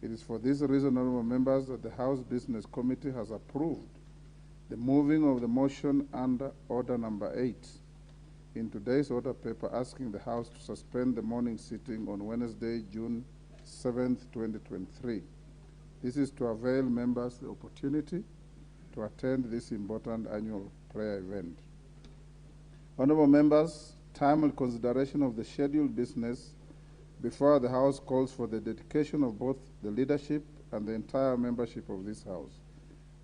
It is for this reason, honorable members, that the House Business Committee has approved the moving of the motion under order number 8 in today's order paper, asking the House to suspend the morning sitting on Wednesday, June 7th, 2023. This is to avail members the opportunity to attend this important annual prayer event. Honorable members, timely consideration of the scheduled business before the House calls for the dedication of both the leadership and the entire membership of this House.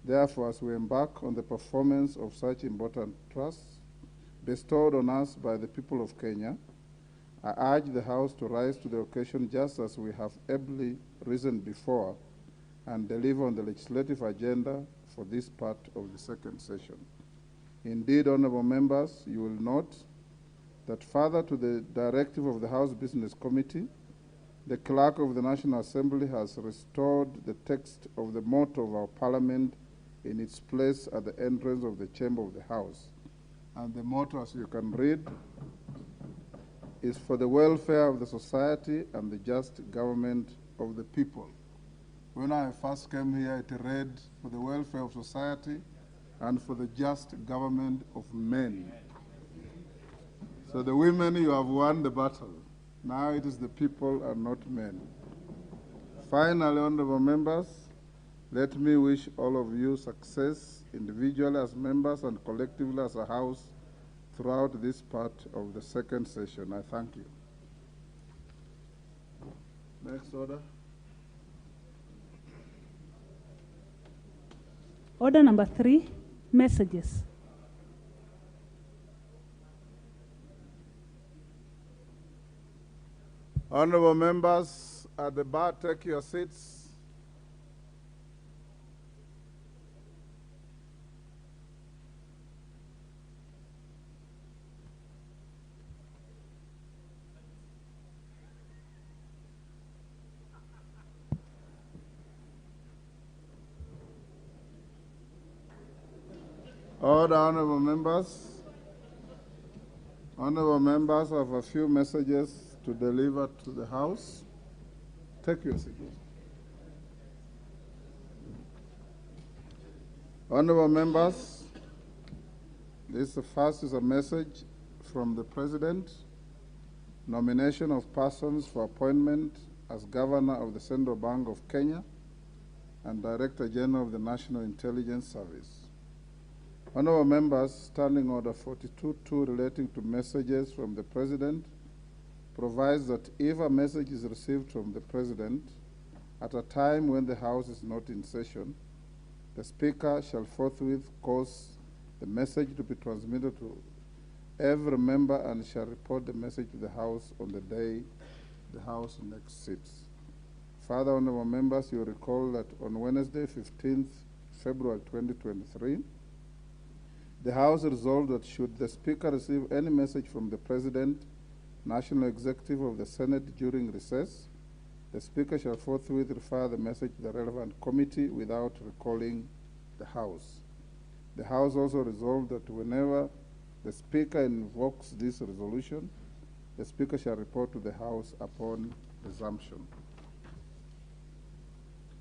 Therefore, as we embark on the performance of such important trusts bestowed on us by the people of Kenya, I urge the House to rise to the occasion just as we have ably risen before and deliver on the legislative agenda for this part of the second session. Indeed, honorable members, you will note that further to the directive of the House Business Committee, the Clerk of the National Assembly has restored the text of the motto of our Parliament in its place at the entrance of the chamber of the House. And the motto, as you can read, is for the welfare of the society and the just government of the people. When I first came here, it read for the welfare of society and for the just government of men. So the women, you have won the battle. Now it is the people and not men. Finally, honorable members, let me wish all of you success individually as members and collectively as a House throughout this part of the second session. I thank you. Next order. Order number 3, messages. Honorable members at the bar, take your seats. Order, honorable members. Honorable members, I have a few messages to deliver to the House. Take your seat. Honorable members, this first is a message from the President. Nomination of persons for appointment as Governor of the Central Bank of Kenya and Director General of the National Intelligence Service. Honorable members, Standing Order 42.2 relating to messages from the President provides that if a message is received from the President at a time when the House is not in session, the Speaker shall forthwith cause the message to be transmitted to every member and shall report the message to the House on the day the House next sits. Further, honorable members, you recall that on Wednesday, 15th February 2023, the House resolved that should the Speaker receive any message from the President, National Executive of the Senate during recess, the Speaker shall forthwith refer the message to the relevant committee without recalling the House. The House also resolved that whenever the Speaker invokes this resolution, the Speaker shall report to the House upon resumption.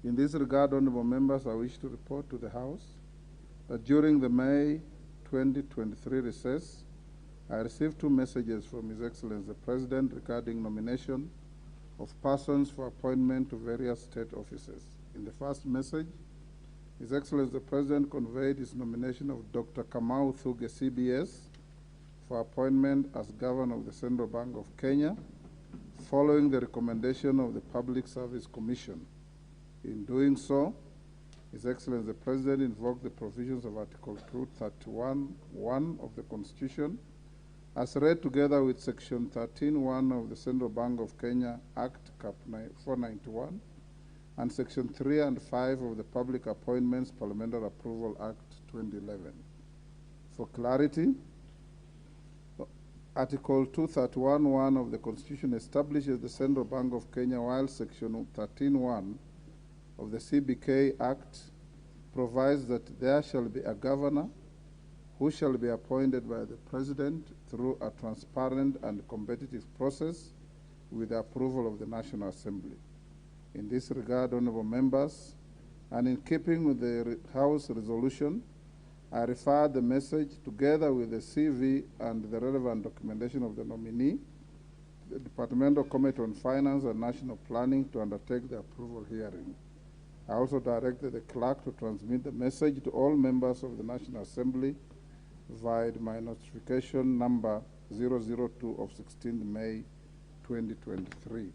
In this regard, honorable members, I wish to report to the House that during the May 2023 recess, I received 2 messages from His Excellency the President regarding nomination of persons for appointment to various state offices. In the first message, His Excellency the President conveyed his nomination of Dr. Kamau Thuge, CBS, for appointment as Governor of the Central Bank of Kenya, following the recommendation of the Public Service Commission. In doing so, His Excellency the President invoked the provisions of Article 231(1) of the Constitution, as read together with Section 13(1) of the Central Bank of Kenya Act Cap 491 and Section 3 and 5 of the Public Appointments Parliamentary Approval Act 2011. For clarity, Article 231(1) of the Constitution establishes the Central Bank of Kenya, while Section 13(1) of the CBK Act provides that there shall be a governor who shall be appointed by the President through a transparent and competitive process with the approval of the National Assembly. In this regard, honorable members, and in keeping with the House resolution, I refer the message together with the CV and the relevant documentation of the nominee, the Departmental Committee on Finance and National Planning to undertake the approval hearing. I also directed the clerk to transmit the message to all members of the National Assembly via my notification number 002 of 16th May 2023.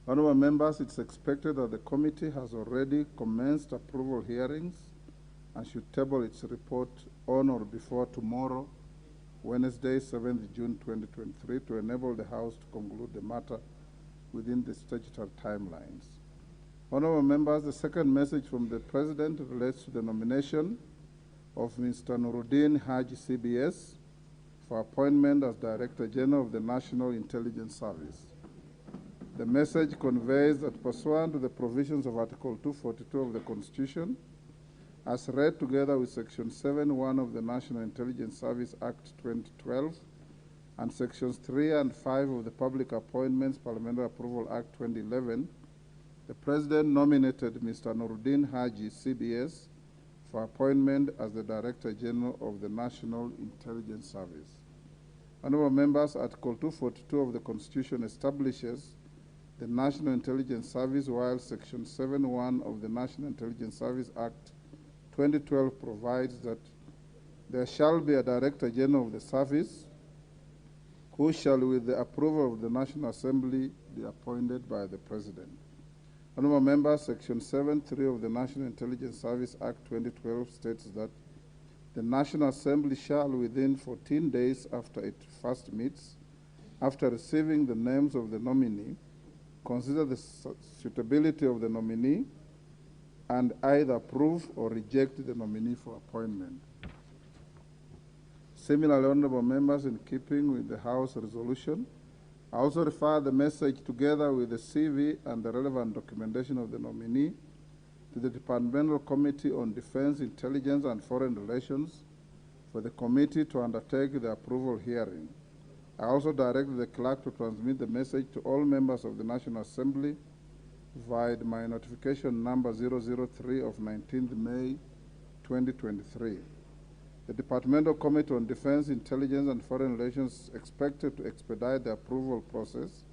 Honorable members, it's expected that the committee has already commenced approval hearings and should table its report on or before tomorrow, Wednesday, 7th June 2023, to enable the House to conclude the matter within the statutory timelines. Honorable members, the second message from the President relates to the nomination of Mr. Nuruddin Haji CBS for appointment as Director General of the National Intelligence Service. The message conveys that pursuant to the provisions of Article 242 of the Constitution, as read together with Section 7(1) of the National Intelligence Service Act 2012 and Sections 3 and 5 of the Public Appointments Parliamentary Approval Act 2011, the President nominated Mr. Nuruddin Haji CBS for appointment as the Director General of the National Intelligence Service. Honorable members, Article 242 of the Constitution establishes the National Intelligence Service, while Section 7(1) of the National Intelligence Service Act 2012 provides that there shall be a Director General of the Service who shall, with the approval of the National Assembly, be appointed by the President. Honorable members, Section 7(3) of the National Intelligence Service Act 2012 states that the National Assembly shall, within 14 days after it first meets, after receiving the names of the nominee, consider the suitability of the nominee and either approve or reject the nominee for appointment. Similarly, honorable members, in keeping with the House resolution, I also refer the message together with the CV and the relevant documentation of the nominee to the Departmental Committee on Defense, Intelligence and Foreign Relations for the committee to undertake the approval hearing. I also directed the clerk to transmit the message to all members of the National Assembly via my notification number 003 of 19th May 2023. The Departmental Committee on Defense, Intelligence and Foreign Relations is expected to expedite the approval process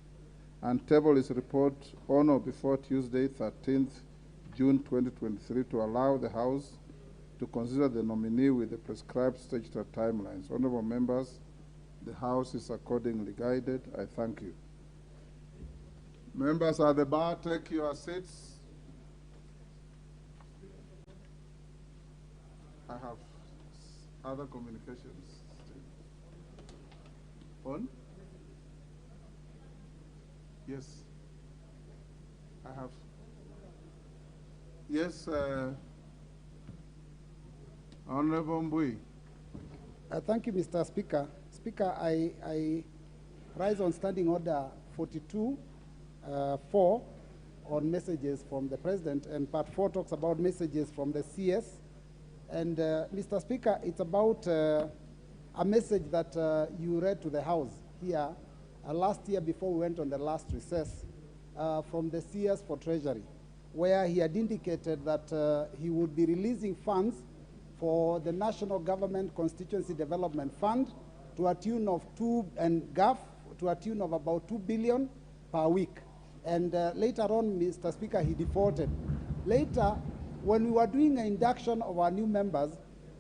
and table its report on or before Tuesday, 13th June 2023, to allow the House to consider the nominee with the prescribed statutory timelines. Honorable members, the House is accordingly guided. I thank you. Members at the bar, take your seats. I have other communications. On? Yes. I have. Yes, Honorable Mbui. Thank you, Mr. Speaker. Speaker, I rise on Standing Order 42(4) on messages from the President, and Part 4 talks about messages from the CS. And Mr. Speaker, it's about a message that you read to the House here last year before we went on the last recess from the CS for Treasury, where he had indicated that he would be releasing funds for the National Government Constituency Development Fund to a tune of GAF to a tune of about 2 billion per week. And later on, Mr. Speaker, he defaulted. Later, when we were doing an induction of our new members,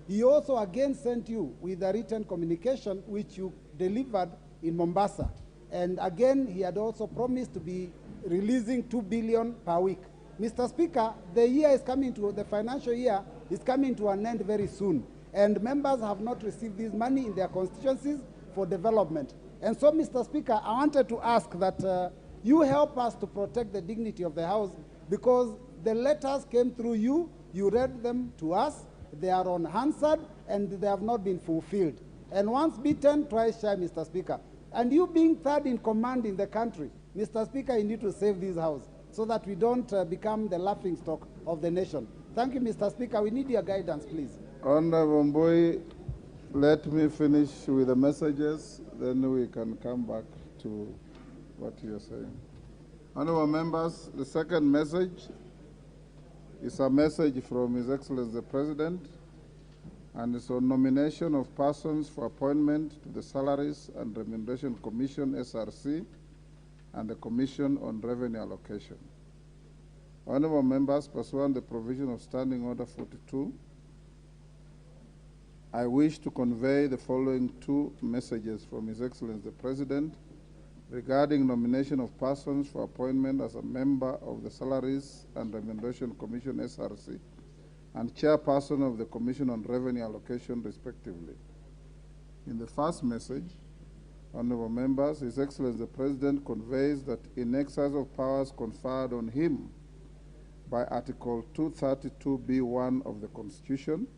he also again sent you with a written communication which you delivered in Mombasa. And again, he had also promised to be releasing 2 billion per week. Mr. Speaker, the financial year is coming to an end very soon, and members have not received this money in their constituencies for development. And so, Mr. Speaker, I wanted to ask that you help us to protect the dignity of the House, because the letters came through you, you read them to us, they are unanswered, and they have not been fulfilled. And once beaten, twice shy, Mr. Speaker. And you being third in command in the country, Mr. Speaker, you need to save this House so that we don't become the laughingstock of the nation. Thank you, Mr. Speaker. We need your guidance, please. Honorable Mbui, let me finish with the messages, then we can come back to what you are saying. Honorable members, the second message is a message from His Excellency the President, and it's on nomination of persons for appointment to the Salaries and Remuneration Commission, SRC, and the Commission on Revenue Allocation. Honorable members, pursuant to the provision of Standing Order 42, I wish to convey the following two messages from His Excellency the President regarding nomination of persons for appointment as a member of the Salaries and Remuneration Commission, SRC, and chairperson of the Commission on Revenue Allocation, respectively. In the first message, honorable members, His Excellency the President conveys that in exercise of powers conferred on him by Article 232b(1) of the Constitution,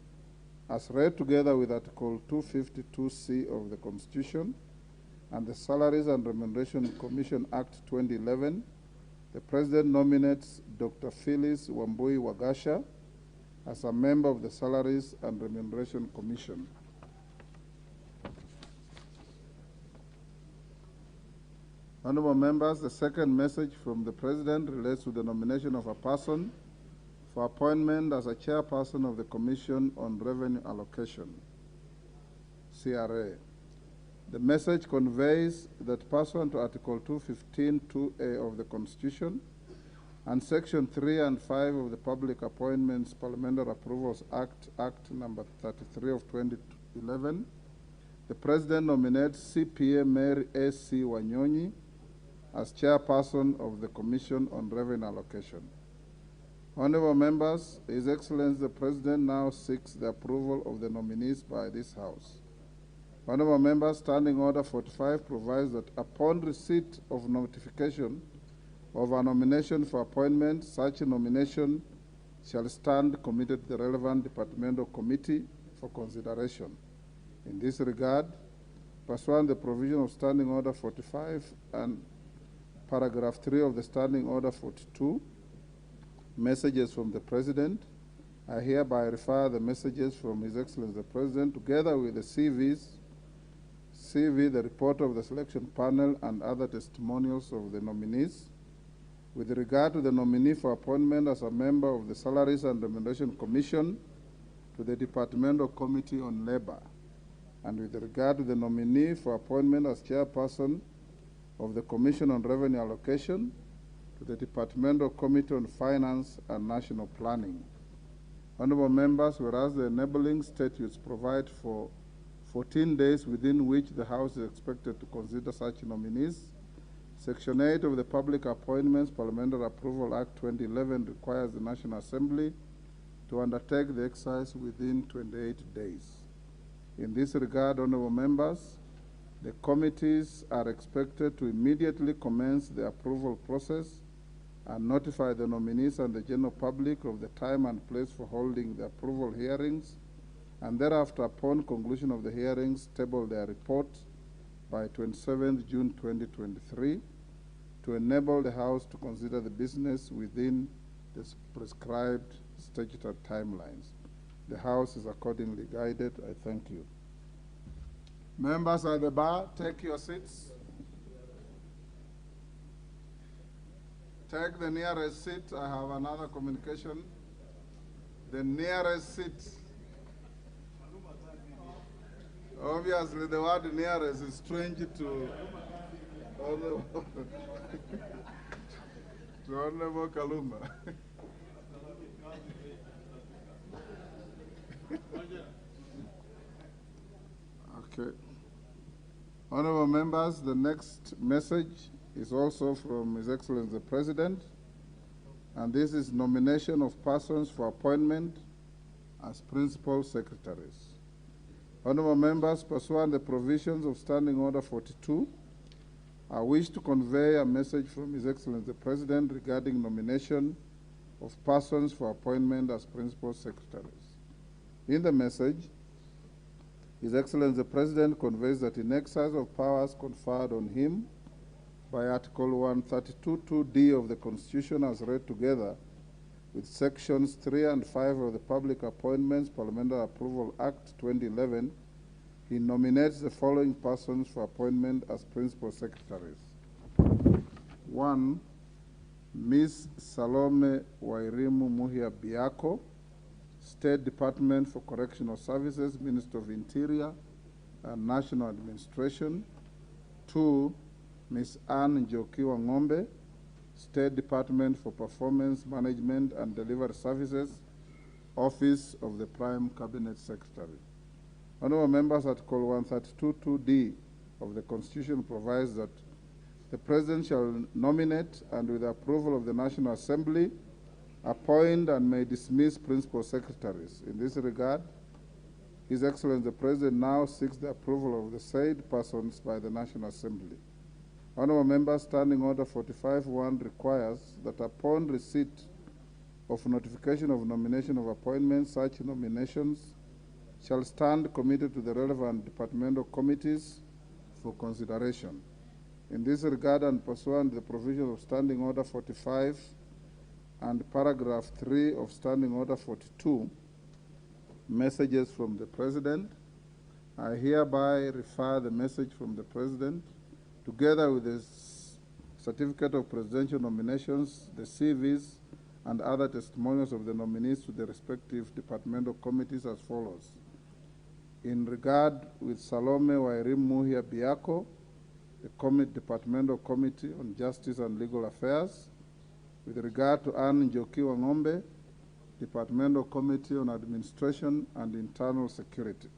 as read together with Article 252c of the Constitution and the Salaries and Remuneration Commission Act 2011, the President nominates Dr. Phyllis Wambui Wagasha as a member of the Salaries and Remuneration Commission. Honorable members, the second message from the President relates to the nomination of a person for appointment as a chairperson of the Commission on Revenue Allocation, CRA. The message conveys that pursuant to Article 215(2)(a) of the Constitution and Section 3 and 5 of the Public Appointments Parliamentary Approvals Act number 33 of 2011, the President nominates CPA Mary A.C. Wanyonyi as chairperson of the Commission on Revenue Allocation. Honorable members, His Excellency the President now seeks the approval of the nominees by this House. Honorable members, Standing Order 45 provides that upon receipt of notification of a nomination for appointment, such a nomination shall stand committed to the relevant departmental committee for consideration. In this regard, pursuant to the provision of Standing Order 45 and paragraph 3 of the Standing Order 42, messages from the President, I hereby refer the messages from His Excellency the President together with the CV, the report of the selection panel, and other testimonials of the nominees. With regard to the nominee for appointment as a member of the Salaries and Remuneration Commission, to the Departmental Committee on Labor, and with regard to the nominee for appointment as chairperson of the Commission on Revenue Allocation, to the Departmental Committee on Finance and National Planning. Honorable members, whereas the enabling statutes provide for 14 days within which the House is expected to consider such nominees, Section 8 of the Public Appointments Parliamentary Approval Act 2011 requires the National Assembly to undertake the exercise within 28 days. In this regard, honorable members, the committees are expected to immediately commence the approval process and notify the nominees and the general public of the time and place for holding the approval hearings, and thereafter, upon conclusion of the hearings, table their report by 27th June 2023 to enable the House to consider the business within the prescribed statutory timelines. The House is accordingly guided. I thank you. Members at the bar, take your seats. Take the nearest seat. I have another communication. The nearest seat. Obviously, the word nearest is strange to Honorable Kaluma. Okay. Honorable members, the next message is also from His Excellency the President, and this is nomination of persons for appointment as principal secretaries. Honorable members, pursuant to the provisions of Standing Order 42, I wish to convey a message from His Excellency the President regarding nomination of persons for appointment as principal secretaries. In the message, His Excellency the President conveys that in exercise of powers conferred on him by Article 132(2)(d) of the Constitution as read together with Sections 3 and 5 of the Public Appointments Parliamentary Approval Act 2011, he nominates the following persons for appointment as principal secretaries. 1. Ms. Salome Wairimu Muhia Biako, State Department for Correctional Services, Minister of Interior and National Administration. 2, Ms. Anne Njokiwa Ng'ombe, State Department for Performance Management and Delivery Services, Office of the Prime Cabinet Secretary. Honorable members, Article 132(2)(d) of the Constitution provides that the President shall nominate and, with the approval of the National Assembly, appoint and may dismiss principal secretaries. In this regard, His Excellency the President now seeks the approval of the said persons by the National Assembly. Honorable members, Standing Order 45(1) requires that upon receipt of notification of nomination of appointments, such nominations shall stand committed to the relevant departmental committees for consideration. In this regard, and pursuant to the provisions of Standing Order 45 and paragraph 3 of Standing Order 42, messages from the President, I hereby refer the message from the President, together with the certificate of presidential nominations, the CVs, and other testimonials of the nominees to the respective departmental committees as follows. In regard with Salome Wairimu Muhia Biako, the Departmental Committee on Justice and Legal Affairs. With regard to Anne Njokiwa Ng'ombe, Departmental Committee on Administration and Internal Security.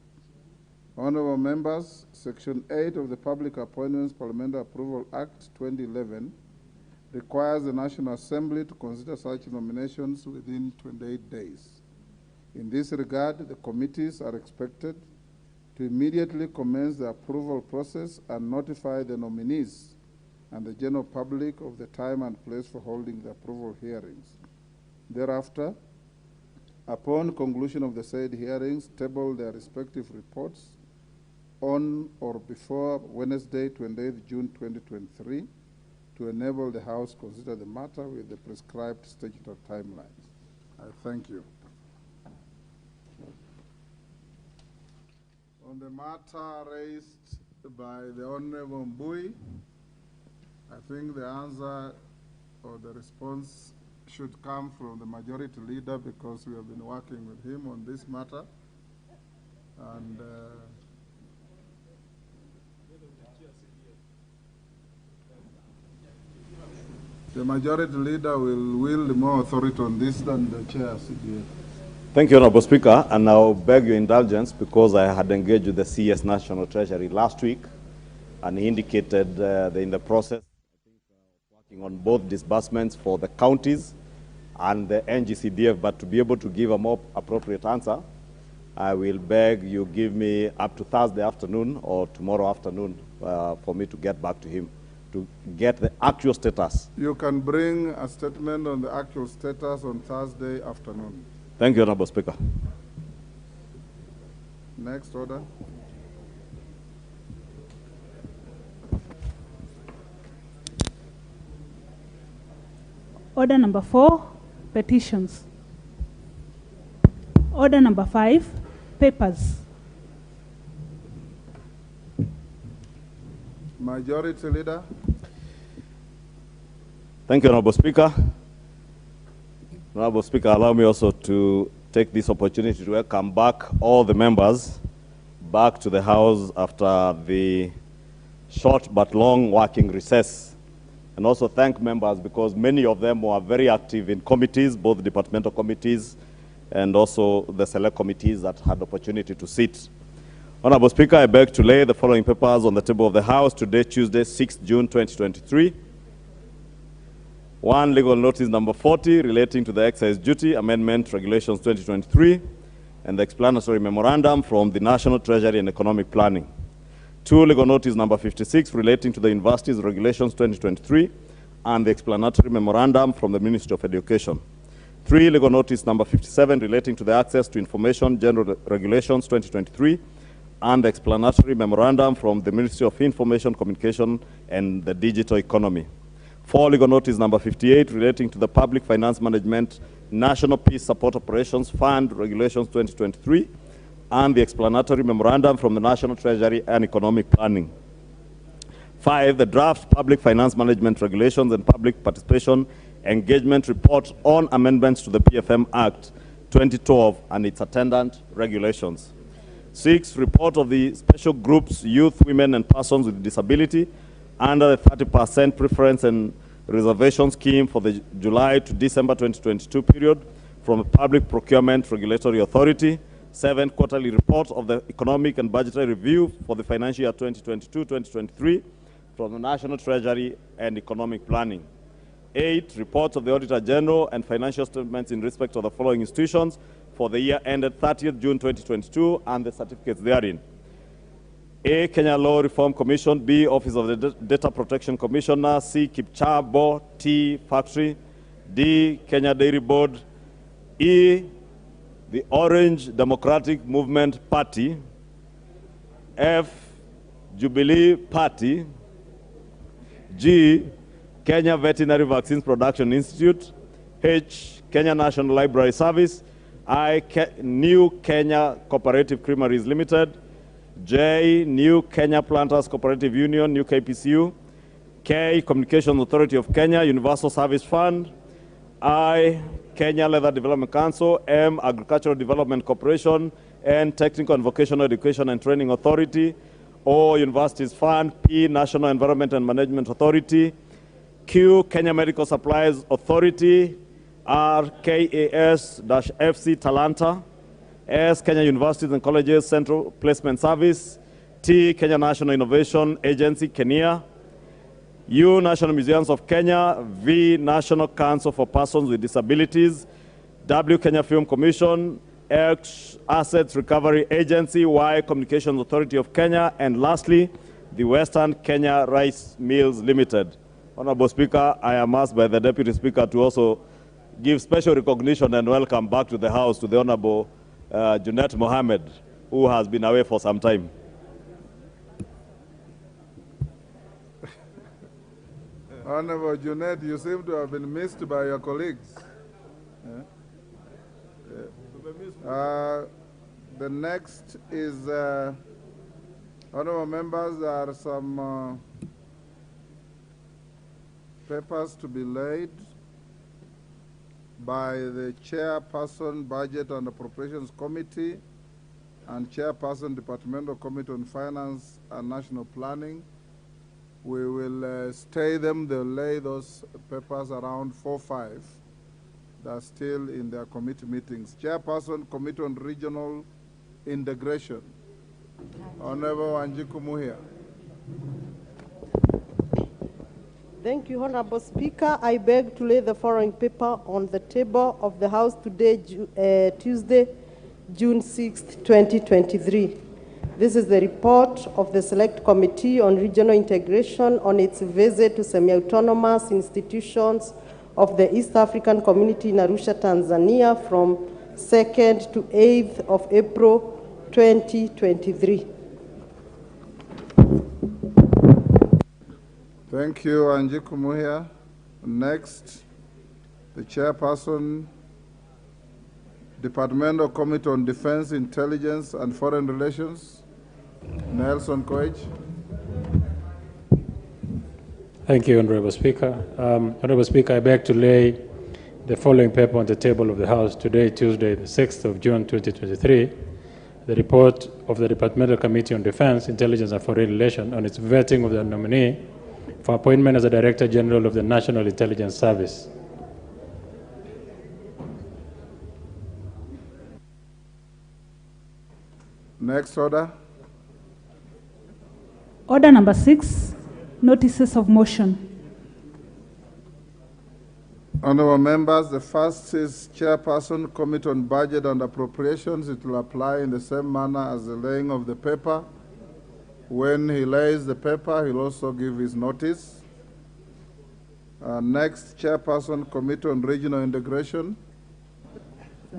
Honorable members, Section 8 of the Public Appointments Parliamentary Approval Act 2011 requires the National Assembly to consider such nominations within 28 days. In this regard, the committees are expected to immediately commence the approval process and notify the nominees and the general public of the time and place for holding the approval hearings. Thereafter, upon conclusion of the said hearings, table their respective reports on or before Wednesday, 28th June 2023, to enable the House to consider the matter with the prescribed statutory timelines. I thank you. On the matter raised by the Honorable Mbui, I think the answer or the response should come from the Majority Leader, because we have been working with him on this matter. And the Majority Leader will wield more authority on this than the Chair CDF. Thank you, Honorable Speaker, and I'll beg your indulgence because I had engaged with the CS National Treasury last week, and he indicated they're in the process working on both disbursements for the counties and the NGCDF, but to be able to give a more appropriate answer, I will beg you give me up to Thursday afternoon or tomorrow afternoon for me to get back to him to get the actual status. You can bring a statement on the actual status on Thursday afternoon. Thank you, Honorable Speaker. Next order. Order number 4, petitions. Order number 5, papers. Majority Leader. Thank you, Honorable Speaker. Honorable Speaker, allow me also to take this opportunity to welcome back all the members back to the House after the short but long working recess. And also thank members because many of them were very active in committees, both departmental committees and also the select committees that had opportunity to sit. Honorable Speaker, I beg to lay the following papers on the table of the House today, Tuesday, 6th June 2023. 1, legal notice number 40 relating to the excise duty amendment regulations 2023 and the explanatory memorandum from the National Treasury and Economic Planning. 2, legal notice number 56 relating to the universities regulations 2023 and the explanatory memorandum from the Ministry of Education. 3, legal notice number 57 relating to the access to information general regulations 2023 and the explanatory memorandum from the Ministry of Information, Communication and the Digital Economy. 4, legal notice number 58 relating to the Public Finance Management National Peace Support Operations Fund Regulations 2023 and the explanatory memorandum from the National Treasury and Economic Planning. 5, the draft Public Finance Management Regulations and Public Participation engagement report on amendments to the PFM Act 2012 and its attendant regulations. 6, report of the special groups, youth, women, and persons with disability under the 30% preference and reservation scheme for the July to December 2022 period from the Public Procurement Regulatory Authority. 7, quarterly report of the Economic and Budgetary Review for the financial year 2022-2023 from the National Treasury and Economic Planning. 8, reports of the Auditor General and financial statements in respect of the following institutions for the year ended 30th June 2022 and the certificates therein. A, Kenya Law Reform Commission. B, Office of the Data Protection Commissioner. C, Kipchabo Tea Factory. D, Kenya Dairy Board. E, the Orange Democratic Movement Party. F, Jubilee Party. G, Kenya Veterinary Vaccines Production Institute. H, Kenya National Library Service. I, New Kenya Cooperative Creameries Limited. J, New Kenya Planters Cooperative Union, New KPCU. K, Communications Authority of Kenya, Universal Service Fund. I, Kenya Leather Development Council. M, Agricultural Development Corporation. N, Technical and Vocational Education and Training Authority. O, Universities Fund. P, National Environment and Management Authority. Q, Kenya Medical Supplies Authority. R, KAS-FC Talanta. S, Kenya Universities and Colleges Central Placement Service. T, Kenya National Innovation Agency, Kenya. U, National Museums of Kenya. V, National Council for Persons with Disabilities. W, Kenya Film Commission. X, Assets Recovery Agency. Y, Communications Authority of Kenya. And lastly, the Western Kenya Rice Mills Limited. Honorable Speaker, I am asked by the Deputy Speaker to also give special recognition and welcome back to the House to the Honorable Junet Mohammed, who has been away for some time. Honorable Junet, you seem to have been missed by your colleagues. The next is, honorable members, there are some papers to be laid by the Chairperson, Budget and Appropriations Committee, and Chairperson, Departmental Committee on Finance and National Planning. We will stay them. They'll lay those papers around 4-5. They're still in their committee meetings. Chairperson, Committee on Regional Integration. Honorable Wanjiku Muhia. Thank you, Honorable Speaker. I beg to lay the following paper on the table of the House today, Tuesday, June 6th, 2023. This is the report of the Select Committee on Regional Integration on its visit to semi-autonomous institutions of the East African Community in Arusha, Tanzania from 2nd to 8th of April, 2023. Thank you, Wanjiku Muhia. Next, the Chairperson, Departmental Committee on Defense, Intelligence, and Foreign Relations, Nelson Koech. Thank you, Honorable Speaker. Honorable Speaker, I beg to lay the following paper on the table of the House today, Tuesday, the 6th of June, 2023, the report of the Departmental Committee on Defense, Intelligence, and Foreign Relations on its vetting of the nominee for appointment as the Director General of the National Intelligence Service. Next order. Order number 6, notices of motion. Honorable members, the first is Chairperson, Committee on Budget and Appropriations. It will apply in the same manner as the laying of the paper. When he lays the paper, he'll also give his notice. Next, Chairperson, Committee on Regional Integration,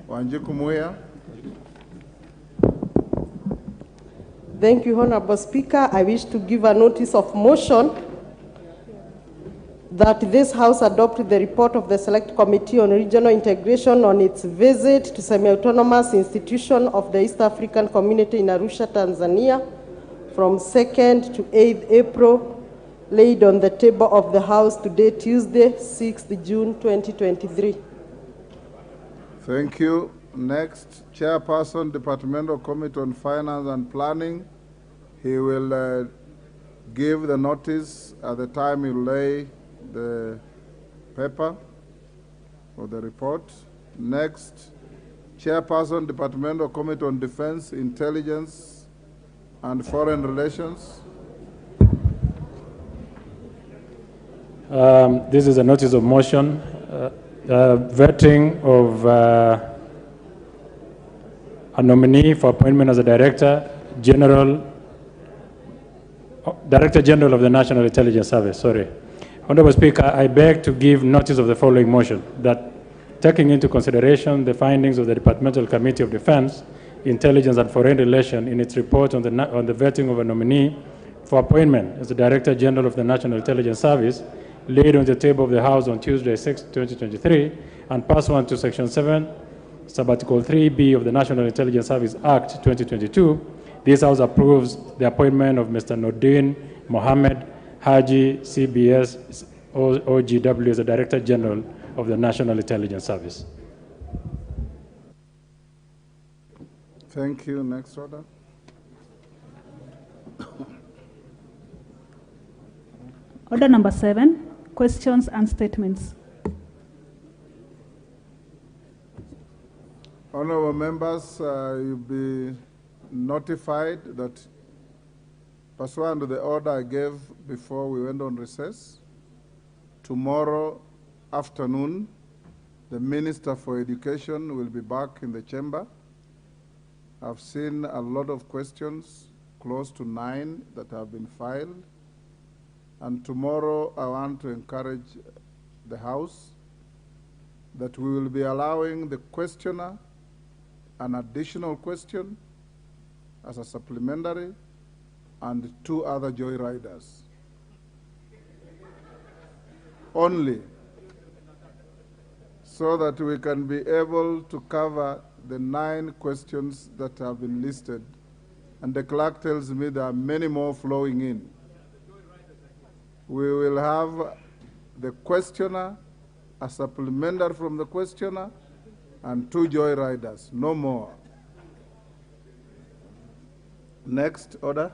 Wanjiku Muhia. Thank you, Honorable Speaker. I wish to give a notice of motion that this House adopted the report of the Select Committee on Regional Integration on its visit to semi-autonomous institution of the East African Community in Arusha, Tanzania, from 2nd to 8th April laid on the table of the House today, Tuesday, 6th June 2023. Thank you. Next, Chairperson, Departmental Committee on Finance and Planning. He will give the notice at the time you lay the paper or the report. Next, Chairperson, Departmental Committee on Defense, Intelligence, and Foreign Relations. This is a notice of motion, vetting of a nominee for appointment as a Director General of the National Intelligence Service. Sorry. Honorable Speaker, I beg to give notice of the following motion, that taking into consideration the findings of the Departmental Committee of Defense, Intelligence and Foreign Relations in its report on the vetting of a nominee for appointment as the Director General of the National Intelligence Service, laid on the table of the House on Tuesday, 6, 2023, and pursuant to Section 7, Subarticle 3B of the National Intelligence Service Act 2022, this House approves the appointment of Mr. Nordin Mohammed Haji, CBS, OGW, as the Director General of the National Intelligence Service. Thank you. Next order. Order number 7, questions and statements. Honorable members, you'll be notified that pursuant to the order I gave before we went on recess, tomorrow afternoon, the Minister for Education will be back in the chamber. I've seen a lot of questions, close to 9 that have been filed. And tomorrow I want to encourage the House that we will be allowing the questioner an additional question as a supplementary and 2 other joyriders. Only, so that we can be able to cover the 9 questions that have been listed. And the clerk tells me there are many more flowing in. We will have the questioner, a supplementary from the questioner, and 2 joyriders, no more. Next order.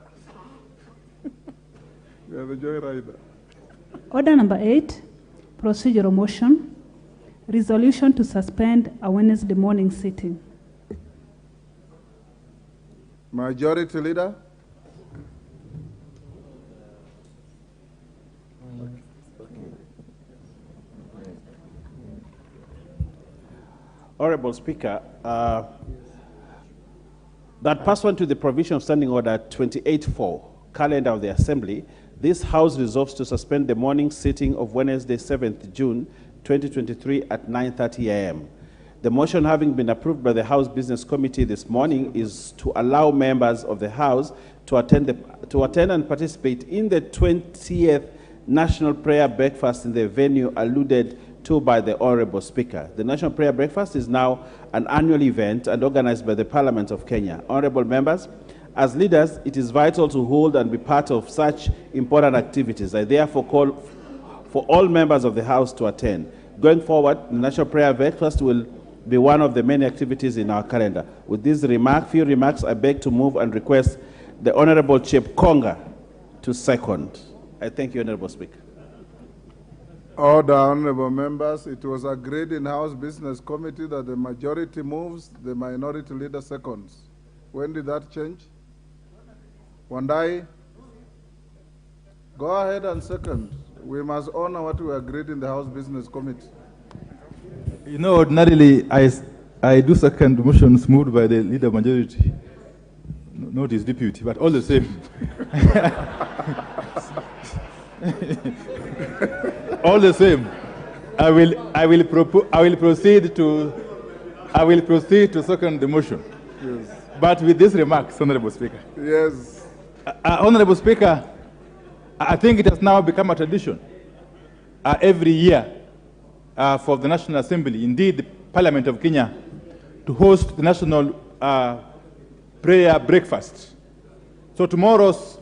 We are the joyrider. Order number 8, procedural motion, resolution to suspend a Wednesday morning sitting. Majority Leader. Honorable Speaker, that pursuant to the provision of Standing Order 28.4, calendar of the Assembly, this House resolves to suspend the morning sitting of Wednesday, 7th June 2023 at 9:30 a.m. The motion having been approved by the House Business Committee this morning is to allow members of the House to attend and participate in the 20th National Prayer Breakfast in the venue alluded to by the Honorable Speaker. The National Prayer Breakfast is now an annual event and organized by the Parliament of Kenya. Honorable members, as leaders, it is vital to hold and be part of such important activities. I therefore call for all members of the House to attend. Going forward, the National Prayer Breakfast will be one of the many activities in our calendar. With these few remarks, I beg to move and request the Honorable Chip Konga to second. I thank you, Honorable Speaker. Order, honorable members. It was agreed in House Business Committee that the majority moves, the minority leader seconds. When did that change? Wandai? Go ahead and second. We must honor what we agreed in the House Business Committee. You know, ordinarily, I do second motions moved by the leader majority, not his deputy, but all the same. All the same, I will proceed to second the motion. Yes. But with these remarks, Honorable Speaker. Yes. Honorable Speaker, I think it has now become a tradition every year for the National Assembly, indeed the Parliament of Kenya, to host the National Prayer Breakfast. So tomorrow's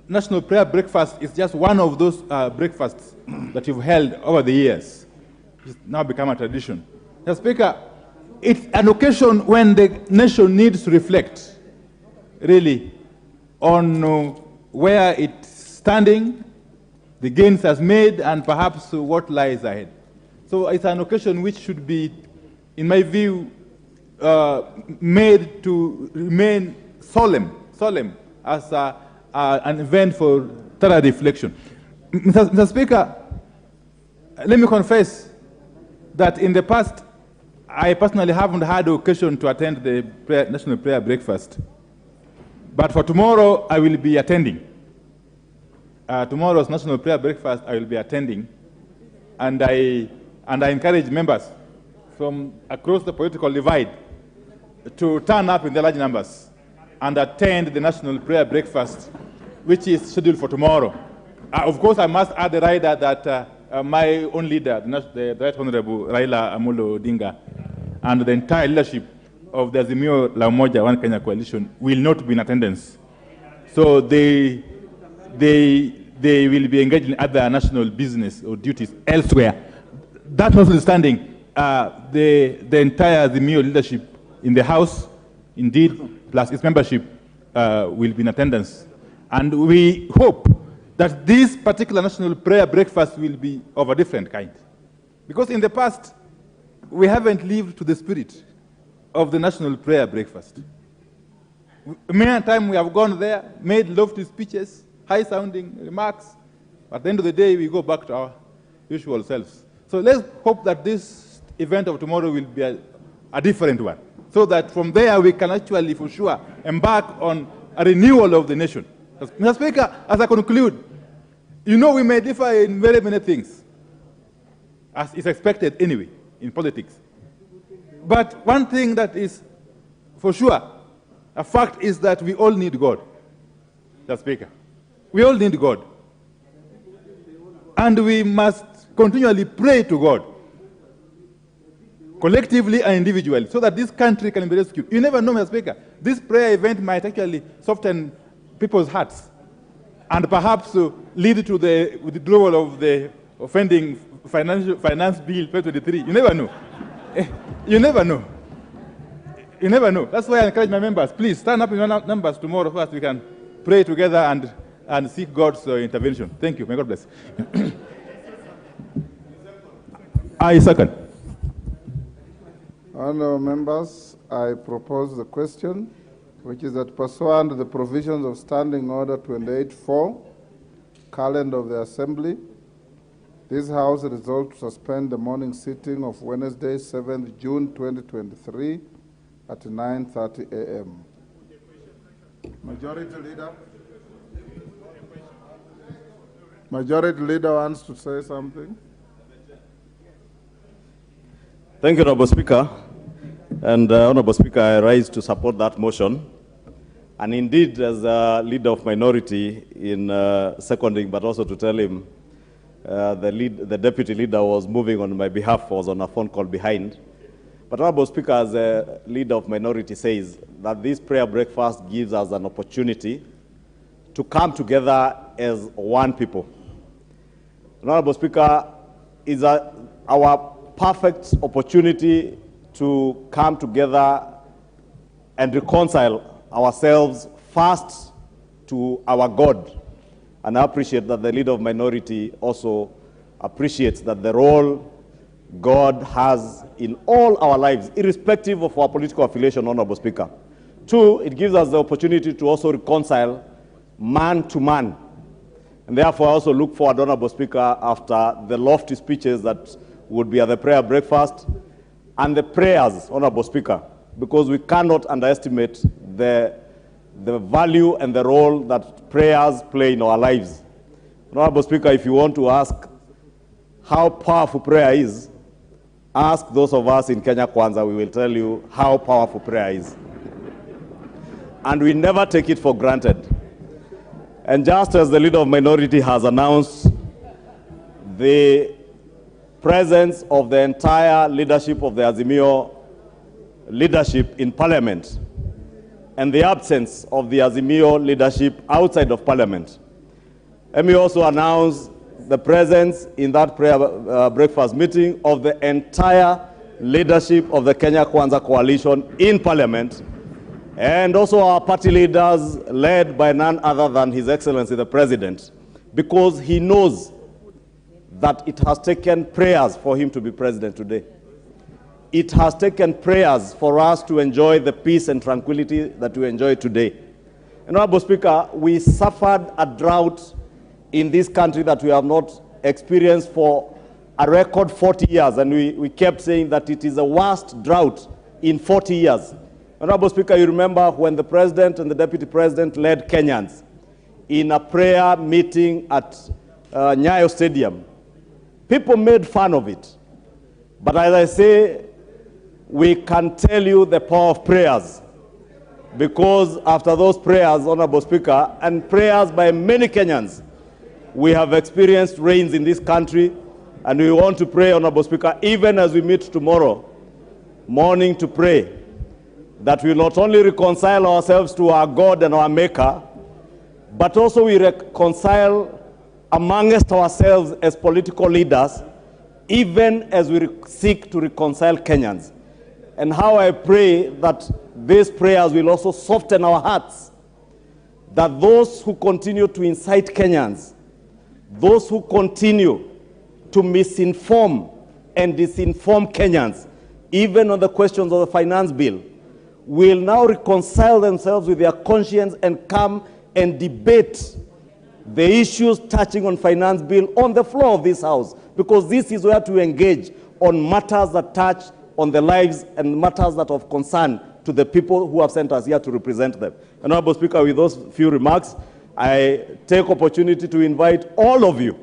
national prayer breakfast is just one of those breakfasts that you've held over the years. It's now become a tradition. Mr. Speaker, it's an occasion when the nation needs to reflect, really, on where it's standing, the gains has made, and perhaps what lies ahead. So it's an occasion which should be, in my view, made to remain solemn as an event for thorough reflection. Mr. Speaker, let me confess that in the past, I personally haven't had the occasion to attend the National Prayer Breakfast. But for tomorrow, I will be attending. Tomorrow's National Prayer Breakfast, I will be attending. And I encourage members from across the political divide to turn up in the large numbers and attend the National Prayer Breakfast, which is scheduled for tomorrow. Of course, I must add the rider that my own leader, the Right Honorable Raila Amolo Odinga, and the entire leadership of the AZIMIO La Umoja One Kenya coalition will not be in attendance. So they will be engaged in other national business or duties elsewhere. That notwithstanding, the entire AZIMIO leadership in the House, indeed, plus its membership, will be in attendance. And we hope that this particular national prayer breakfast will be of a different kind. Because in the past, we haven't lived to the spirit of the national prayer breakfast. Many times we have gone there, made lofty speeches, high-sounding remarks. At the end of the day, we go back to our usual selves. So let's hope that this event of tomorrow will be a different one, so that from there we can actually, for sure, embark on a renewal of the nation. Mr. Speaker, as I conclude, you know we may differ in very many things, as is expected anyway in politics. But one thing that is for sure a fact is that we all need God, Mr. Speaker. We all need God. And we must continually pray to God, collectively and individually, so that this country can be rescued. You never know, Mr. Speaker. This prayer event might actually soften people's hearts and perhaps lead to the withdrawal of the offending finance bill 2023. You never know. You never know. You never know. That's why I encourage my members, please stand up in your numbers tomorrow so that we can pray together and seek God's intervention. Thank you. May God bless. I second. Honourable members, I propose the question, which is that pursuant to the provisions of Standing Order 28.4, calendar of the Assembly, this House resolved to suspend the morning sitting of Wednesday, 7th June 2023 at 9:30 a.m. Majority Leader? Majority Leader wants to say something. Thank you, Honorable Speaker. And Honorable Speaker, I rise to support that motion. And indeed, as a leader of minority in seconding, but also to tell him the deputy leader was moving on my behalf, was on a phone call behind. But Honorable Speaker, as a leader of minority, says that this prayer breakfast gives us an opportunity to come together as one people. Honorable Speaker, is our perfect opportunity to come together and reconcile ourselves first to our God. And I appreciate that the leader of minority also appreciates that the role God has in all our lives, irrespective of our political affiliation, Honorable Speaker. Two, it gives us the opportunity to also reconcile man to man. And therefore, I also look forward, Honorable Speaker, after the lofty speeches that would be at the prayer breakfast and the prayers, Honorable Speaker, because we cannot underestimate the value and the role that prayers play in our lives. Honorable Speaker, if you want to ask how powerful prayer is, ask those of us in Kenya Kwanza, we will tell you how powerful prayer is. And we never take it for granted. And just as the leader of minority has announced the presence of the entire leadership of the AZIMIO leadership in Parliament and the absence of the AZIMIO leadership outside of Parliament, Let me also announce the presence in that prayer breakfast meeting of the entire leadership of the Kenya Kwanza Coalition in Parliament, and also our party leaders led by none other than His Excellency the President, because he knows that it has taken prayers for him to be president today. It has taken prayers for us to enjoy the peace and tranquility that we enjoy today. And Honorable Speaker, we suffered a drought in this country that we have not experienced for a record 40 years, and we kept saying that it is the worst drought in 40 years. Honorable Speaker, you remember when the President and the Deputy President led Kenyans in a prayer meeting at Nyayo Stadium. People made fun of it. But as I say, we can tell you the power of prayers, because after those prayers, Honorable Speaker, and prayers by many Kenyans, we have experienced rains in this country, and we want to pray, Honorable Speaker, even as we meet tomorrow morning to pray, that we not only reconcile ourselves to our God and our Maker, but also we reconcile amongst ourselves as political leaders, even as we seek to reconcile Kenyans. And how I pray that these prayers will also soften our hearts, that those who continue to incite Kenyans, those who continue to misinform and disinform Kenyans, even on the questions of the finance bill, will now reconcile themselves with their conscience and come and debate the issues touching on finance bill on the floor of this House, because this is where to engage on matters that touch on the lives and matters that are of concern to the people who have sent us here to represent them. And Honorable Speaker, with those few remarks, I take opportunity to invite all of you,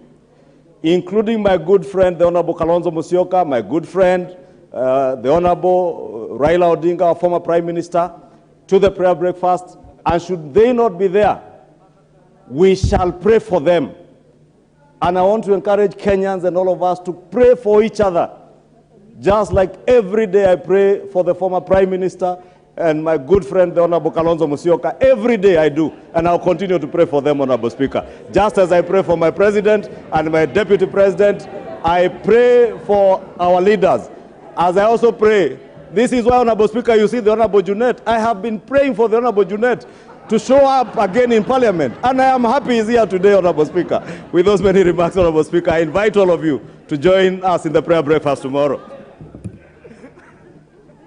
including my good friend, the Honorable Kalonzo Musyoka, my good friend, the Honorable Raila Odinga, our former Prime Minister, to the prayer breakfast. And should they not be there, we shall pray for them. And I want to encourage Kenyans and all of us to pray for each other. Just like every day I pray for the former Prime Minister and my good friend, the Honorable Kalonzo Musyoka. Every day I do, and I'll continue to pray for them, Honorable Speaker. Just as I pray for my President and my Deputy President, I pray for our leaders. As I also pray, this is why, Honorable Speaker, you see the Honorable Junet. I have been praying for the Honorable Junet to show up again in Parliament. And I am happy he's here today, Honorable Speaker. With those many remarks, Honorable Speaker, I invite all of you to join us in the prayer breakfast tomorrow.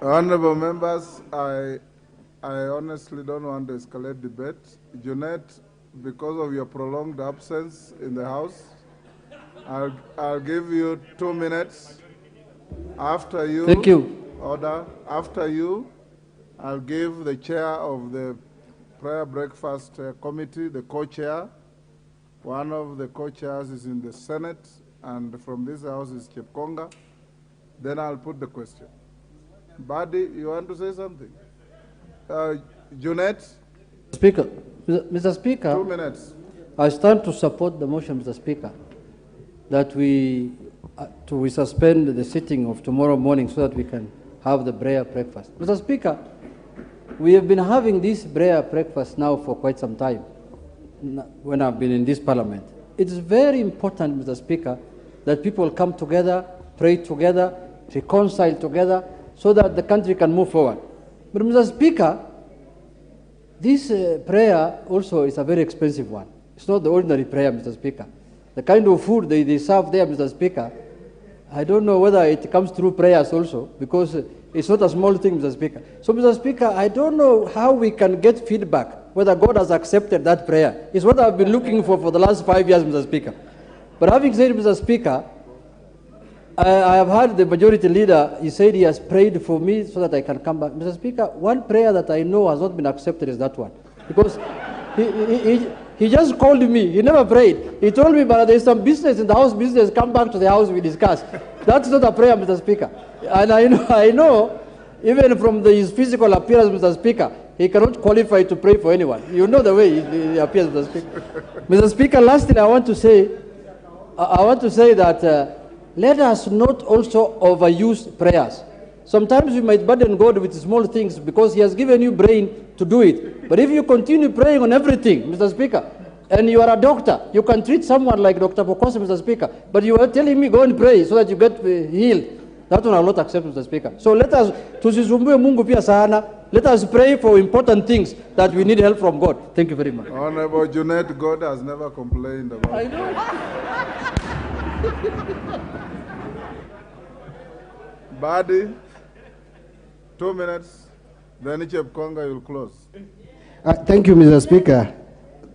Honorable members, I honestly don't want to escalate debate. Junet, because of your prolonged absence in the House, I'll give you 2 minutes. After you, thank you. Order. After you, I'll give the chair of the prayer breakfast committee, the co-chair. One of the co-chairs is in the Senate, and from this House is Chepkonga. Then I'll put the question. Buddy, you want to say something? Junet? Speaker, Mr. Speaker, 2 minutes. I stand to support the motion, Mr. Speaker, that we suspend the sitting of tomorrow morning so that we can have the prayer breakfast. Mr. Speaker, we have been having this prayer breakfast now for quite some time when I've been in this Parliament. It is very important, Mr. Speaker, that people come together, pray together, reconcile together, so that the country can move forward. But Mr. Speaker, this prayer also is a very expensive one. It's not the ordinary prayer, Mr. Speaker. The kind of food they serve there, Mr. Speaker, I don't know whether it comes through prayers also, because it's not a small thing, Mr. Speaker. So, Mr. Speaker, I don't know how we can get feedback, whether God has accepted that prayer. It's what I've been looking for the last 5 years, Mr. Speaker. But having said, Mr. Speaker, I have heard the majority leader, he said he has prayed for me so that I can come back. Mr. Speaker, one prayer that I know has not been accepted is that one. Because he just called me, he never prayed. He told me, but there's some business in the house, business, come back to the house, we discuss. That's not a prayer, Mr. Speaker. And I know, even from his physical appearance, Mr. Speaker, he cannot qualify to pray for anyone. You know the way he appears, Mr. Speaker. Mr. Speaker, lastly, I want to say that let us not also overuse prayers. Sometimes we might burden God with small things because he has given you brain to do it. But if you continue praying on everything, Mr. Speaker, and you are a doctor. You can treat someone like Dr. Pokosi, Mr. Speaker, but you are telling me go and pray so that you get healed. That one I will not accept, Mr. Speaker. So let us, tusisumbue Mungu pia sana. Let us pray for important things that we need help from God. Thank you very much. Honorable Junet, God has never complained about I know. Badi, 2 minutes, then Chepkonga will close. Thank you, Mr. Speaker.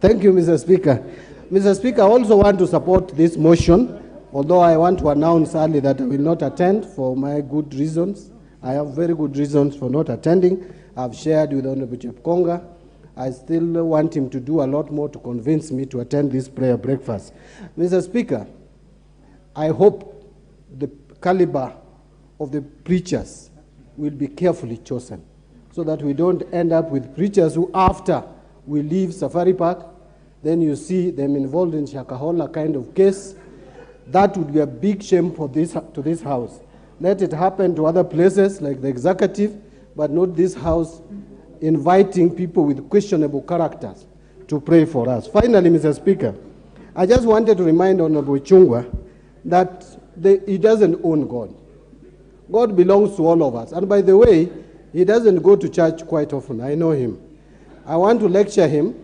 Thank you, Mr. Speaker. Mr. Speaker, I also want to support this motion, although I want to announce early that I will not attend for my good reasons. I have very good reasons for not attending. I've shared with Honorable Chepkonga. I still want him to do a lot more to convince me to attend this prayer breakfast. Mr. Speaker, I hope the caliber of the preachers will be carefully chosen so that we don't end up with preachers who, after we leave Safari Park, then you see them involved in Shakahola kind of case. That would be a big shame for to this house. Let it happen to other places like the executive, but not this house inviting people with questionable characters to pray for us. Finally, Mr. Speaker, I just wanted to remind Honorable Chungwa that he doesn't own God. God belongs to all of us. And by the way, he doesn't go to church quite often. I know him. I want to lecture him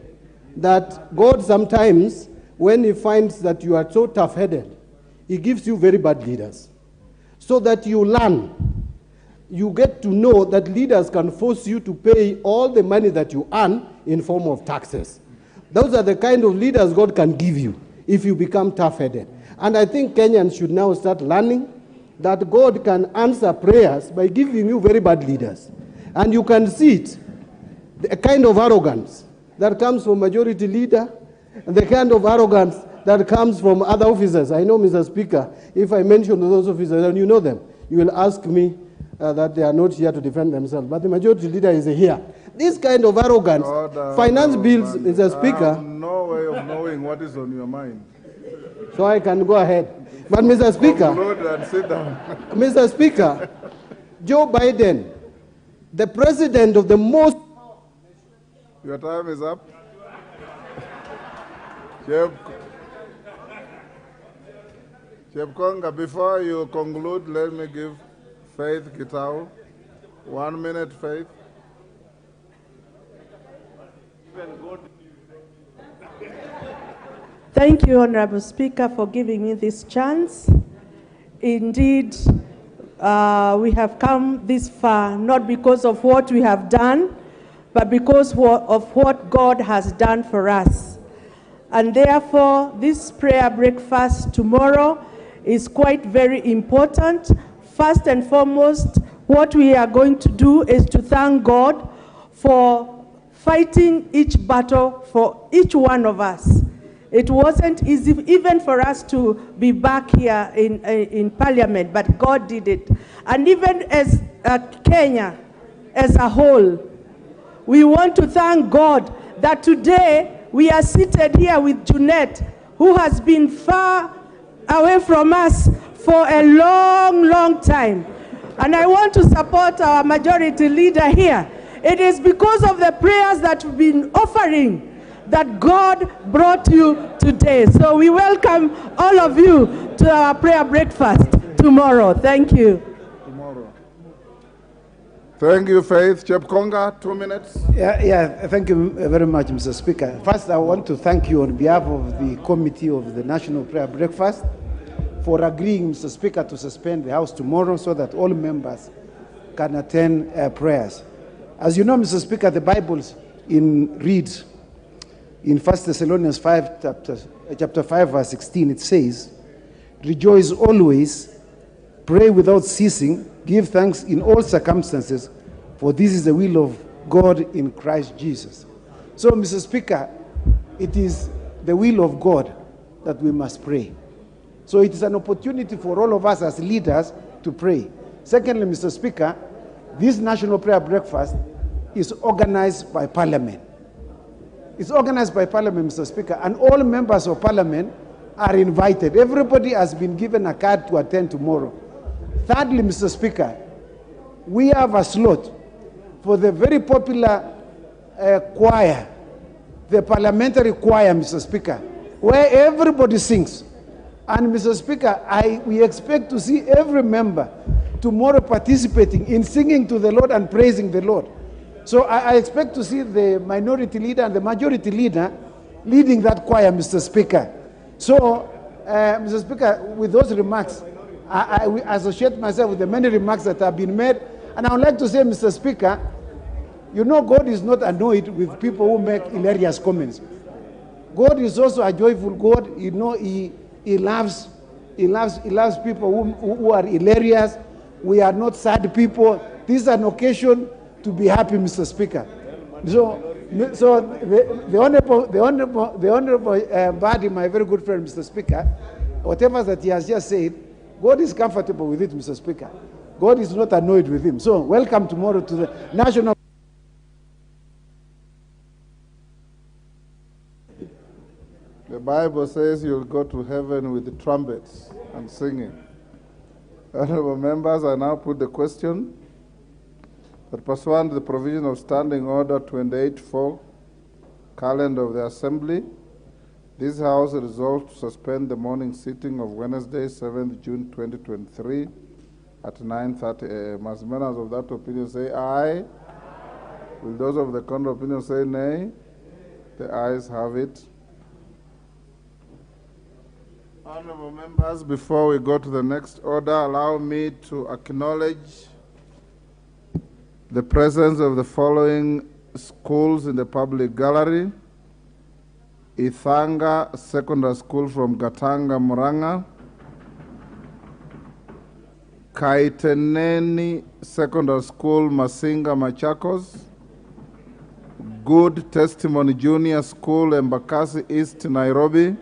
that God sometimes, when he finds that you are so tough-headed, he gives you very bad leaders so that you learn. You get to know that leaders can force you to pay all the money that you earn in form of taxes. Those are the kind of leaders God can give you if you become tough-headed. And I think Kenyans should now start learning that God can answer prayers by giving you very bad leaders. And you can see it, the kind of arrogance that comes from majority leader, and the kind of arrogance that comes from other officers. I know, Mr. Speaker, if I mention those officers, and you know them, you will ask me that they are not here to defend themselves. But the majority leader is here. This kind of arrogance, finance bills, Mr. Speaker. I have no way of knowing what is on your mind. So I can go ahead. But Mr. Speaker, conclude and sit down. Mr. Speaker, Joe Biden, the president of the most... Your time is up. Chepkonga, before you conclude, let me give Faith Kitau 1 minute, Faith. Thank you, Honorable Speaker, for giving me this chance. Indeed, we have come this far, not because of what we have done, but because of what God has done for us. And therefore, this prayer breakfast tomorrow is quite very important. First and foremost, what we are going to do is to thank God for fighting each battle for each one of us. It wasn't easy even for us to be back here in Parliament, but God did it. And even as Kenya as a whole, we want to thank God that today we are seated here with Junet, who has been far away from us for a long, long time. And I want to support our majority leader here. It is because of the prayers that we've been offering that God brought you today. So we welcome all of you to our prayer breakfast tomorrow. Thank you. Tomorrow. Thank you, Faith. Chepkonga, 2 minutes. Thank you very much, Mr. Speaker. First, I want to thank you on behalf of the Committee of the National Prayer Breakfast for agreeing, Mr. Speaker, to suspend the House tomorrow so that all members can attend prayers. As you know, Mr. Speaker, the Bible reads in 1 Thessalonians 5, chapter 5, verse 16, it says, "Rejoice always, pray without ceasing, give thanks in all circumstances, for this is the will of God in Christ Jesus." So, Mr. Speaker, it is the will of God that we must pray. So it is an opportunity for all of us as leaders to pray. Secondly, Mr. Speaker, this National Prayer Breakfast is organized by Parliament. It's organized by Parliament, Mr. Speaker, and all members of Parliament are invited. Everybody has been given a card to attend tomorrow. Thirdly, Mr. Speaker, we have a slot for the very popular choir the parliamentary choir, Mr. Speaker, where everybody sings. And Mr. Speaker, we expect to see every member tomorrow participating in singing to the Lord and praising the Lord. So I expect to see the minority leader and the majority leader leading that choir, Mr. Speaker. So, Mr. Speaker, with those remarks, I associate myself with the many remarks that have been made. And I would like to say, Mr. Speaker, you know God is not annoyed with people who make hilarious comments. God is also a joyful God. You know, He loves people who are hilarious. We are not sad people. This is an occasion to be happy, Mr. Speaker. So the honorable Badi, my very good friend, Mr. Speaker, whatever that he has just said, God is comfortable with it, Mr. Speaker. God is not annoyed with him. So welcome tomorrow to the national. The Bible says you'll go to heaven with the trumpets and singing. Honorable members, I now put the question that pursuant to the provision of Standing Order 28-4, calendar of the Assembly, this House resolved to suspend the morning sitting of Wednesday, 7th June 2023 at 9:30 a.m. As members of that opinion say aye. Will those of the contrary opinion say nay? The ayes have it. Honorable members, before we go to the next order, allow me to acknowledge the presence of the following schools in the public gallery: Ithanga Secondary School from Gatanga, Muranga; Kaiteneni Secondary School, Masinga, Machakos; Good Testimony Junior School, Embakasi East, Nairobi;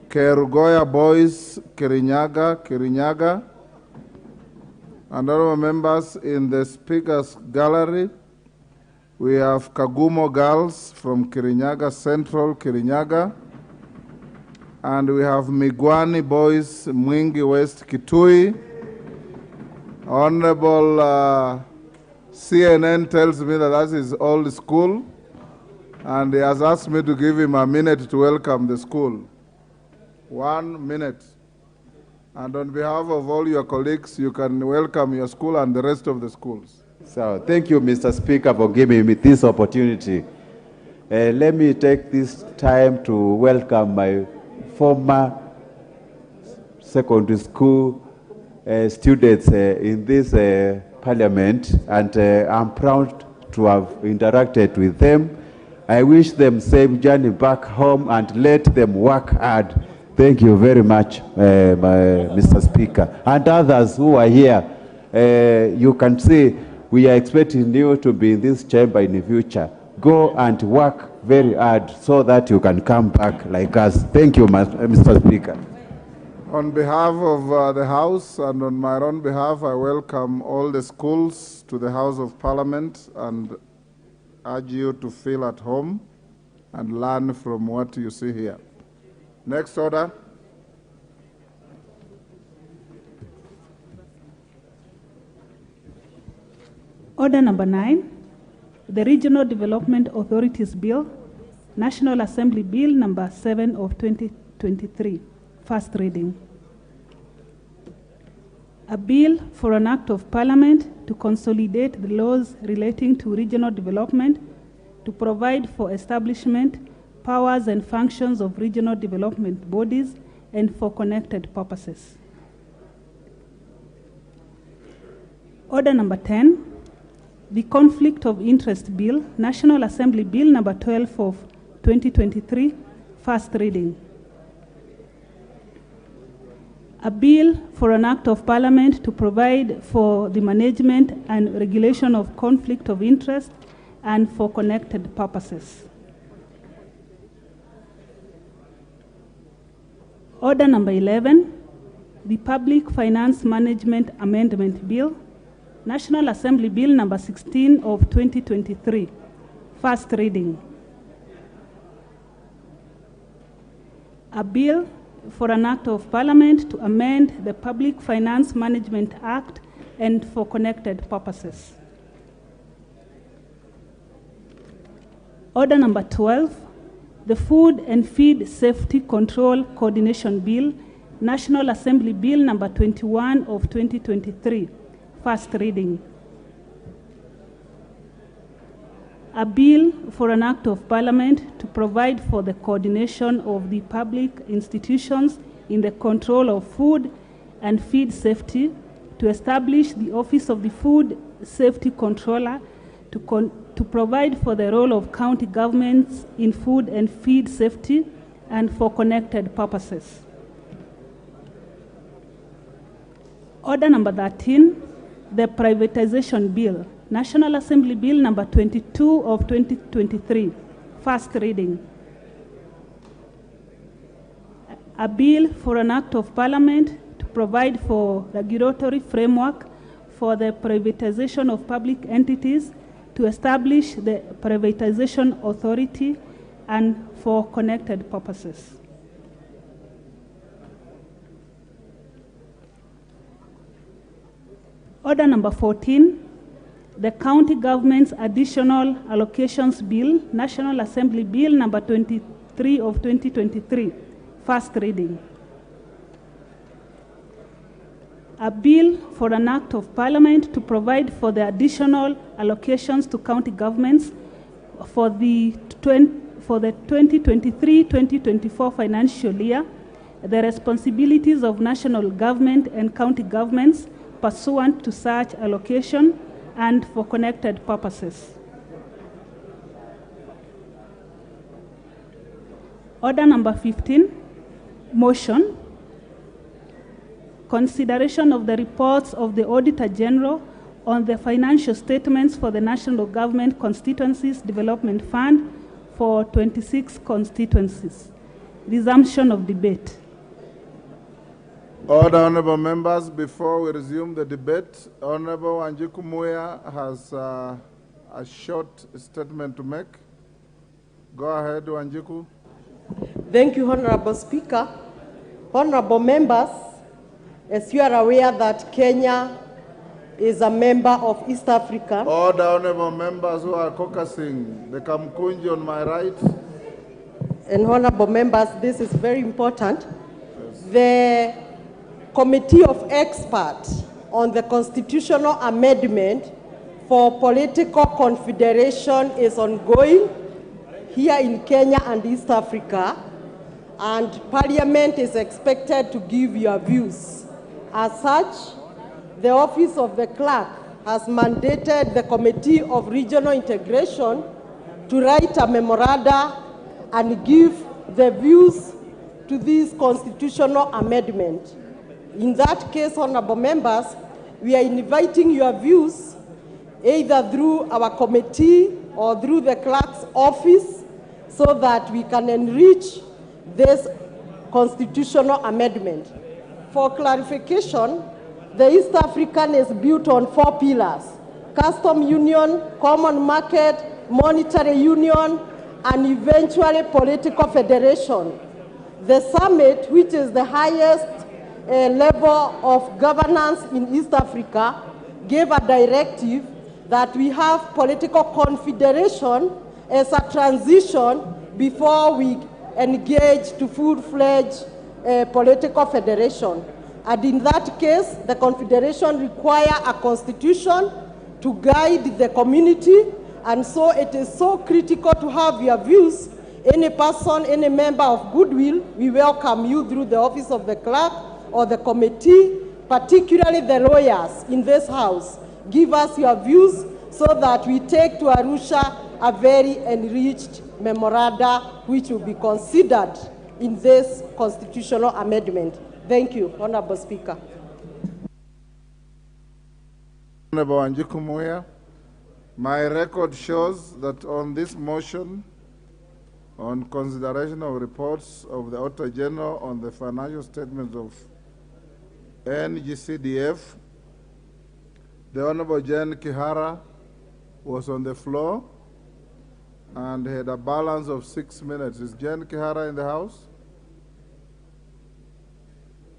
Kerugoya Boys, Kirinyaga. And honorable members, in the Speaker's Gallery, we have Kagumo Girls from Kirinyaga Central, Kirinyaga. And we have Migwani Boys, Mwingi West, Kitui. Honorable CNN tells me that that's his old school, and he has asked me to give him a minute to welcome the school. 1 minute. And on behalf of all your colleagues, you can welcome your school and the rest of the schools. So, thank you, Mr. Speaker, for giving me this opportunity. Let me take this time to welcome my former secondary school students in this parliament, and I'm proud to have interacted with them. I wish them safe journey back home and let them work hard. Thank you very much, Mr. Speaker. And others who are here, you can see we are expecting you to be in this chamber in the future. Go and work very hard so that you can come back like us. Thank you, Mr. Speaker. On behalf of the House and on my own behalf, I welcome all the schools to the House of Parliament and urge you to feel at home and learn from what you see here. Next order. Order number 9, the Regional Development Authorities Bill, National Assembly Bill number 7 of 2023, first reading. A bill for an act of parliament to consolidate the laws relating to regional development, to provide for establishment, powers and functions of regional development bodies, and for connected purposes. Order number 10, the Conflict of Interest Bill, National Assembly Bill number 12 of 2023, first reading. A bill for an act of parliament to provide for the management and regulation of conflict of interest and for connected purposes. Order number 11, the Public Finance Management Amendment Bill, National Assembly Bill number 16 of 2023, first reading. A bill for an act of parliament to amend the Public Finance Management Act and for connected purposes. Order number 12, the Food and Feed Safety Control Coordination Bill, National Assembly Bill number 21 of 2023, first reading. A bill for an act of parliament to provide for the coordination of the public institutions in the control of food and feed safety, to establish the Office of the Food Safety Controller, to provide for the role of county governments in food and feed safety, and for connected purposes. Order number 13, the Privatization Bill, National Assembly Bill number 22 of 2023, first reading. A bill for an act of parliament to provide for regulatory framework for the privatization of public entities, to establish the privatization authority, and for connected purposes. Order number 14, the County Government's Additional Allocations Bill, National Assembly Bill number 23 of 2023, first reading. A bill for an act of parliament to provide for the additional allocations to county governments for the 2023-2024 financial year, the responsibilities of national government and county governments pursuant to such allocation, and for connected purposes. Order number 15, motion. Consideration of the reports of the Auditor General on the financial statements for the National Government Constituencies Development Fund for 26 constituencies. Resumption of debate. Order, honorable members. Before we resume the debate, Honorable Wanjiku Muya has a short statement to make. Go ahead, Wanjiku. Thank you, Honorable Speaker. Honorable members, as you are aware that Kenya is a member of East Africa. Order, honorable members who are caucusing. The Kamkunji on my right. And honorable members, this is very important. Yes. The Committee of Experts on the Constitutional Amendment for Political Confederation is ongoing here in Kenya and East Africa, and Parliament is expected to give your views. As such, the Office of the Clerk has mandated the Committee of Regional Integration to write a memoranda and give the views to this constitutional amendment. In that case, honorable members, we are inviting your views either through our committee or through the clerk's office so that we can enrich this constitutional amendment. For clarification, the East African is built on 4 pillars: custom union, common market, monetary union, and eventually political federation. The summit, which is the highest level of governance in East Africa, gave a directive that we have political confederation as a transition before we engage to full-fledged political federation. And in that case, the confederation requires a constitution to guide the community, and so it is so critical to have your views. Any person, any member of goodwill, we welcome you through the office of the clerk or the committee, particularly the lawyers in this house. Give us your views so that we take to Arusha a very enriched memoranda which will be considered in this constitutional amendment. Thank you, Honorable Speaker. Honorable Wanjiku Muya, my record shows that on this motion on consideration of reports of the Auditor General on the financial statements of NGCDF, the Honorable Jen Kihara was on the floor and had a balance of 6 minutes. Is Jen Kihara in the house?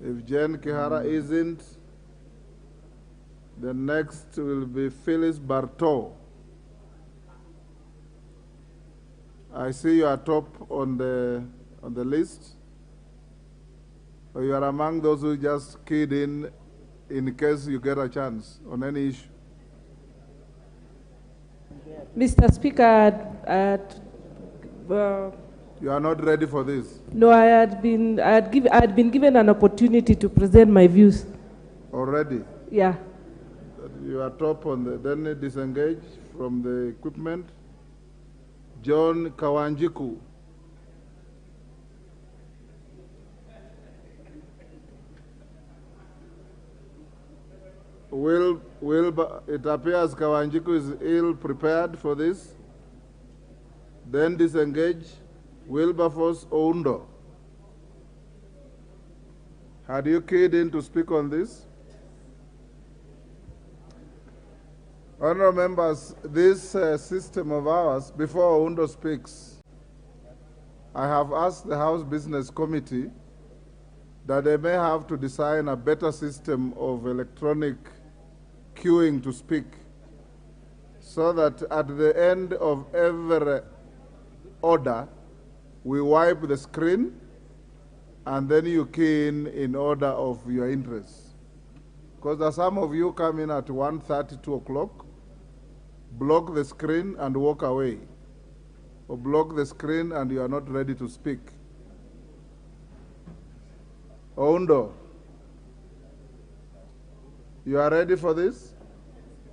If Jen Kihara isn't, the next will be Phyllis Bartow. I see you are top on the list. Or you are among those who just keyed in case you get a chance on any issue. Mr. Speaker, you are not ready for this? No, I had been given an opportunity to present my views. Already? Yeah. You are top on the, then disengage from the equipment. John Kawanjiku. It appears Kawanjiku is ill prepared for this. Then disengage. Wilberforce Oundo. Had you keyed in to speak on this? Honourable members, this system of ours, before Oundo speaks, I have asked the House Business Committee that they may have to design a better system of electronic queuing to speak, so that at the end of every order, we wipe the screen and then you key in order of your interests. Because some of you come in at 1:30, 2 o'clock, block the screen and walk away, or block the screen and you are not ready to speak. Oundo, you are ready for this?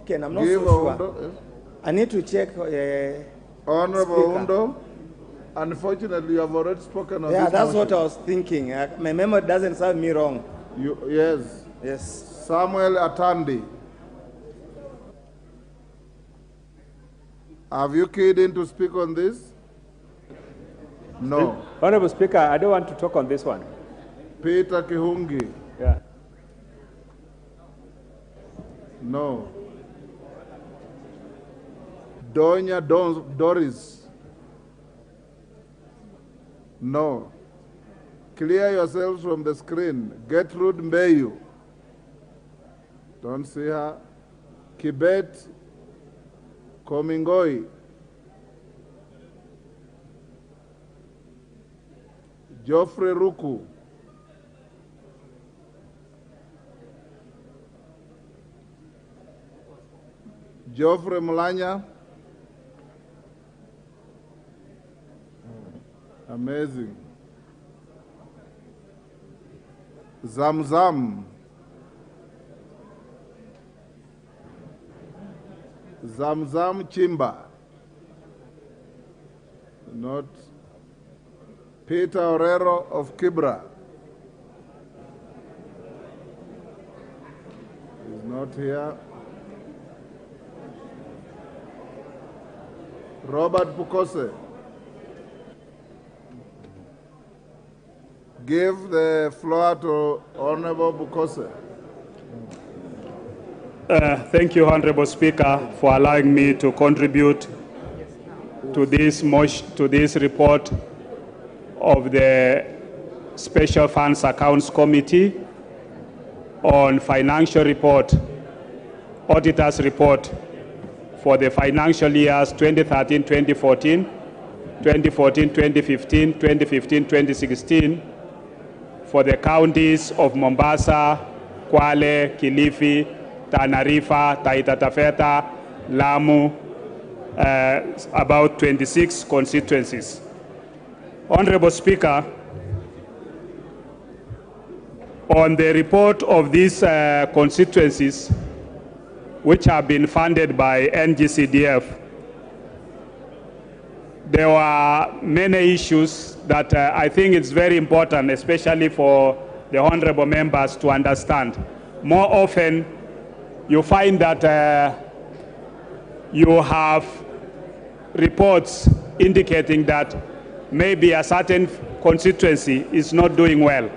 Okay, I'm not so sure. Oundo, yes. I need to check. Honorable Oundo, unfortunately, you have already spoken on this. Yeah, that's what I was thinking. My memory doesn't serve me wrong. Yes. Yes. Samuel Atandi. Have you keyed in to speak on this? No. Honorable Speaker, I don't want to talk on this one. Peter Kihungi. Yeah. No. Donya Doris. No. Clear yourselves from the screen. Gertrude Mbeyu. Don't see her. Kibet Komingoi. Geoffrey Ruku. Geoffrey Mulanya. Amazing. Zamzam. Zamzam Chimba. Not. Peter Orero of Kibra. He's not here. Robert Bukose. Give the floor to Honorable Bukose. Thank you, Honorable Speaker, for allowing me to contribute to this report of the Special Funds Accounts Committee on financial report, auditor's report for the financial years 2013-2014, 2014-2015, 2015-2016, for the counties of Mombasa, Kwale, Kilifi, Tana River, Taita Taveta, Lamu, about 26 constituencies. Honorable Speaker, on the report of these constituencies, which have been funded by NGCDF, there were many issues that I think it's very important, especially for the honorable members to understand. More often, you find that you have reports indicating that maybe a certain constituency is not doing well.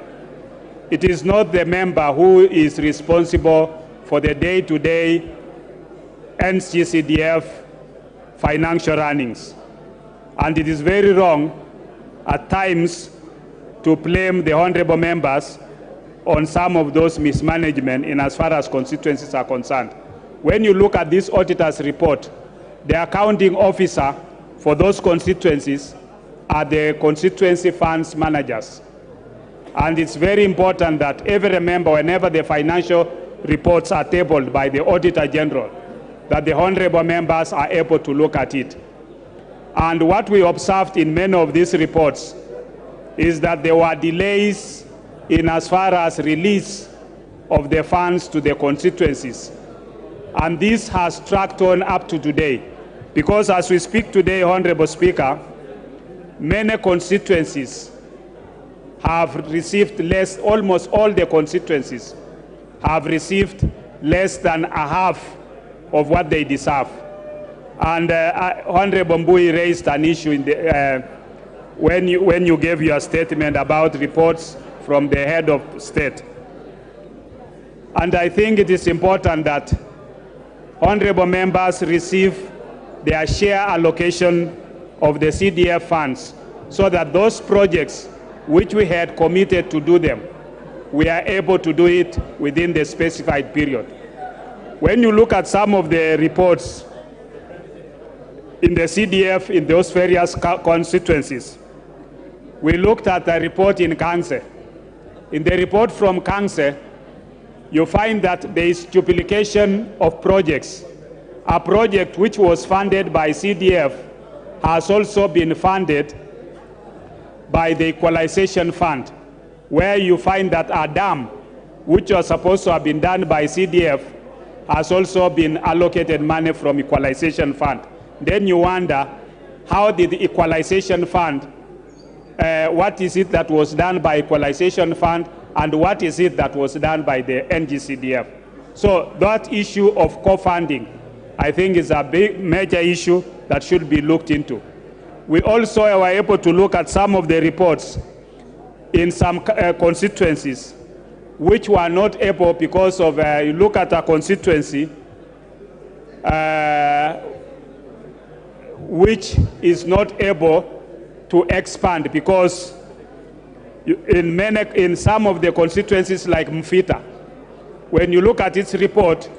It is not the member who is responsible for the day-to-day NGCDF financial runnings. And it is very wrong at times to blame the honorable members on some of those mismanagement in as far as constituencies are concerned. When you look at this auditor's report, the accounting officer for those constituencies are the constituency funds managers. And it's very important that every member, whenever the financial reports are tabled by the Auditor General, that the honorable members are able to look at it. And what we observed in many of these reports is that there were delays in as far as release of the funds to the constituencies. And this has tracked on up to today, because as we speak today, Honorable Speaker, many constituencies have received less, almost all the constituencies have received less than a half of what they deserve. And Honorable Mbui raised an issue in the, when you gave your statement about reports from the head of state. And I think it is important that honorable members receive their share allocation of the CDF funds, so that those projects which we had committed to do them, we are able to do it within the specified period. When you look at some of the reports in the CDF in those various constituencies, we looked at a report in Kangse. In the report from Kangse, you find that there is duplication of projects. A project which was funded by CDF has also been funded by the Equalization Fund, where you find that a dam, which was supposed to have been done by CDF, has also been allocated money from Equalization Fund. Then you wonder, how did the Equalization Fund, what is it that was done by Equalization Fund, and what is it that was done by the NGCDF? So that issue of co-funding, I think, is a big major issue that should be looked into. We also were able to look at some of the reports in some constituencies which were not able, because of, you look at a constituency which is not able to expand, because in some of the constituencies like Mfita, when you look at its report,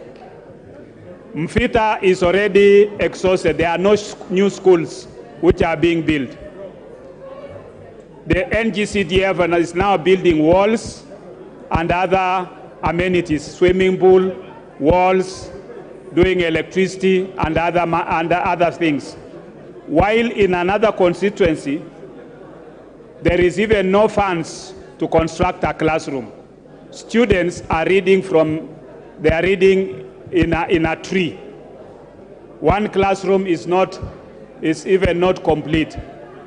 Mfita is already exhausted. There are no new schools which are being built. The NGCDF is now building walls and other amenities, swimming pool, walls, doing electricity and other things. While in another constituency, there is even no funds to construct a classroom. Students are reading they are reading in a tree. One classroom is even not complete.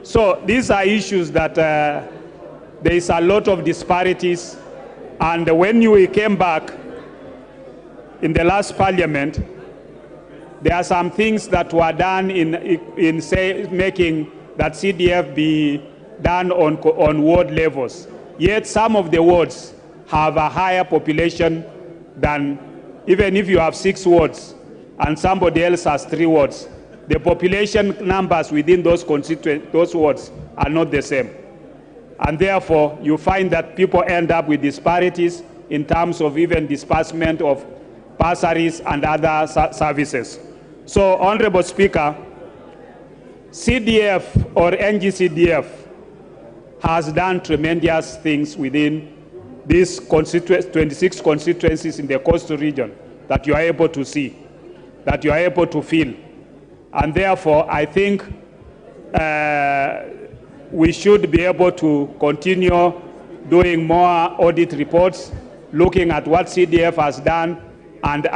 So these are issues that there is a lot of disparities. And when we came back in the last parliament, there are some things that were done in making that CDF be done on ward levels. Yet some of the wards have a higher population than, even if you have 6 wards and somebody else has 3 wards, the population numbers within those wards are not the same. And therefore, you find that people end up with disparities in terms of even disbursement of bursaries and other services. So, Honorable Speaker, CDF or NGCDF has done tremendous things within these 26 constituencies in the coastal region that you are able to see, that you are able to feel. And therefore, I think we should be able to continue doing more audit reports, looking at what CDF has done, and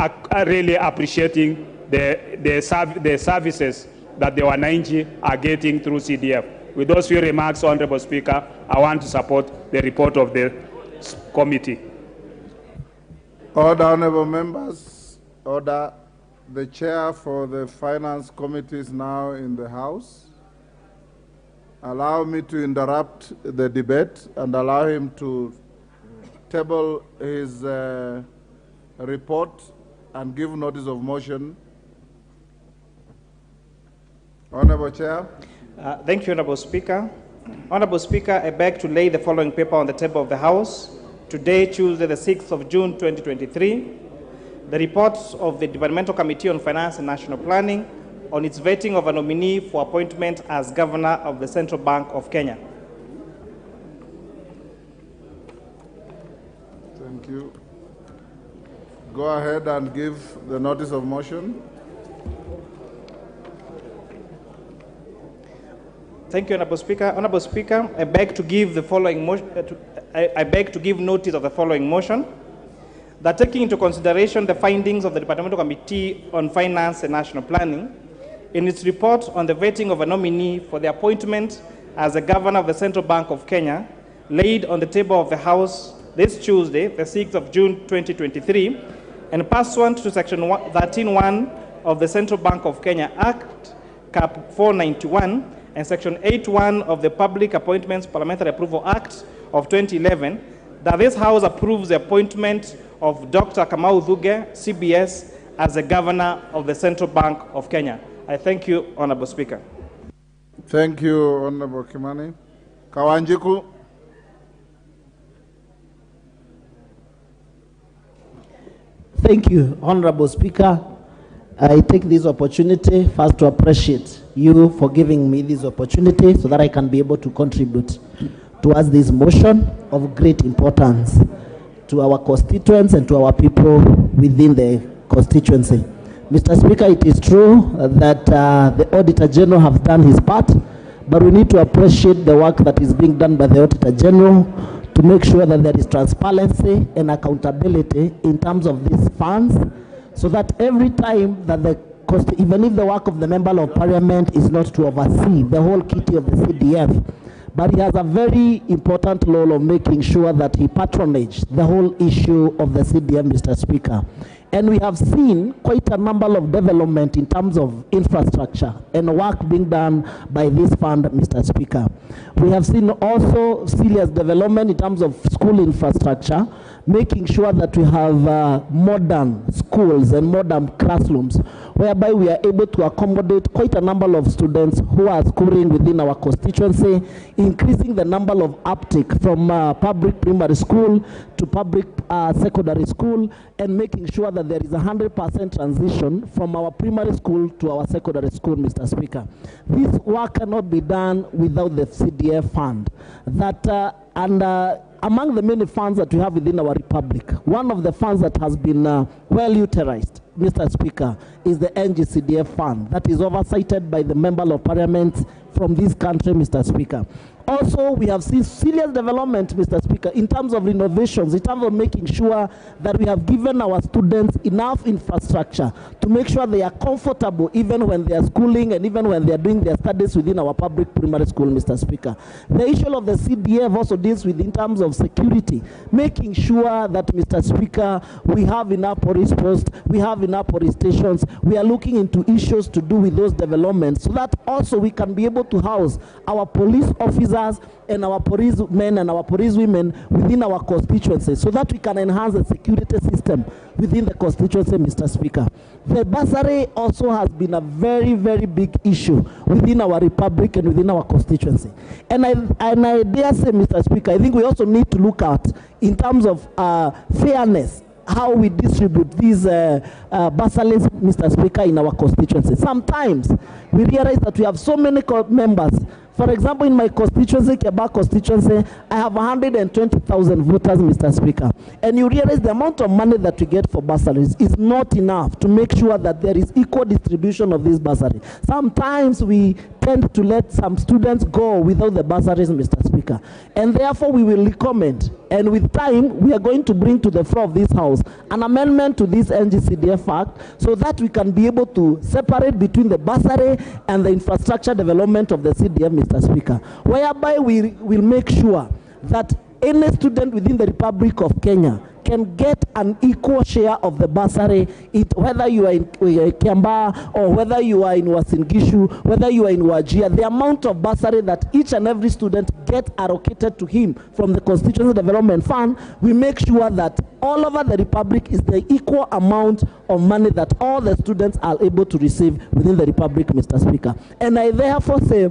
really appreciating the services that the Wananchi are getting through CDF. With those few remarks, Honorable Speaker, I want to support the report of the committee. Order, honorable members. Order. The chair for the Finance Committee is now in the House. Allow me to interrupt the debate and allow him to table his report and give notice of motion. Honorable Chair. Thank you, Honorable Speaker. Honorable Speaker, I beg to lay the following paper on the table of the House. Today, Tuesday, the 6th of June, 2023. The reports of the Departmental Committee on Finance and National Planning on its vetting of a nominee for appointment as Governor of the Central Bank of Kenya. Thank you. Go ahead and give the notice of motion. Thank you, Honorable Speaker. Honorable Speaker, I beg to give the following motion. I beg to give notice of the following motion: that taking into consideration the findings of the Departmental Committee on Finance and National Planning in its report on the vetting of a nominee for the appointment as the Governor of the Central Bank of Kenya, laid on the table of the House this Tuesday, the 6th of June 2023, and pursuant to Section 13(1) of the Central Bank of Kenya Act, Cap 491, and Section 8(1) of the Public Appointments Parliamentary Approval Act of 2011, that this House approves the appointment of Dr. Kamau Thuge, CBS, as the Governor of the Central Bank of Kenya. I thank you, Honorable Speaker. Thank you, Honorable Kimani. Kawanjiku. Thank you, Honorable Speaker. I take this opportunity first to appreciate you for giving me this opportunity so that I can be able to contribute towards this motion of great importance to our constituents and to our people within the constituency. Mr. Speaker, it is true that the Auditor General has done his part, but we need to appreciate the work that is being done by the Auditor General to make sure that there is transparency and accountability in terms of these funds, so that every time that even if the work of the Member of Parliament is not to oversee the whole kitty of the CDF, but he has a very important role of making sure that he patronages the whole issue of the CDF, Mr. Speaker. And we have seen quite a number of development in terms of infrastructure and work being done by this fund, Mr. Speaker. We have seen also serious development in terms of school infrastructure, making sure that we have modern schools and modern classrooms, whereby we are able to accommodate quite a number of students who are schooling within our constituency, increasing the number of uptake from public primary school to public secondary school, and making sure that there is a 100% transition from our primary school to our secondary school, Mr. Speaker. This work cannot be done without the CDF fund. Among the many funds that we have within our republic, one of the funds that has been well utilized, Mr. Speaker, is the NGCDF fund that is oversighted by the Member of Parliament from this country, Mr. Speaker. Also, we have seen serious development, Mr. Speaker, in terms of innovations, in terms of making sure that we have given our students enough infrastructure to make sure they are comfortable even when they are schooling and even when they are doing their studies within our public primary school, Mr. Speaker. The issue of the CDF also deals with in terms of security, making sure that, Mr. Speaker, we have enough police posts, we have enough police stations, we are looking into issues to do with those developments so that also we can be able to house our police officers and our policemen and our policewomen within our constituency so that we can enhance the security system within the constituency, Mr. Speaker. The bursary also has been a very, very big issue within our republic and within our constituency. And I dare say, Mr. Speaker, I think we also need to look at, in terms of fairness, how we distribute these bursaries, Mr. Speaker, in our constituency. Sometimes we realize that we have so many members. For example, in my constituency, Keba constituency, I have 120,000 voters, Mr. Speaker. And you realize the amount of money that we get for bursaries is not enough to make sure that there is equal distribution of this bursary. Sometimes we tend to let some students go without the bursaries, Mr. Speaker. And therefore, we will recommend, and with time, we are going to bring to the floor of this House an amendment to this NGCDF Act so that we can be able to separate between the bursary and the infrastructure development of the CDF, Mr. Speaker, whereby we will make sure that any student within the Republic of Kenya can get an equal share of the bursary, whether you are in Kiambaa or whether you are in Uasin Gishu, whether you are in Wajir, the amount of bursary that each and every student gets allocated to him from the Constitutional Development Fund, we make sure that all over the Republic is the equal amount of money that all the students are able to receive within the Republic, Mr. Speaker. And I therefore say,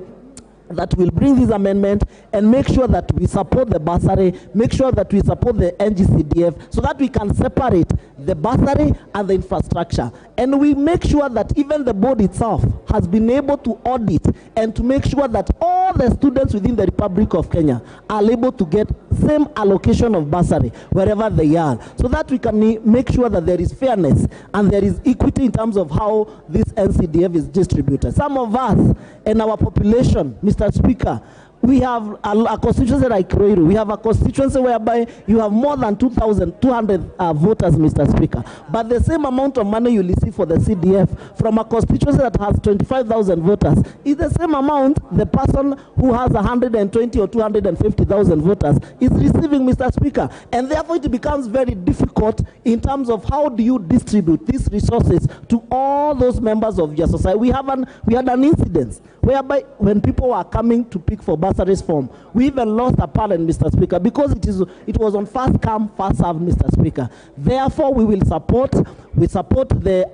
that will bring this amendment and make sure that we support the bursary, make sure that we support the NGCDF so that we can separate the bursary and the infrastructure. And we make sure that even the board itself has been able to audit and to make sure that all the students within the Republic of Kenya are able to get same allocation of bursary wherever they are, so that we can make sure that there is fairness and there is equity in terms of how this NCDF is distributed. Some of us in our population, Mr. Speaker, we have a constituency like Ruiru. We have a constituency whereby you have more than 2,200 voters, Mr. Speaker. But the same amount of money you receive for the CDF from a constituency that has 25,000 voters is the same amount the person who has 120 or 250,000 voters is receiving, Mr. Speaker. And therefore it becomes very difficult in terms of how do you distribute these resources to all those members of your society. We had an incident whereby when people were coming to pick for bursaries form, we even lost a parent, Mr. Speaker, because it was on first come, first served, Mr. Speaker. Therefore, we support the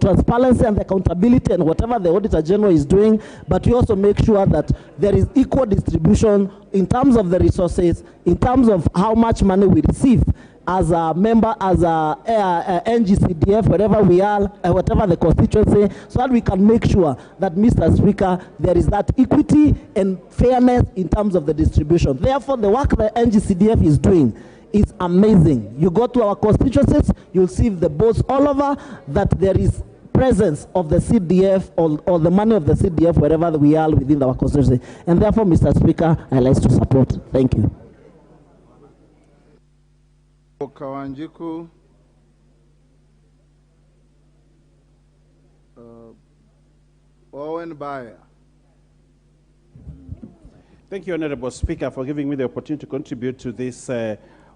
transparency and the accountability and whatever the Auditor General is doing, but we also make sure that there is equal distribution in terms of the resources, in terms of how much money we receive as a member, as a NGCDF, wherever we are, whatever the constituency, so that we can make sure that, Mr. Speaker, there is that equity and fairness in terms of the distribution. Therefore, the work the NGCDF is doing is amazing. You go to our constituencies, you'll see the boards all over that there is presence of the CDF or the money of the CDF wherever we are within our constituency. And therefore, Mr. Speaker, I like to support. Thank you. Kawanjiku, Owen Bayer. Thank you, Honorable Speaker, for giving me the opportunity to contribute to this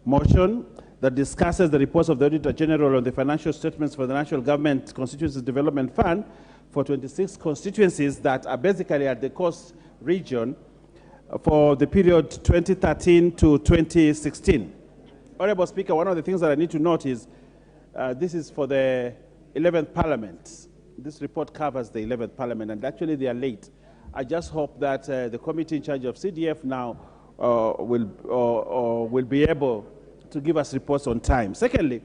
motion that discusses the reports of the Auditor General on the financial statements for the National Government Constituencies Development Fund for 26 constituencies that are basically at the coast region for the period 2013 to 2016. Honorable Speaker, one of the things that I need to note is this is for the 11th Parliament. This report covers the 11th Parliament, and actually they are late. I just hope that the committee in charge of CDF now will be able to give us reports on time. Secondly,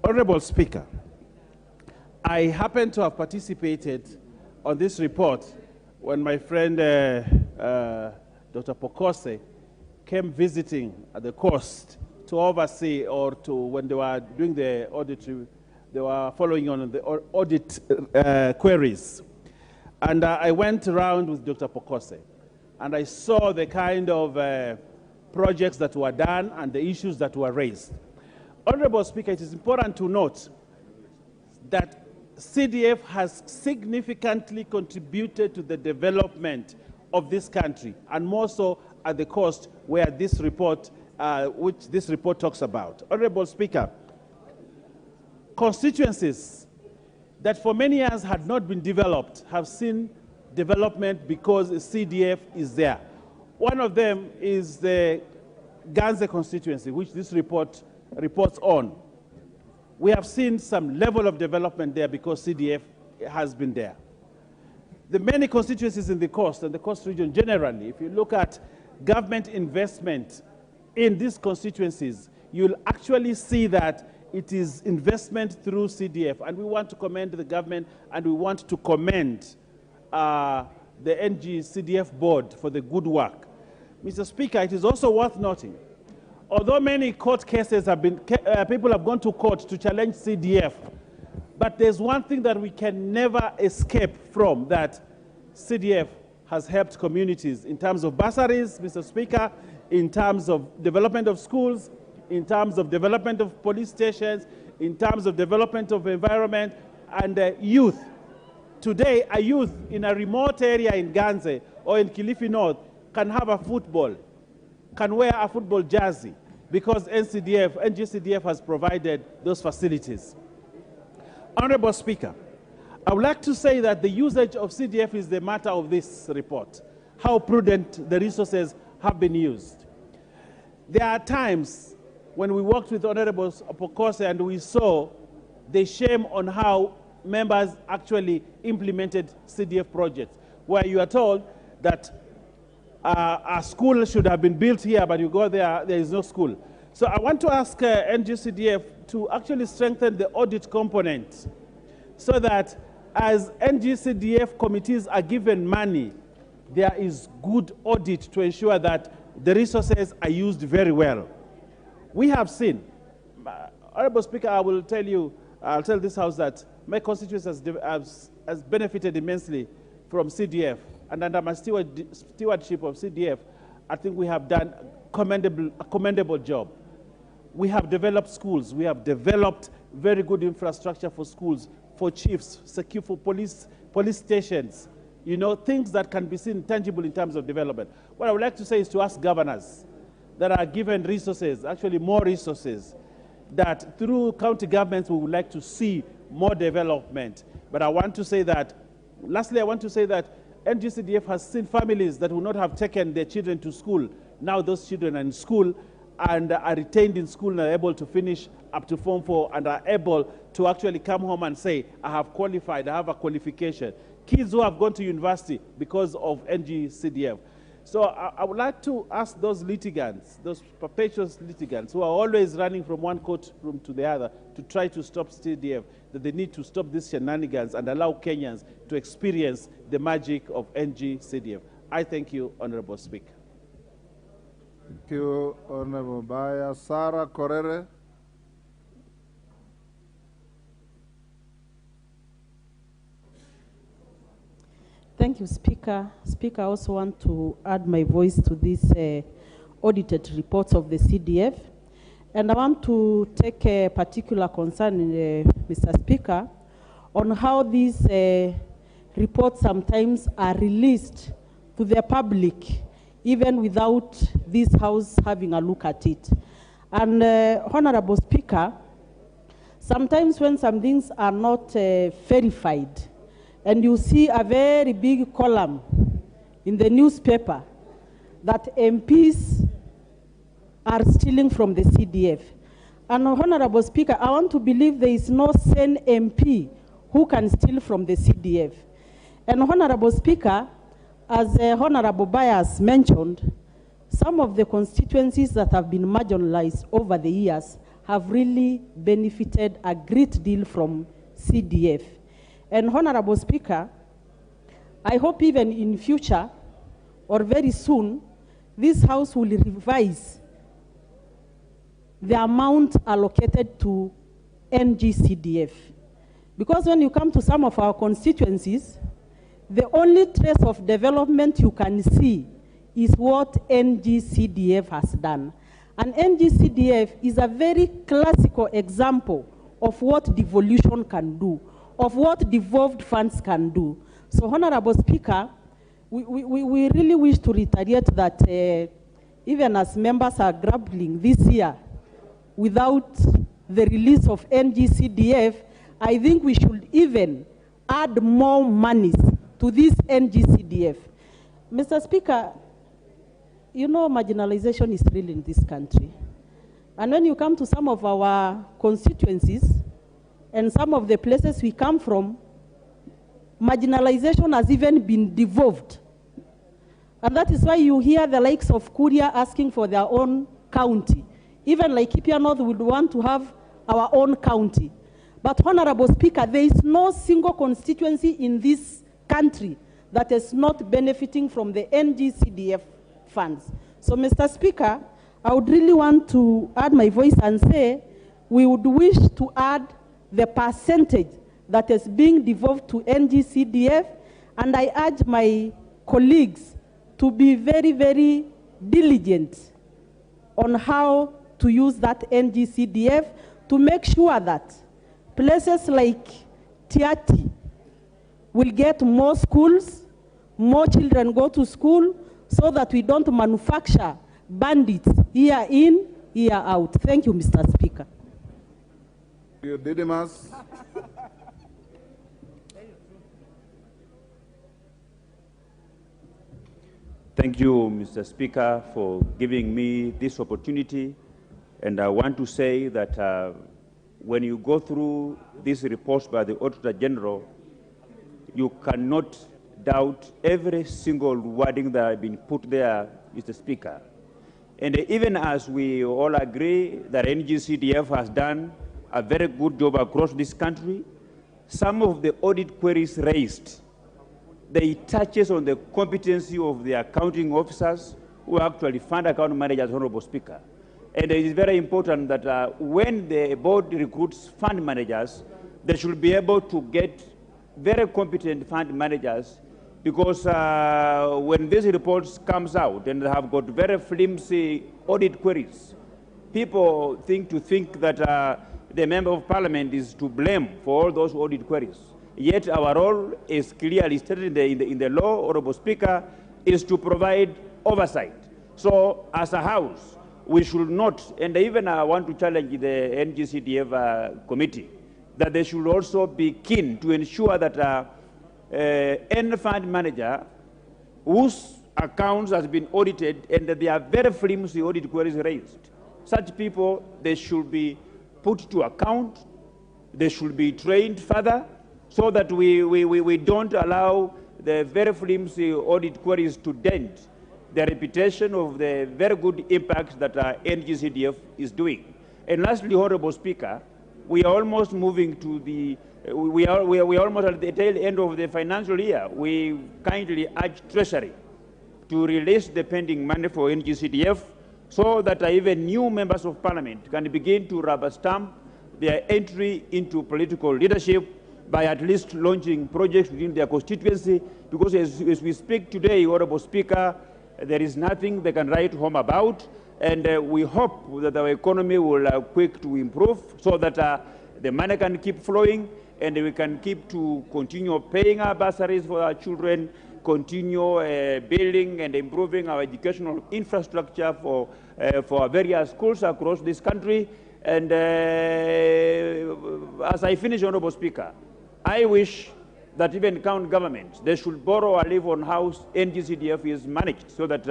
Honorable Speaker, I happen to have participated on this report when my friend Dr. Pokose came visiting at the coast to oversee, or to, when they were doing the audit, they were following on the audit queries. And I went around with Dr. Pokose, and I saw the kind of projects that were done and the issues that were raised. Honorable Speaker, it is important to note that CDF has significantly contributed to the development of this country, and more so at the coast where this report which this report talks about. Honorable Speaker, constituencies that for many years had not been developed have seen development because CDF is there. One of them is the Ganze constituency, which this report reports on. We have seen some level of development there because CDF has been there. The many constituencies in the coast and the coast region generally, if you look at government investment in these constituencies, you'll actually see that it is investment through CDF. And we want to commend the government, and we want to commend the NGCDF board for the good work. Mr. Speaker, it is also worth noting, although many court cases have been, people have gone to court to challenge CDF, but there's one thing that we can never escape from, that CDF has helped communities in terms of bursaries, Mr. Speaker, in terms of development of schools, in terms of development of police stations, in terms of development of environment and youth. Today, a youth in a remote area in Ganze or in Kilifi North can have a football, can wear a football jersey, because NGCDF has provided those facilities. Honorable Speaker, I would like to say that the usage of CDF is the matter of this report, how prudent the resources have been used. There are times when we worked with Honorable Pokose and we saw the shame on how members actually implemented CDF projects, where you are told that A school should have been built here, but you go there, there is no school. So I want to ask NGCDF to actually strengthen the audit component so that as NGCDF committees are given money, there is good audit to ensure that the resources are used very well. We have seen, Honorable Speaker, I will tell you, I'll tell this House that my constituency has benefited immensely from CDF. And under my stewardship of CDF, I think we have done a commendable job. We have developed schools. We have developed very good infrastructure for schools, for chiefs, secure for police stations, you know, things that can be seen tangible in terms of development. What I would like to say is to ask governors that are given resources, actually more resources, that through county governments we would like to see more development. But I want to say that, lastly, I want to say that NGCDF has seen families that would not have taken their children to school. Now those children are in school and are retained in school and are able to finish up to Form 4 and are able to actually come home and say, I have qualified, I have a qualification. Kids who have gone to university because of NGCDF. So I would like to ask those litigants, those perpetual litigants who are always running from one courtroom to the other to try to stop CDF, that they need to stop these shenanigans and allow Kenyans to experience the magic of NGCDF. I thank you, Honorable Speaker. Thank you, Honorable Baya. Sarah Korere. Thank you, Speaker. Speaker, I also want to add my voice to this audited reports of the CDF. And I want to take a particular concern, Mr. Speaker, on how these reports sometimes are released to the public, even without this House having a look at it. And Honorable Speaker, sometimes when some things are not verified, and you see a very big column in the newspaper that MPs are stealing from the CDF. And Honorable Speaker, I want to believe there is no sane MP who can steal from the CDF. And Honorable Speaker, as Honorable Bias mentioned, some of the constituencies that have been marginalized over the years have really benefited a great deal from CDF. And Honorable Speaker, I hope even in future or very soon, this House will revise the amount allocated to NGCDF. Because when you come to some of our constituencies, the only trace of development you can see is what NGCDF has done. And NGCDF is a very classical example of what devolution can do, of what devolved funds can do. So, Honorable Speaker, we really wish to reiterate that even as members are grappling this year without the release of NGCDF, I think we should even add more monies to this NGCDF. Mr. Speaker, you know marginalization is real in this country. And when you come to some of our constituencies, and some of the places we come from, marginalization has even been devolved. And that is why you hear the likes of Kuria asking for their own county. Even like Laikipia North would want to have our own county. But Honorable Speaker, there is no single constituency in this country that is not benefiting from the NGCDF funds. So, Mr. Speaker, I would really want to add my voice and say we would wish to add the percentage that is being devolved to NGCDF, and I urge my colleagues to be very, very diligent on how to use that NGCDF to make sure that places like Tiati will get more schools, more children go to school, so that we don't manufacture bandits year in, year out. Thank you, Mr. Speaker. You Didymus. Thank you, Mr. Speaker, for giving me this opportunity. And I want to say that when you go through these reports by the Auditor General, you cannot doubt every single wording that has been put there, Mr. Speaker. And even as we all agree that NGCDF has done a very good job across this country, some of the audit queries raised, they touches on the competency of the accounting officers who actually fund account managers, Honorable Speaker. And it is very important that when the board recruits fund managers, they should be able to get very competent fund managers, because when these reports comes out and they have got very flimsy audit queries, people think that the member of parliament is to blame for all those audit queries. Yet our role is clearly stated in the law, Honorable Speaker, is to provide oversight. So as a house, we should not, and even I want to challenge the NGCDF committee, that they should also be keen to ensure that any fund manager whose accounts has been audited and that they are very flimsy audit queries raised, such people, they should be put to account, they should be trained further, so that we don't allow the very flimsy audit queries to dent the reputation of the very good impact that NGCDF is doing. And lastly, Honorable Speaker, we are almost moving to the, we are almost at the tail end of the financial year. We kindly urge Treasury to release the pending money for NGCDF so that even new members of parliament can begin to rubber stamp their entry into political leadership by at least launching projects within their constituency, because as we speak today, Honorable Speaker, there is nothing they can write home about, and we hope that our economy will quick to improve so that the money can keep flowing and we can continue paying our bursaries for our children, continue building and improving our educational infrastructure for our various schools across this country. And as I finish, Honorable Speaker, I wish that even county governments, they should borrow or live on how NGCDF is managed, so that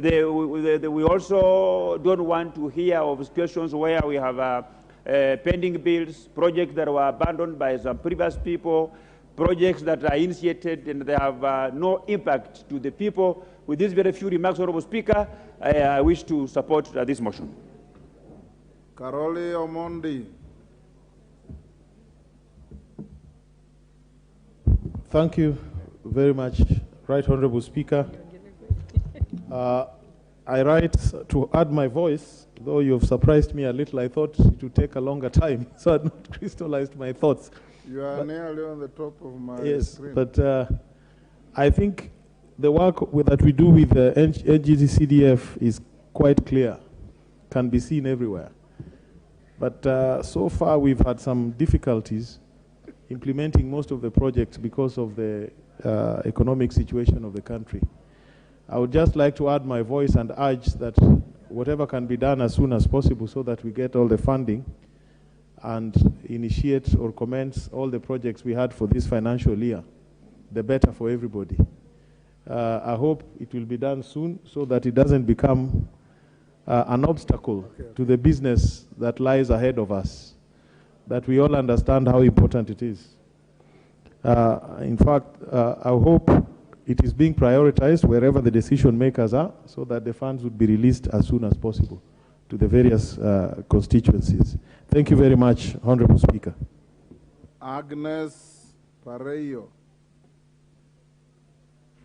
we also don't want to hear of situations where we have pending bills, projects that were abandoned by some previous people, projects that are initiated and they have no impact to the people. With these very few remarks, Honorable Speaker, I wish to support this motion. Karoli Omondi. Thank you very much, Right Honorable Speaker. I write to add my voice, though you've surprised me a little. I thought it would take a longer time, so I've not crystallized my thoughts. You are nearly on the top of my screen. But I think the work that we do with the NGCDF is quite clear, can be seen everywhere. But so far we've had some difficulties implementing most of the projects because of the economic situation of the country. I would just like to add my voice and urge that whatever can be done as soon as possible so that we get all the funding and initiate or commence all the projects we had for this financial year, the better for everybody. I hope it will be done soon so that it doesn't become an obstacle to the business that lies ahead of us, that we all understand how important it is. In fact, I hope it is being prioritized wherever the decision makers are, so that the funds would be released as soon as possible to the various constituencies. Thank you very much, Honorable Speaker. Agnes Pareyo.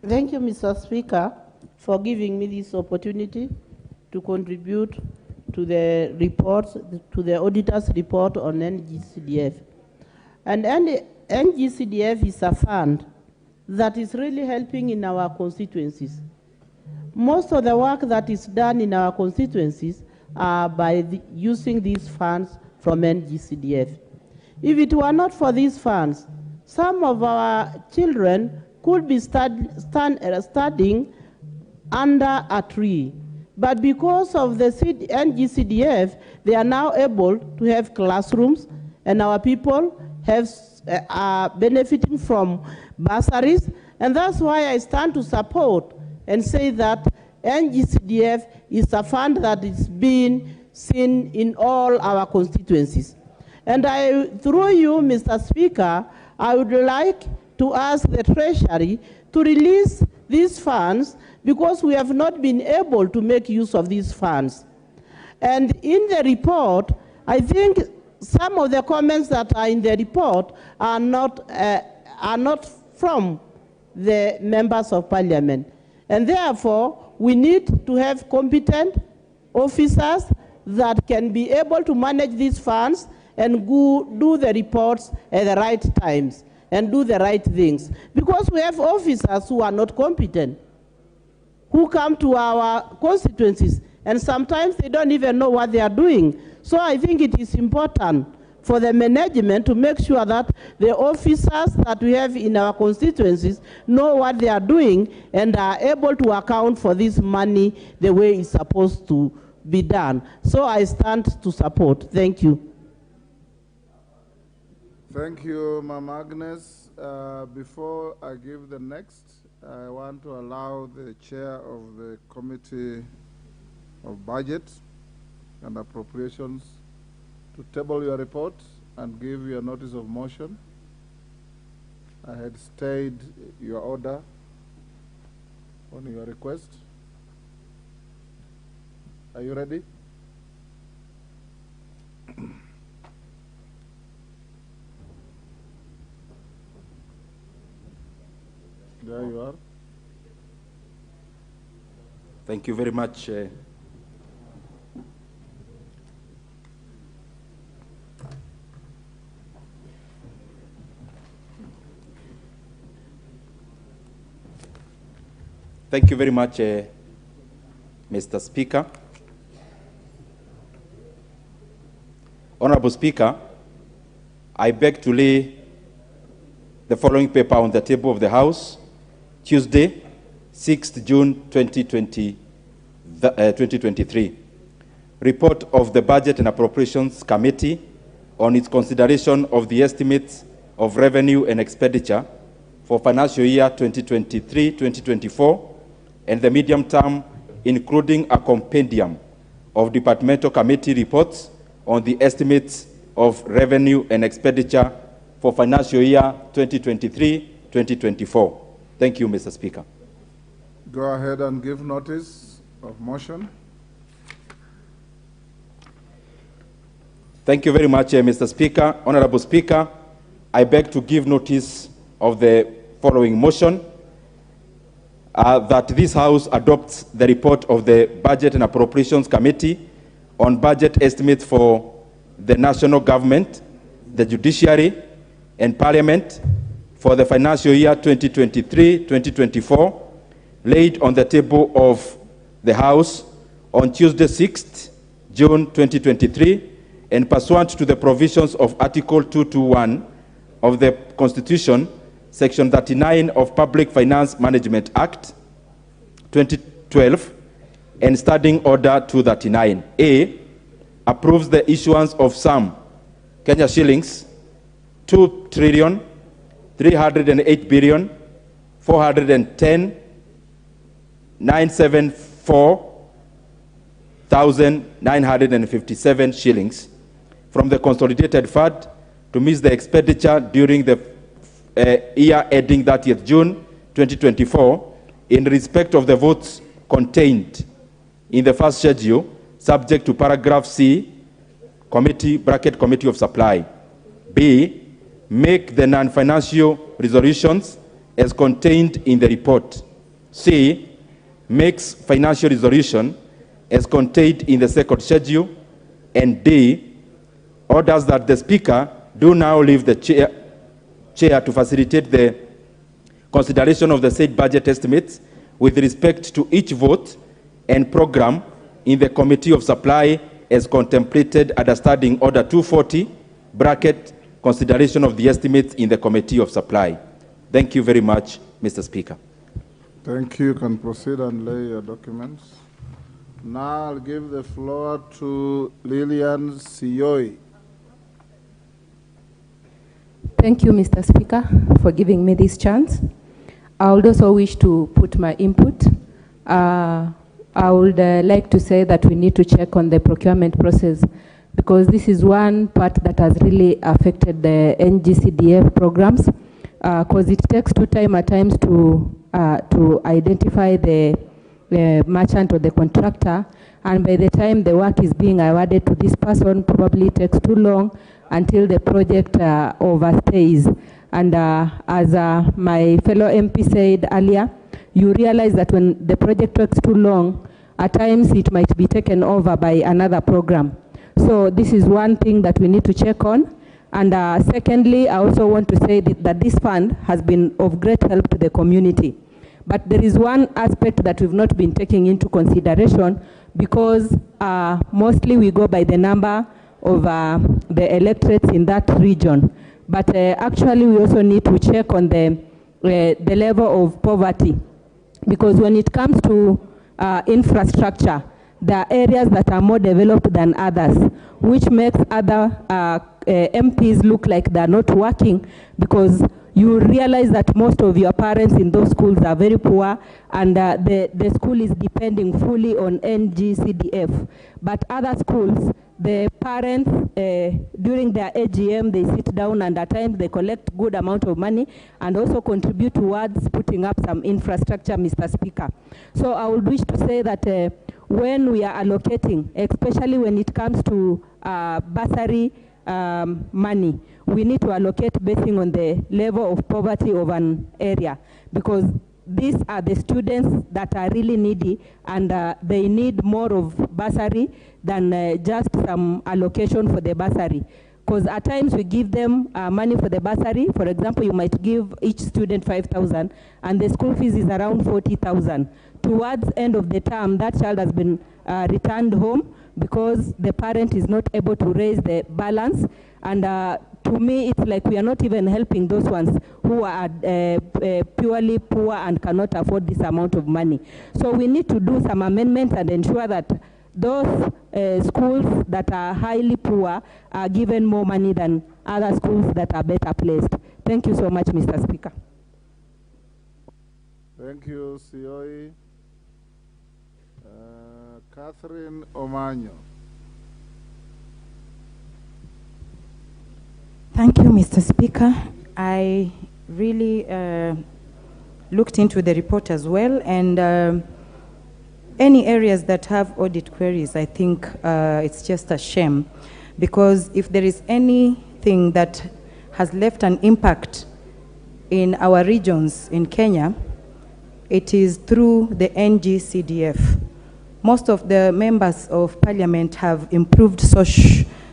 Thank you, Mr. Speaker, for giving me this opportunity to contribute to the report, to the auditor's report on NGCDF. And NGCDF is a fund that is really helping in our constituencies. Most of the work that is done in our constituencies are by using these funds from NGCDF. If it were not for these funds, some of our children could be studying under a tree. But because of the NGCDF, they are now able to have classrooms, and our people are benefiting from bursaries. And that's why I stand to support and say that NGCDF is a fund that is being seen in all our constituencies. And through you, Mr. Speaker, I would like to ask the Treasury to release these funds because we have not been able to make use of these funds. And in the report, I think some of the comments that are in the report are not from the members of parliament. And therefore, we need to have competent officers that can be able to manage these funds and do the reports at the right times and do the right things. Because we have officers who are not competent, who come to our constituencies, and sometimes they don't even know what they are doing. So I think it is important for the management to make sure that the officers that we have in our constituencies know what they are doing and are able to account for this money the way it's supposed to be done. So I stand to support. Thank you. Thank you, Ma'am Agnes. Before I give the next, I want to allow the chair of the Committee of Budget and Appropriations to table your report and give your notice of motion. I had stayed your order on your request. Are you ready? There you are. Thank you very much. Thank you very much, Mr. Speaker. Honorable Speaker, I beg to lay the following paper on the table of the House, Tuesday, 6th June 2023. Report of the Budget and Appropriations Committee on its consideration of the estimates of revenue and expenditure for financial year 2023-2024 and the medium term, including a compendium of departmental committee reports on the estimates of revenue and expenditure for financial year 2023-2024. Thank you, Mr. Speaker. Go ahead and give notice of motion. Thank you very much, Mr. Speaker. Honorable Speaker, I beg to give notice of the following motion, that this House adopts the report of the Budget and Appropriations Committee on budget estimates for the national government, the judiciary, and Parliament for the financial year 2023-2024, laid on the table of the House on Tuesday, 6th June 2023, and pursuant to the provisions of Article 221 of the Constitution, Section 39 of Public Finance Management Act 2012, and Standing Order 239. A, approves the issuance of some Kenya shillings 2,308,410,974,957 shillings from the Consolidated Fund to meet the expenditure during the year ending 30th June 2024 in respect of the votes contained in the first schedule, subject to paragraph C, Committee of Supply. B, make the non-financial resolutions as contained in the report. C, makes financial resolution as contained in the second schedule. And D, orders that the Speaker do now leave the chair to facilitate the consideration of the said budget estimates with respect to each vote and program in the Committee of Supply as contemplated under Standing Order 240, consideration of the estimates in the Committee of Supply. Thank you very much, Mr. Speaker. Thank you. You can proceed and lay your documents. Now I'll give the floor to Lillian Sioi. Thank you, Mr. Speaker, for giving me this chance. I would also wish to put my input. I would like to say that we need to check on the procurement process, because this is one part that has really affected the NGCDF programs, because it takes time at times to identify the merchant or the contractor, and by the time the work is being awarded to this person, probably it takes too long until the project overstays. And as my fellow MP said earlier, you realize that when the project takes too long, at times it might be taken over by another program. So this is one thing that we need to check on. And secondly, I also want to say that this fund has been of great help to the community. But there is one aspect that we've not been taking into consideration, because mostly we go by the number of the electorates in that region. But actually we also need to check on the level of poverty, because when it comes to infrastructure, there are areas that are more developed than others, which makes other MPs look like they're not working, because you realize that most of your parents in those schools are very poor, and the school is depending fully on NGCDF. But other schools, the parents, during their AGM, they sit down and at times they collect good amount of money and also contribute towards putting up some infrastructure, Mr. Speaker. So I would wish to say that when we are allocating, especially when it comes to bursary money, we need to allocate based on the level of poverty of an area, because these are the students that are really needy, and they need more of bursary than just some allocation for the bursary. Because at times we give them money for the bursary. For example, you might give each student 5,000, and the school fees is around 40,000. Towards end of the term, that child has been returned home because the parent is not able to raise the balance. And to me, it's like we are not even helping those ones who are purely poor and cannot afford this amount of money. So we need to do some amendments and ensure that those schools that are highly poor are given more money than other schools that are better placed. Thank you so much, Mr. Speaker. Thank you, Sioi. Catherine Omanyo. Thank you, Mr. Speaker. I really looked into the report as well, and any areas that have audit queries, I think it's just a shame, because if there is anything that has left an impact in our regions in Kenya, it is through the NGCDF. Most of the members of parliament have improved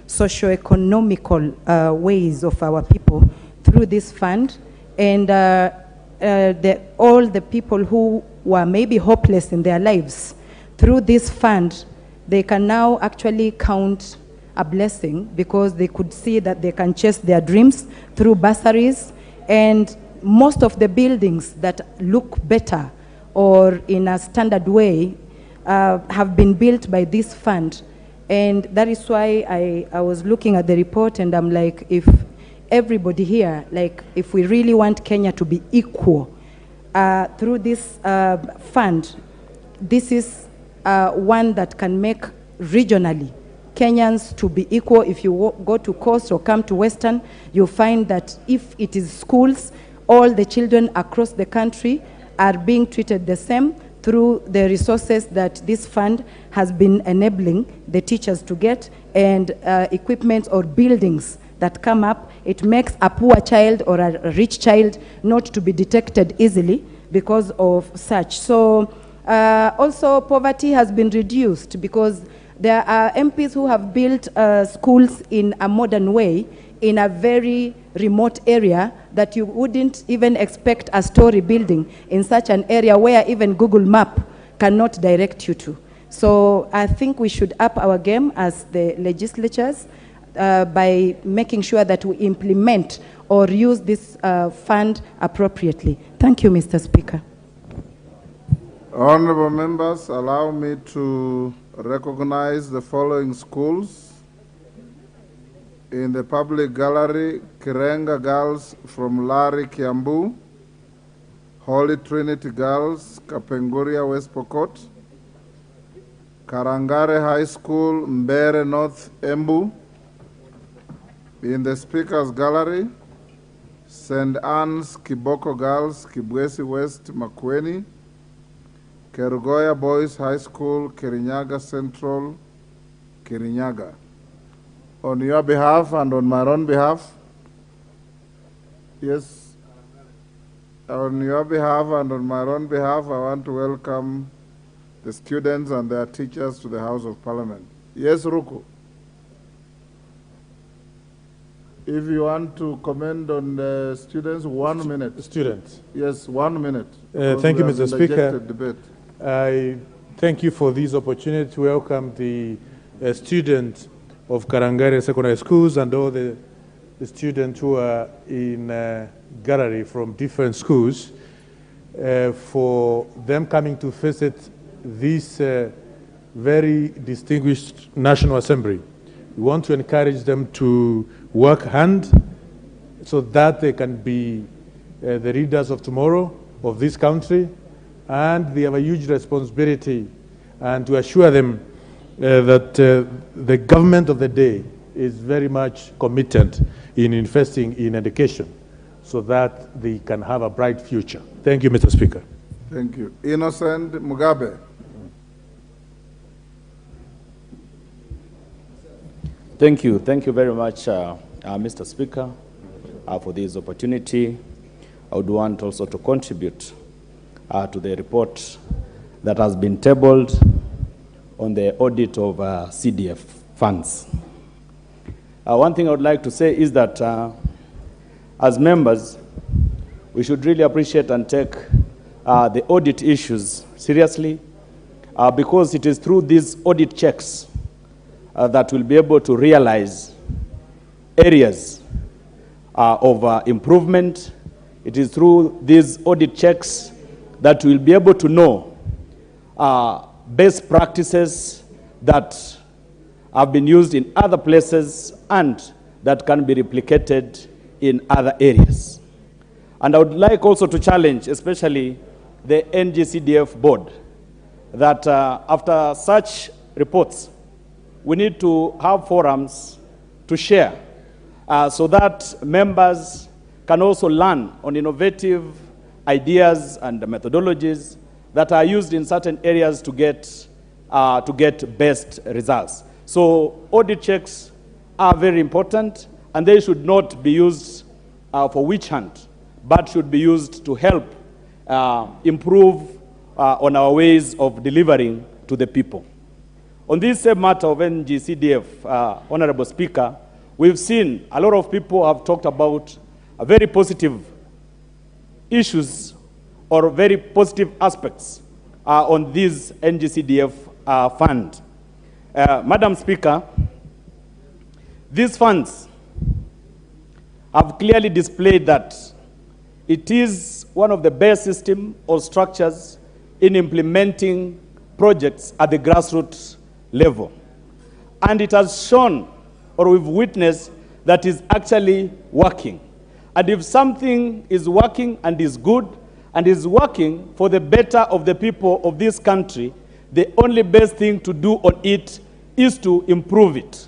socio-economical ways of our people through this fund, and all the people who were maybe hopeless in their lives, through this fund, they can now actually count a blessing, because they could see that they can chase their dreams through bursaries, and most of the buildings that look better or in a standard way have been built by this fund. And that is why I was looking at the report, and I'm like, if everybody here, like if we really want Kenya to be equal through this fund, this is one that can make regionally Kenyans to be equal. If you go to Coast or come to Western, you'll find that if it is schools, all the children across the country are being treated the same through the resources that this fund has been enabling the teachers to get, and equipment or buildings that come up. It makes a poor child or a rich child not to be detected easily because of such. So also poverty has been reduced, because there are MPs who have built schools in a modern way in a very remote area that you wouldn't even expect a story building in such an area where even Google Map cannot direct you to. So I think we should up our game as the legislatures by making sure that we implement or use this fund appropriately. Thank you, Mr. Speaker. Honorable members, allow me to recognize the following schools. In the public gallery, Kirenga Girls from Lari, Kiambu, Holy Trinity Girls, Kapenguria, West Pokot, Karangare High School, Mbere North, Embu. In the Speaker's Gallery, St. Anne's Kiboko Girls, Kibwesi West, Makueni, Kerugoya Boys High School, Kirinyaga Central, Kirinyaga. On your behalf and on my own behalf, yes, on your behalf and on my own behalf, I want to welcome the students and their teachers to the House of Parliament. Yes, Ruku. If you want to comment on the students, 1 minute. Students. Yes, 1 minute. Thank you, Mr. Speaker. Debate. I thank you for this opportunity to welcome the students of Karangare Secondary Schools and all the students who are in gallery from different schools for them coming to visit this very distinguished National Assembly. We want to encourage them to work hand so that they can be the leaders of tomorrow of this country, and they have a huge responsibility, and to assure them that the government of the day is very much committed in investing in education so that they can have a bright future. Thank you, Mr. Speaker. Thank you. Innocent Mugabe. Thank you. Thank you very much, Mr. Speaker, for this opportunity. I would want also to contribute to the report that has been tabled on the audit of CDF funds. One thing I would like to say is that as members, we should really appreciate and take the audit issues seriously because it is through these audit checks that we'll be able to realize areas of improvement. It is through these audit checks that we'll be able to know best practices that have been used in other places and that can be replicated in other areas. And I would like also to challenge, especially the NGCDF board, that after such reports, we need to have forums to share so that members can also learn on innovative ideas and methodologies that are used in certain areas to get best results. So audit checks are very important, and they should not be used for witch hunt, but should be used to help improve on our ways of delivering to the people. On this same matter of NGCDF, Honorable Speaker, we've seen a lot of people have talked about very positive issues or very positive aspects on this NGCDF fund. Madam Speaker, these funds have clearly displayed that it is one of the best systems or structures in implementing projects at the grassroots level. And it has shown, or we've witnessed, that is actually working. And if something is working and is good and is working for the better of the people of this country, the only best thing to do on it is to improve it.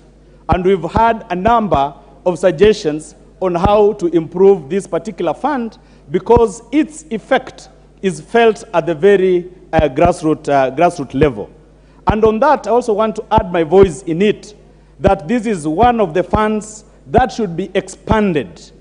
And we've had a number of suggestions on how to improve this particular fund because its effect is felt at the very grassroots level. And on that, I also want to add my voice in it, that this is one of the funds that should be expanded.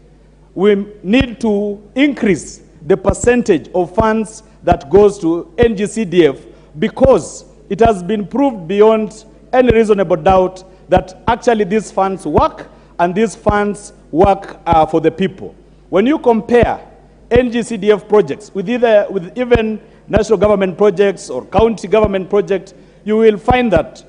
We need to increase the percentage of funds that goes to NGCDF because it has been proved beyond any reasonable doubt that actually these funds work and these funds work for the people. When you compare NGCDF projects with even national government projects or county government projects, you will find that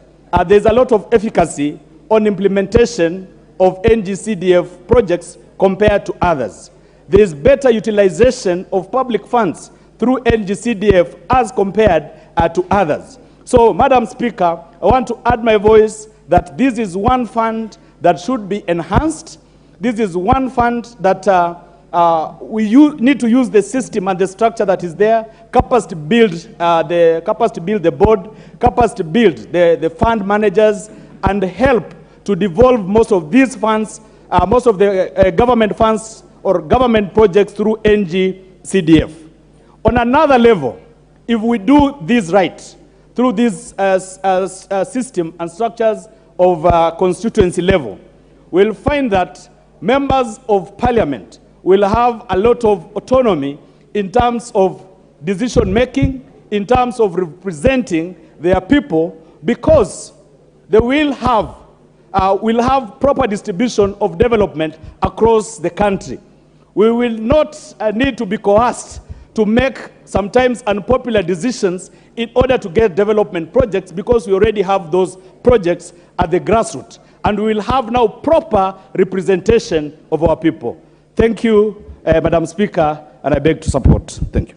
there's a lot of efficacy on implementation of NGCDF projects compared to others. There is better utilization of public funds through NGCDF as compared to others. So, Madam Speaker, I want to add my voice that this is one fund that should be enhanced. This is one fund that we need to use the system and the structure that is there, capacity build the board, capacity build the fund managers, and help to devolve most of these funds, most of the government funds or government projects through NG-CDF. On another level, if we do this right, through this system and structures of constituency level, we'll find that members of parliament will have a lot of autonomy in terms of decision making, in terms of representing their people, because they will have proper distribution of development across the country. We will not need to be coerced to make sometimes unpopular decisions in order to get development projects, because we already have those projects at the grassroots. And we will have now proper representation of our people. Thank you, Madam Speaker, and I beg to support. Thank you.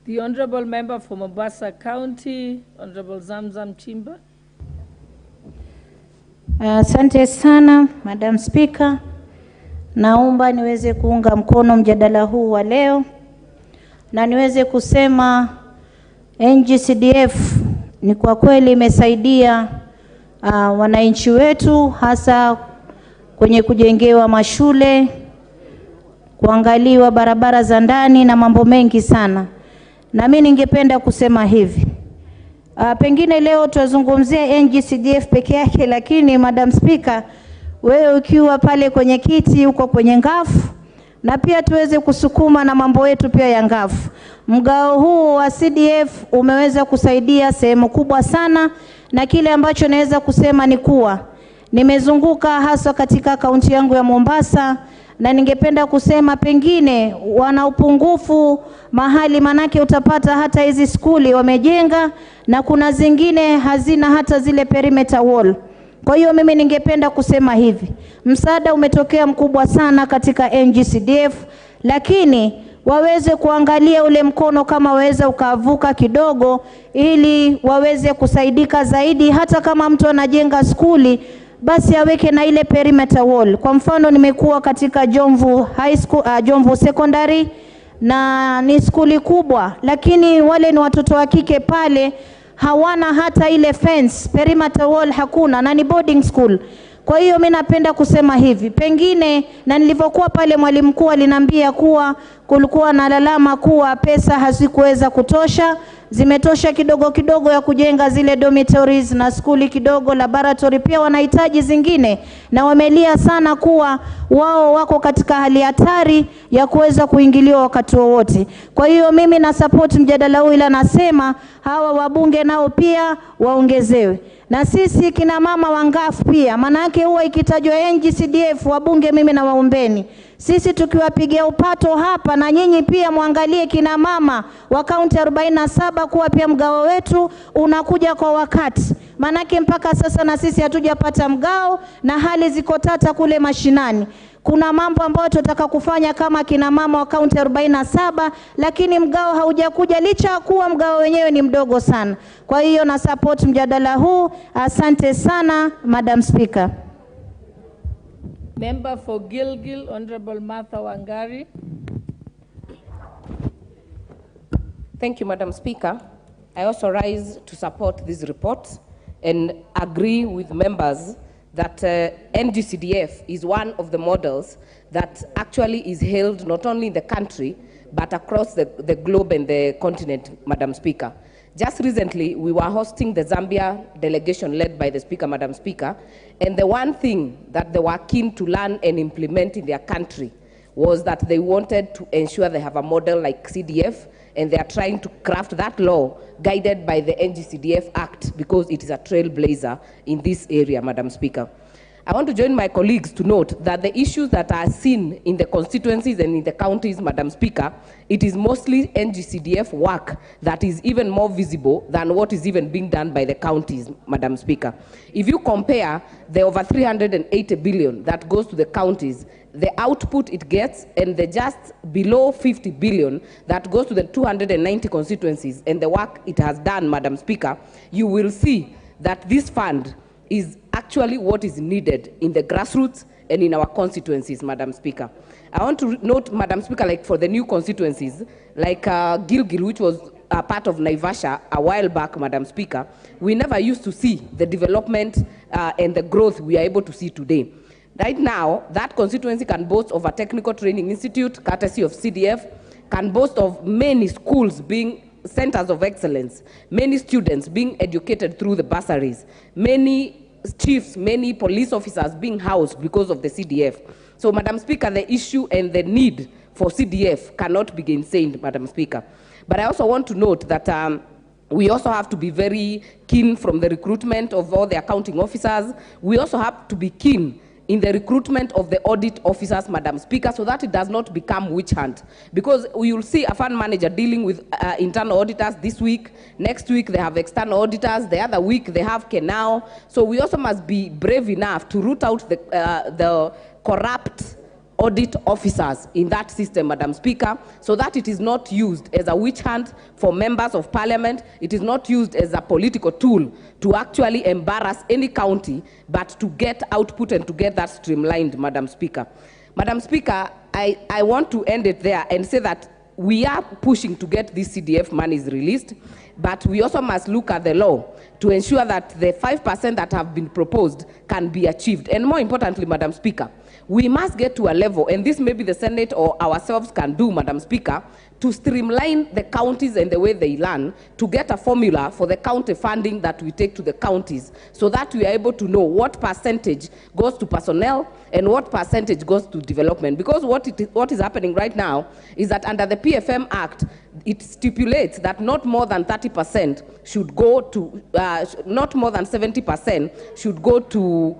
The Honorable Member for Mombasa County, Honorable Zamzam Chimba. Asante sana, Madam Speaker. Naomba niweze kuunga mkono mjadala huu wa leo na niweze kusema NG-CDF ni kwa kweli imesaidia wananchi wetu, hasa kwenye kujengewa mashule, kuangaliwa barabara za ndani na mambo mengi sana. Na mimi ningependa kusema hivi. Pengine leo tuzungumzie NG-CDF peke yake, lakini Madam Speaker, wewe ukiwa pale kwenye kiti uko kwenye ngafu, na pia tuweze kusukuma na mambo yetu pia ya ngafu. Mgao huu wa CDF umeweza kusaidia sehemu kubwa sana, na kile ambacho naweza kusema ni kuwa nimezunguka hasa katika kaunti yangu ya Mombasa, na ningependa kusema pengine wana upungufu mahali, manake utapata hata hizi skuli wamejenga na kuna zingine hazina hata zile perimeter wall. Kwa hiyo mimi ningependa kusema hivi, msaada umetokea mkubwa sana katika NG-CDF, lakini waweze kuangalia ule mkono kama waweza ukavuka kidogo, ili waweze kusaidika zaidi. Hata kama mtu anajenga skuli, basi aweke na ile perimeter wall. Kwa mfano nimekuwa katika Jomvu High School, Jomvu Secondary, na ni skuli kubwa, lakini wale ni watoto wa kike pale, hawana hata ile fence, perimeter wall hakuna, na ni boarding school. Kwa hiyo mimi napenda kusema hivi, pengine, na nilivyokuwa pale mwalimu mkuu aliniambia kuwa kulikuwa na lalama kuwa pesa hazikuweza kutosha, zimetosha kidogo kidogo ya kujenga zile dormitories na skuli kidogo, laboratory pia wanahitaji zingine, na wamelia sana kuwa wao wako katika hali hatari ya kuweza kuingiliwa wakati wowote. Kwa hiyo mimi na support mjadala huu, ila nasema hawa wabunge nao pia waongezewe. Na sisi kina mama wangafu pia, manake huwa ikitajwa NG-CDF wabunge mimi na waombeni, sisi tukiwapigia upato hapa, na nyinyi pia muangalie kina mama wa kaunti 47 kuwa pia mgao wetu unakuja kwa wakati. Manake mpaka sasa na sisi hatujapata mgao na hali ziko tata kule mashinani. Kuna mambo ambayo tunataka kufanya kama kina mama wa kaunti 47, lakini mgao haujakuja licha kuwa mgao wenyewe ni mdogo sana. Kwa hiyo na support mjadala huu. Asante sana, Madam Speaker. Member for Gilgil, Honorable Martha Wangari. Thank you, Madam Speaker. I also rise to support this report and agree with members that NG-CDF is one of the models that actually is held not only in the country, but across the globe and the continent, Madam Speaker. Just recently, we were hosting the Zambia delegation led by the Speaker, Madam Speaker, and the one thing that they were keen to learn and implement in their country was that they wanted to ensure they have a model like CDF, and they are trying to craft that law guided by the NG-CDF Act, because it is a trailblazer in this area, Madam Speaker. I want to join my colleagues to note that the issues that are seen in the constituencies and in the counties, Madam Speaker, it is mostly NG-CDF work that is even more visible than what is even being done by the counties, Madam Speaker. If you compare the over 380 billion that goes to the counties, the output it gets, and the just below 50 billion that goes to the 290 constituencies, and the work it has done, Madam Speaker, you will see that this fund is actually what is needed in the grassroots and in our constituencies, Madam Speaker. I want to note, Madam Speaker, like for the new constituencies, like Gilgil, which was part of Naivasha a while back, Madam Speaker, we never used to see the development and the growth we are able to see today. Right now, that constituency can boast of a technical training institute, courtesy of CDF, can boast of many schools being centers of excellence, many students being educated through the bursaries, many chiefs, many police officers being housed because of the CDF. So, Madam Speaker, the issue and the need for CDF cannot be gainsaid, Madam Speaker. But I also want to note that we also have to be very keen from the recruitment of all the accounting officers. We also have to be keen in the recruitment of the audit officers, Madam Speaker, so that it does not become witch hunt. Because we will see a fund manager dealing with internal auditors this week. Next week, they have external auditors. The other week, they have Kenao. So we also must be brave enough to root out the corrupt audit officers in that system, Madam Speaker, so that it is not used as a witch hunt for members of parliament. It is not used as a political tool to actually embarrass any county, but to get output and to get that streamlined, Madam Speaker. Madam Speaker, I want to end it there and say that we are pushing to get these CDF monies released, but we also must look at the law to ensure that the 5% that have been proposed can be achieved. And more importantly, Madam Speaker, we must get to a level, and this maybe the Senate or ourselves can do, Madam Speaker, to streamline the counties and the way they learn, to get a formula for the county funding that we take to the counties, so that we are able to know what percentage goes to personnel and what percentage goes to development. Because what is happening right now is that under the PFM Act, it stipulates that not more than 30% should go to, not more than 70% should go to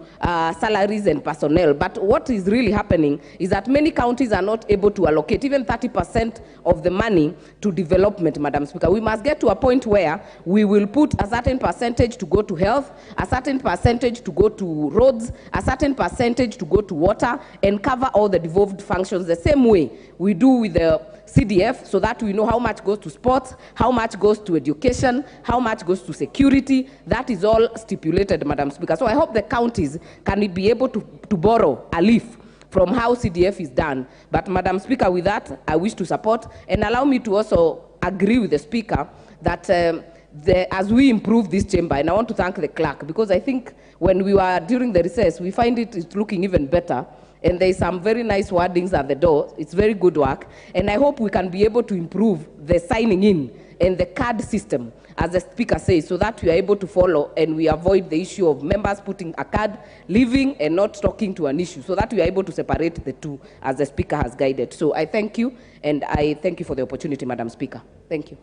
salaries and personnel. But what is really happening is that many counties are not able to allocate even 30% of the money to development, Madam Speaker. We must get to a point where we will put a certain percentage to go to health, a certain percentage to go to roads, a certain percentage to go to water, and cover all the devolved functions the same way we do with the CDF, so that we know how much goes to sports, how much goes to education, how much goes to security. That is all stipulated, Madam Speaker. So I hope the counties can be able to borrow a leaf from how CDF is done. But Madam Speaker, with that, I wish to support, and allow me to also agree with the Speaker that as we improve this chamber, and I want to thank the clerk, because I think when we were during the recess, we find it looking even better. And there is some very nice wordings at the door. It's very good work. And I hope we can be able to improve the signing in and the card system, as the Speaker says, so that we are able to follow and we avoid the issue of members putting a card, leaving and not talking to an issue, so that we are able to separate the two, as the Speaker has guided. So I thank you, and I thank you for the opportunity, Madam Speaker. Thank you.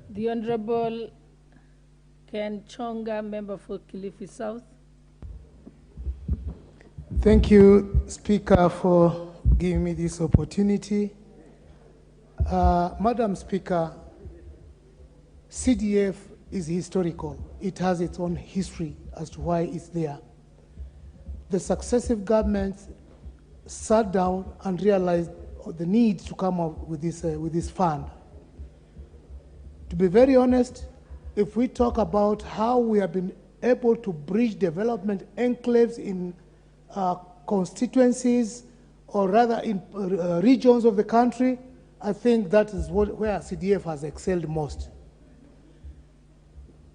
The Honorable Ken Chonga, member for Kilifi South. Thank you, Speaker, for giving me this opportunity. Madam Speaker, CDF is historical. It has its own history as to why it's there. The successive governments sat down and realized the need to come up with this fund. To be very honest, if we talk about how we have been able to bridge development enclaves in constituencies, or rather in regions of the country, I think that is where CDF has excelled most.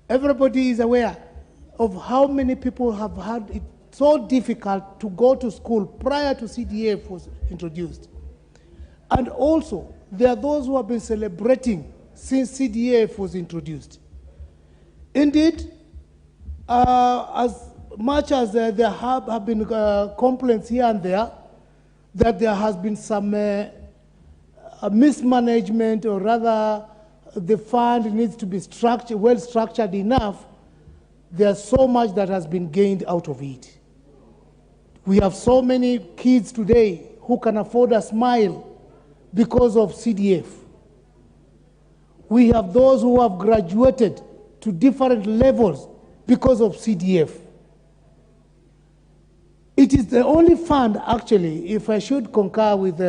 Everybody is aware of how many people have had it so difficult to go to school prior to CDF was introduced. And also, there are those who have been celebrating since CDF was introduced. Indeed, as much as there have been complaints here and there, that there has been some mismanagement, or rather the fund needs to be well structured enough, there's so much that has been gained out of it. We have so many kids today who can afford a smile because of CDF. We have those who have graduated to different levels because of CDF. It is the only fund, actually, if I should concur with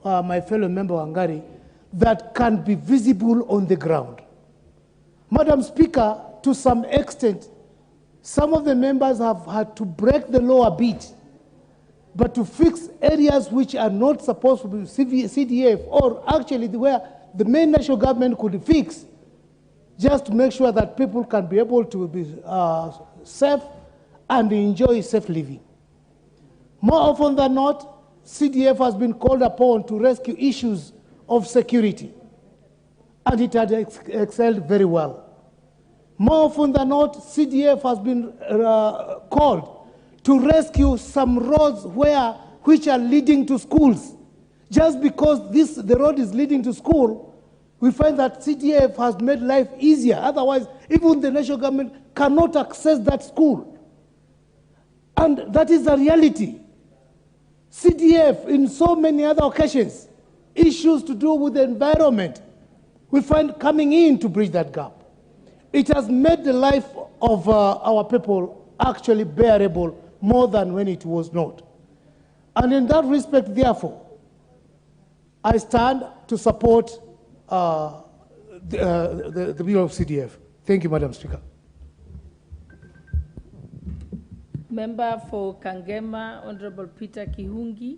my fellow member Wangari, that can be visible on the ground. Madam Speaker, to some extent, some of the members have had to break the law a bit, but to fix areas which are not supposed to be CDF, or actually where the main national government could fix, just to make sure that people can be able to be safe and enjoy safe living. More often than not, CDF has been called upon to rescue issues of security, and it had excelled very well. More often than not, CDF has been called to rescue some roads which are leading to schools. Just because the road is leading to school, we find that CDF has made life easier. Otherwise, even the national government cannot access that school. And that is the reality. CDF, in so many other occasions, issues to do with the environment, we find coming in to bridge that gap. It has made the life of our people actually bearable more than when it was not. And in that respect, therefore, I stand to support the bill of CDF. Thank you, Madam Speaker. Member for Kangema, Honorable Peter Kihungi.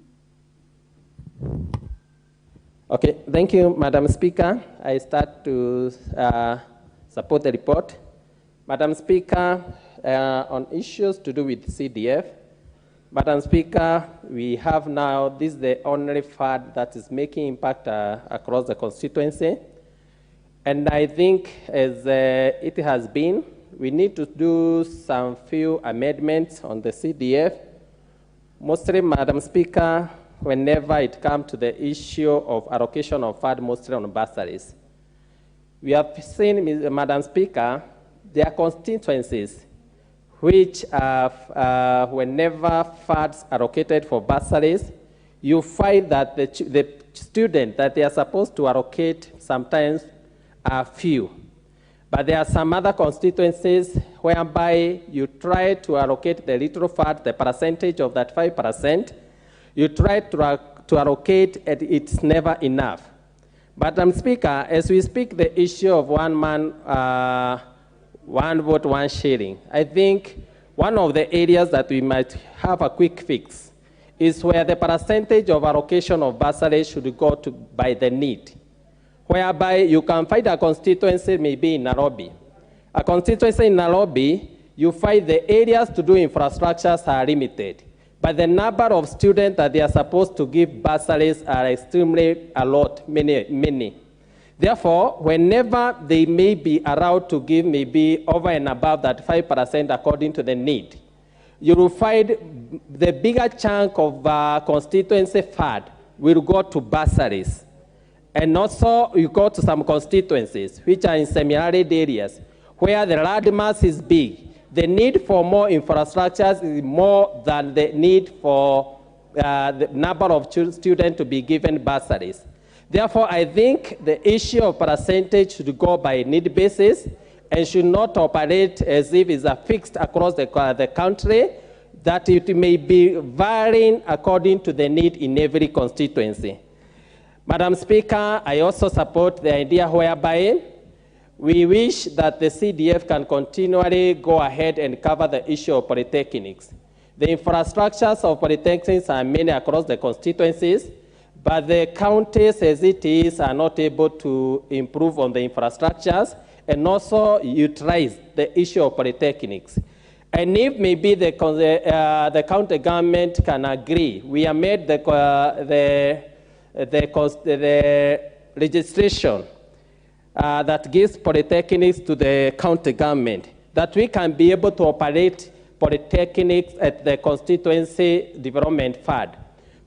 Okay, thank you, Madam Speaker. I start to support the report. Madam Speaker, on issues to do with CDF, Madam Speaker, we have now, this is the only fund that is making impact across the constituency. And I think as it has been, we need to do some few amendments on the CDF. Mostly, Madam Speaker, whenever it comes to the issue of allocation of fund, mostly on bursaries. We have seen, Madam Speaker, there are constituencies which whenever funds are allocated for bursaries, you find that the students that they are supposed to allocate sometimes are few. But there are some other constituencies whereby you try to allocate the little fund, the percentage of that 5%, you try to allocate, and it's never enough. But Madam Speaker, as we speak the issue of one man, one vote, one shilling, I think one of the areas that we might have a quick fix is where the percentage of allocation of bursaries should go to by the need, whereby you can find a constituency maybe in Nairobi. A constituency in Nairobi, you find the areas to do infrastructures are limited, but the number of students that they are supposed to give bursaries are extremely a lot, many. Therefore, whenever they may be allowed to give maybe over and above that 5% according to the need, you will find the bigger chunk of constituency fund will go to bursaries. And also, you go to some constituencies which are in semi-arid areas where the land mass is big. The need for more infrastructures is more than the need for the number of students to be given bursaries. Therefore, I think the issue of percentage should go by need basis and should not operate as if it's fixed across the country, that it may be varying according to the need in every constituency. Madam Speaker, I also support the idea whereby we wish that the CDF can continually go ahead and cover the issue of polytechnics. The infrastructures of polytechnics are many across the constituencies, but the counties as it is are not able to improve on the infrastructures and also utilize the issue of polytechnics. And if maybe the county government can agree, we have made the registration that gives polytechnics to the county government, that we can be able to operate polytechnics at the constituency development fund.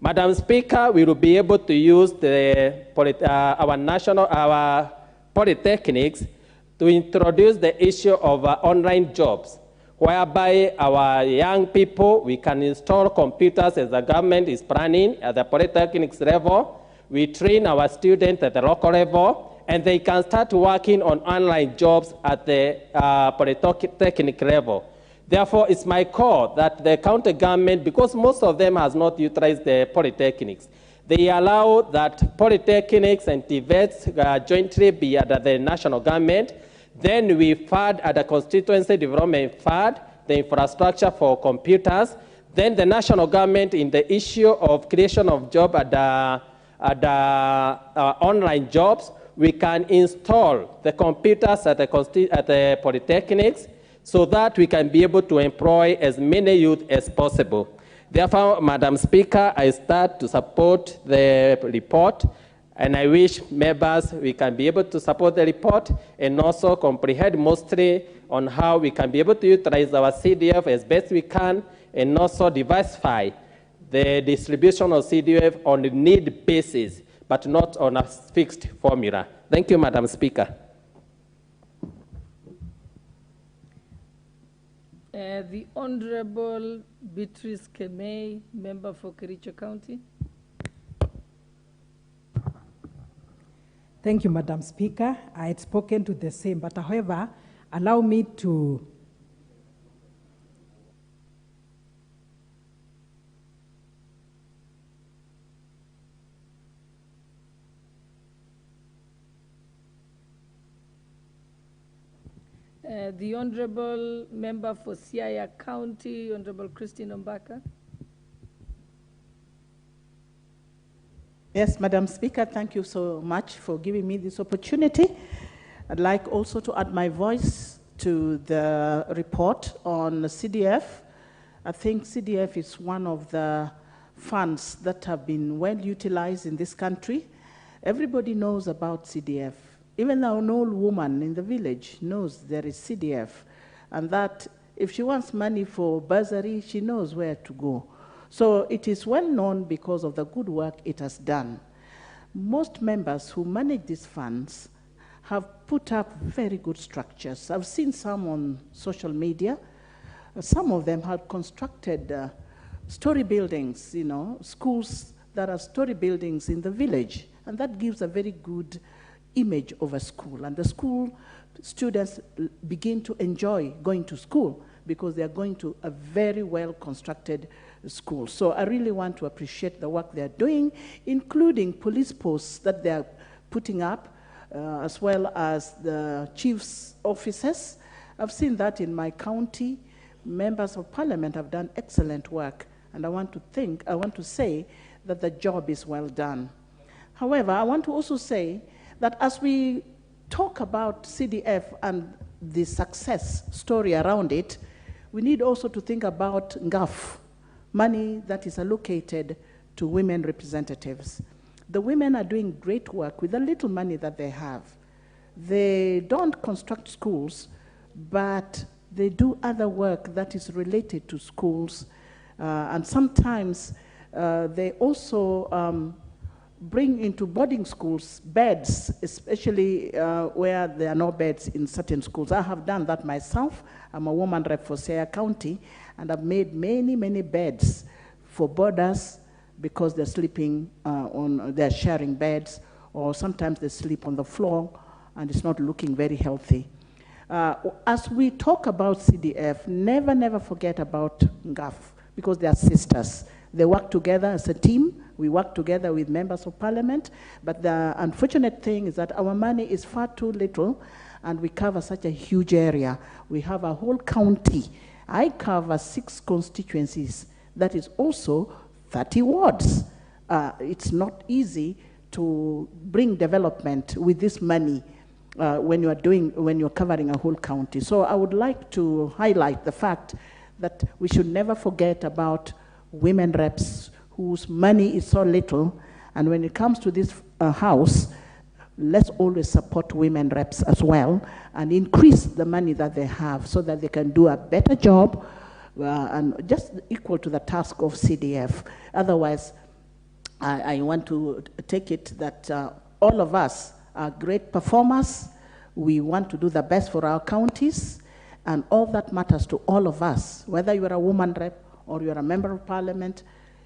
Madam Speaker, we will be able to use our polytechnics to introduce the issue of online jobs, whereby our young people, we can install computers as the government is planning at the polytechnics level. We train our students at the local level, and they can start working on online jobs at the polytechnic level. Therefore, it's my call that the county government, because most of them has not utilized the polytechnics, they allow that polytechnics and TVETs jointly be under the national government. Then we fund at the constituency development fund, the infrastructure for computers. Then the national government in the issue of creation of job at the online jobs, we can install the computers at the polytechnics, so that we can be able to employ as many youth as possible. Therefore, Madam Speaker, I start to support the report, and I wish members we can be able to support the report and also comprehend mostly on how we can be able to utilize our CDF as best we can and also diversify the distribution of CDF on a need basis, but not on a fixed formula. Thank you, Madam Speaker. The Honorable Beatrice Kemei, member for Kericho County. Thank you, Madam Speaker. I had spoken to the same, but however, allow me to the Honorable Member for Siaya County, Honorable Christine Ombaka. Yes, Madam Speaker, thank you so much for giving me this opportunity. I'd like also to add my voice to the report on the CDF. I think CDF is one of the funds that have been well utilized in this country. Everybody knows about CDF. Even an old woman in the village knows there is CDF, and that if she wants money for bursary, she knows where to go. So it is well known because of the good work it has done. Most members who manage these funds have put up very good structures. I've seen some on social media. Some of them have constructed story buildings, you know, schools that are story buildings in the village, and that gives a very good image of a school. And the school students begin to enjoy going to school because they are going to a very well constructed school. So I really want to appreciate the work they are doing, including police posts that they are putting up, as well as the chief's offices. I've seen that in my county. Members of parliament have done excellent work, and I want to say that the job is well done. However, I want to also say that as we talk about CDF and the success story around it, we need also to think about NGAF, money that is allocated to women representatives. The women are doing great work with the little money that they have. They don't construct schools, but they do other work that is related to schools, and sometimes they also bring into boarding schools beds, especially where there are no beds in certain schools. I have done that myself. I'm a woman rep for Siaya County, and I've made many, many beds for boarders because they're sleeping they're sharing beds, or sometimes they sleep on the floor, and it's not looking very healthy. As we talk about CDF, never forget about NGAF, because they are sisters. They work together as a team. We work together with members of parliament, but the unfortunate thing is that our money is far too little, and we cover such a huge area. We have a whole county. I cover 6 constituencies. That is also 30 wards. It's not easy to bring development with this money when you're covering a whole county. So I would like to highlight the fact that we should never forget about women reps whose money is so little, and when it comes to this house, let's always support women reps as well and increase the money that they have so that they can do a better job and just equal to the task of CDF. Otherwise, I want to take it that all of us are great performers. We want to do the best for our counties, and all that matters to all of us, whether you're a woman rep or you're a member of parliament.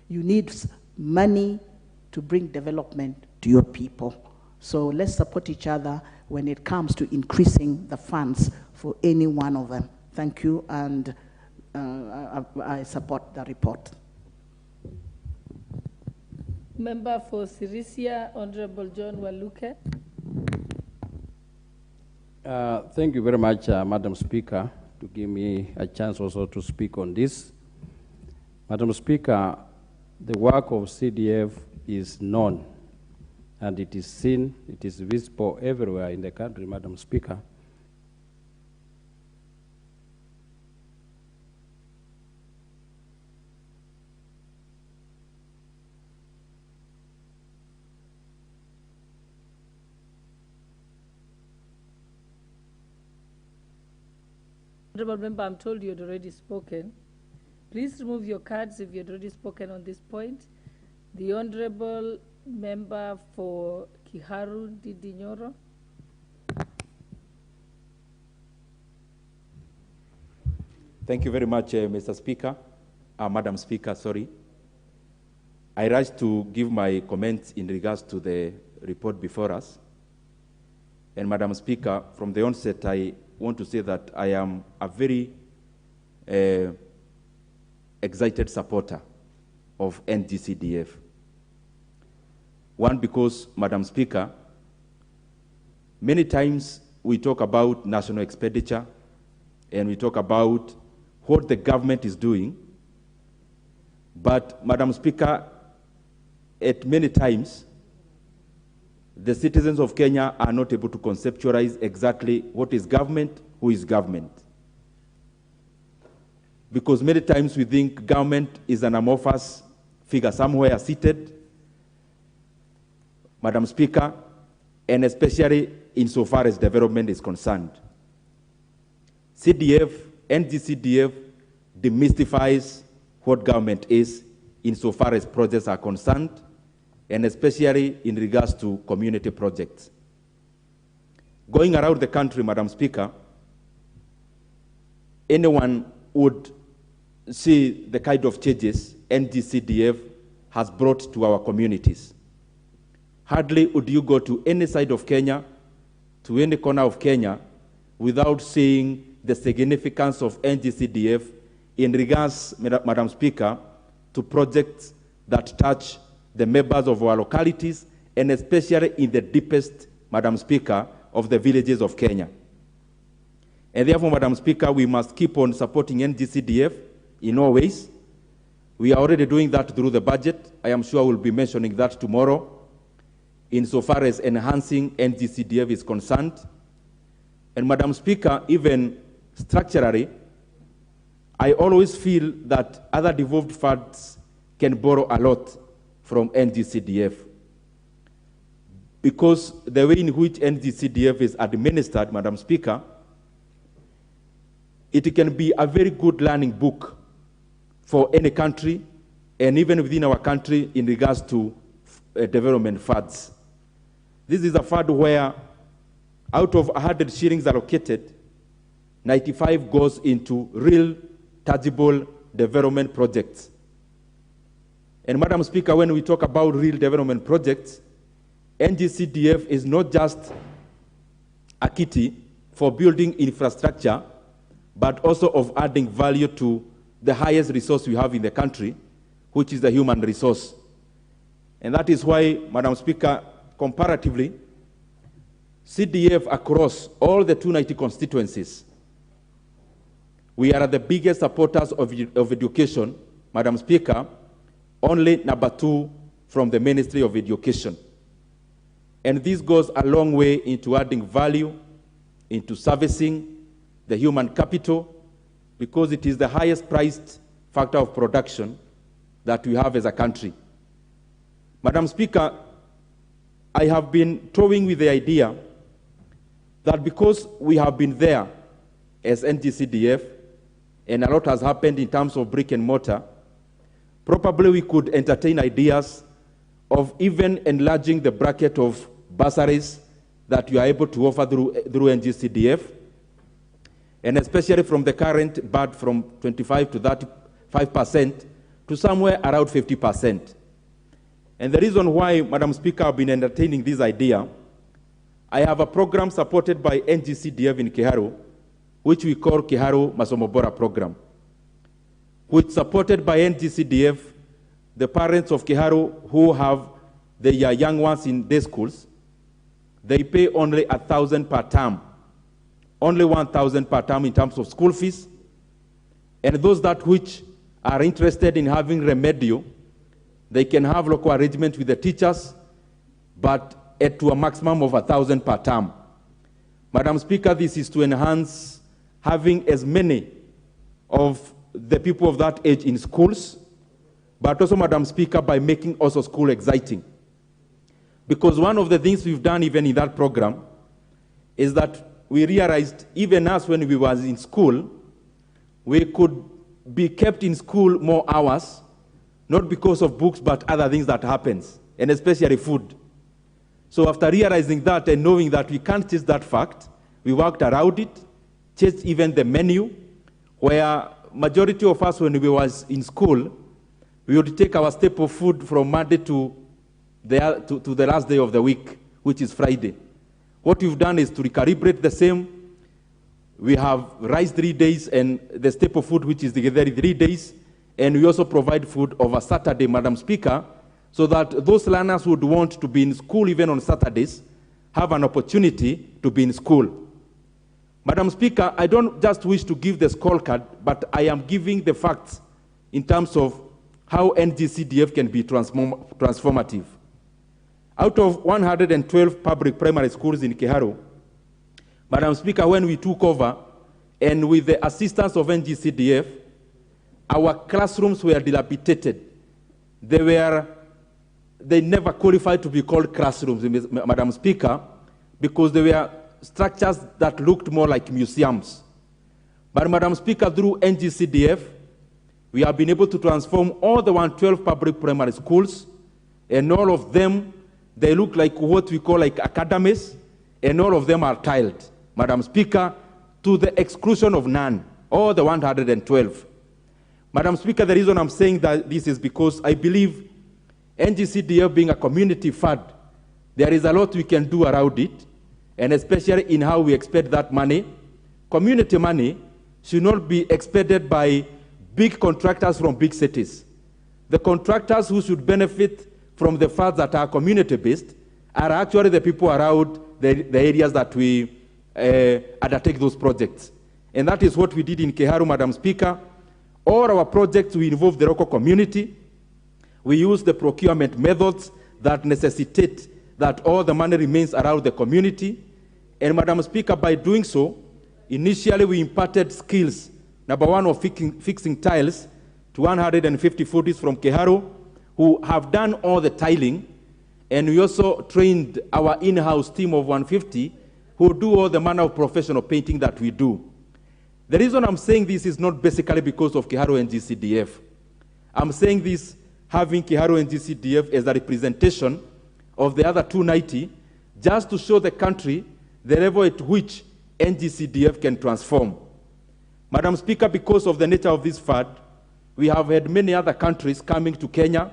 You need money to bring development to your people. So let's support each other when it comes to increasing the funds for any one of them. Thank you, and I support the report. Member for Sirisia, Honorable John Waluke. Thank you very much, Madam Speaker, to give me a chance also to speak on this. Madam Speaker, the work of CDF is known, and it is seen, it is visible everywhere in the country, Madam Speaker. Honorable member, I'm told you had already spoken. Please remove your cards if you had already spoken on this point. The Honorable member for Kiharu Didinyoro. Thank you very much, Mr. Speaker. Madam Speaker, sorry. I rise to give my comments in regards to the report before us. And Madam Speaker, from the onset, I want to say that I am a very excited supporter of NGCDF. One, because, Madam Speaker, many times we talk about national expenditure and we talk about what the government is doing. But, Madam Speaker, at many times, the citizens of Kenya are not able to conceptualize exactly what is government, who is government. Because many times we think government is an amorphous figure somewhere seated, Madam Speaker, and especially insofar as development is concerned. CDF, NGCDF demystifies what government is insofar as projects are concerned, and especially in regards to community projects. Going around the country, Madam Speaker, anyone would see the kind of changes NGCDF has brought to our communities. Hardly would you go to any side of Kenya, to any corner of Kenya, without seeing the significance of NGCDF in regards, Madam Speaker, to projects that touch the members of our localities, and especially in the deepest, Madam Speaker, of the villages of Kenya. And therefore, Madam Speaker, we must keep on supporting NGCDF in all ways. We are already doing that through the budget. I am sure we'll be mentioning that tomorrow, insofar as enhancing NGCDF is concerned. And Madam Speaker, even structurally, I always feel that other devolved funds can borrow a lot from NGCDF. Because the way in which NGCDF is administered, Madam Speaker, it can be a very good learning book for any country, and even within our country in regards to development funds. This is a fund where out of 100 shillings allocated, 95 goes into real, tangible development projects. And Madam Speaker, when we talk about real development projects, NGCDF is not just a kitty for building infrastructure, but also of adding value to the highest resource we have in the country, which is the human resource. And that is why, Madam Speaker, comparatively, CDF across all the 290 constituencies, we are the biggest supporters of education, Madam Speaker, only number 2 from the Ministry of Education. And this goes a long way into adding value, into servicing the human capital, because it is the highest priced factor of production that we have as a country. Madam Speaker, I have been toying with the idea that because we have been there as NGCDF, and a lot has happened in terms of brick and mortar, probably we could entertain ideas of even enlarging the bracket of bursaries that you are able to offer through NGCDF, and especially from the current BURD from 25 to 35% to somewhere around 50%. And the reason why, Madam Speaker, I've been entertaining this idea, I have a program supported by NGCDF in Kiharu, which we call Kiharu Masomobora Program, which supported by NGCDF, the parents of Kiharu who have their young ones in day schools, they pay only 1,000 per term, only 1,000 per term in terms of school fees. And those that which are interested in having remedial, they can have local arrangement with the teachers, but to a maximum of 1,000 per term. Madam Speaker, this is to enhance having as many of the people of that age in schools, but also, Madam Speaker, by making also school exciting. Because one of the things we've done even in that program is that we realized, even us when we were in school, we could be kept in school more hours, not because of books, but other things that happens, and especially food. So after realizing that and knowing that we can't change that fact, we worked around it, changed even the menu, where majority of us, when we was in school, we would take our staple food from Monday to the last day of the week, which is Friday. What we've done is to recalibrate the same. We have rice 3 days and the staple food, which is the 3 days. And we also provide food over Saturday, Madam Speaker, so that those learners who would want to be in school even on Saturdays have an opportunity to be in school. Madam Speaker, I don't just wish to give the scorecard, but I am giving the facts in terms of how NGCDF can be transformative. Out of 112 public primary schools in Kiharu, Madam Speaker, when we took over, and with the assistance of NGCDF, our classrooms were dilapidated. They never qualified to be called classrooms, Madam Speaker, because they were structures that looked more like museums. But Madam Speaker, through NGCDF, we have been able to transform all the 112 public primary schools, and all of them, they look like what we call like academies, and all of them are tiled, Madam Speaker, to the exclusion of none, all the 112. Madam Speaker, the reason I'm saying that this is because I believe NGCDF being a community fund, there is a lot we can do around it, and especially in how we expect that money. Community money should not be expended by big contractors from big cities. The contractors who should benefit from the funds that are community-based are actually the people around the areas that we undertake those projects. And that is what we did in Kiharu, Madam Speaker. All our projects, we involve the local community. We use the procurement methods that necessitate that all the money remains around the community. And Madam Speaker, by doing so, initially we imparted skills. Number one, of fixing tiles to 150 foodies from Kiharu who have done all the tiling. And we also trained our in-house team of 150 who do all the manner of professional painting that we do. The reason I'm saying this is not basically because of Kiharu and GCDF. I'm saying this having Kiharu and GCDF as a representation of the other 290, just to show the country the level at which NGCDF can transform. Madam Speaker, because of the nature of this fund, we have had many other countries coming to Kenya.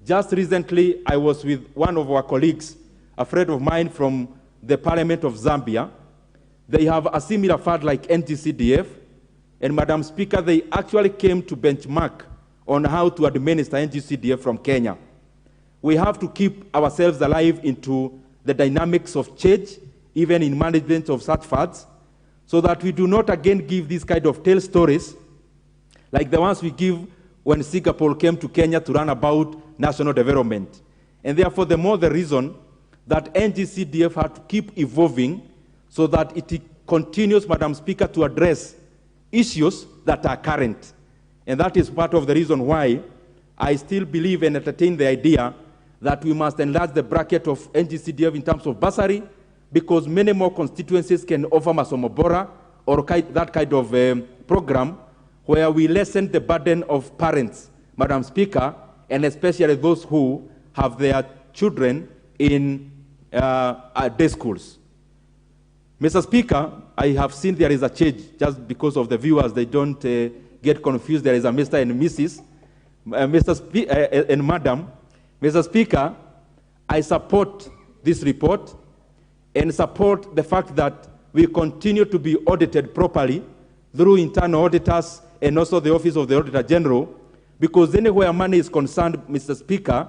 Just recently, I was with one of our colleagues, a friend of mine from the Parliament of Zambia. They have a similar fund like NGCDF, and Madam Speaker, they actually came to benchmark on how to administer NGCDF from Kenya. We have to keep ourselves alive into the dynamics of change, even in management of such funds, so that we do not again give these kind of tale stories like the ones we give when Singapore came to Kenya to run about national development. And therefore, the more the reason that NGCDF had to keep evolving so that it continues, Madam Speaker, to address issues that are current. And that is part of the reason why I still believe and entertain the idea that we must enlarge the bracket of NGCDF in terms of bursary, because many more constituencies can offer Masomobora or that kind of program where we lessen the burden of parents, Madam Speaker, and especially those who have their children in day schools. Mr. Speaker, I have seen there is a change, just because of the viewers, they don't get confused. There is a Mr. and Mrs. And Madam. Mr. Speaker, I support this report and support the fact that we continue to be audited properly through internal auditors and also the Office of the Auditor General, because anywhere money is concerned, Mr. Speaker,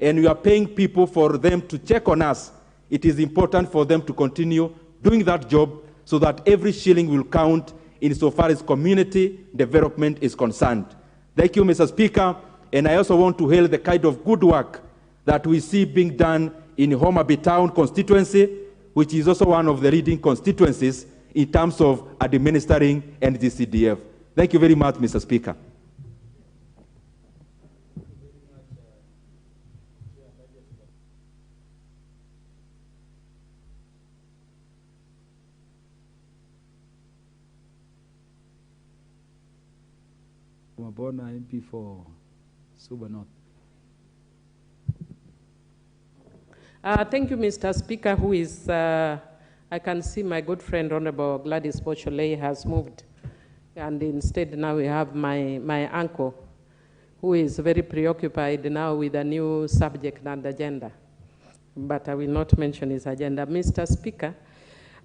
and we are paying people for them to check on us, it is important for them to continue doing that job so that every shilling will count insofar as community development is concerned. Thank you, Mr. Speaker, and I also want to hail the kind of good work that we see being done in Homa Bay Town constituency, which is also one of the leading constituencies in terms of administering NGCDF. Thank you very much, Mr. Speaker. Mabona, MP for Suba North. Thank you, Mr. Speaker, who is, I can see my good friend, Honorable Gladys Bocholei, has moved. And instead now we have my uncle, who is very preoccupied now with a new subject and agenda. But I will not mention his agenda. Mr. Speaker,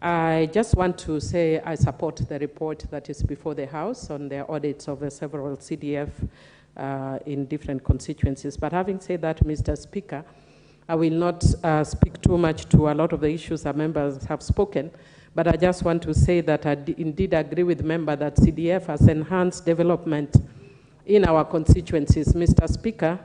I just want to say I support the report that is before the House on the audits of the several CDF in different constituencies. But having said that, Mr. Speaker, I will not speak too much to a lot of the issues our members have spoken, but I just want to say that I indeed agree with the member that CDF has enhanced development in our constituencies. Mr. Speaker,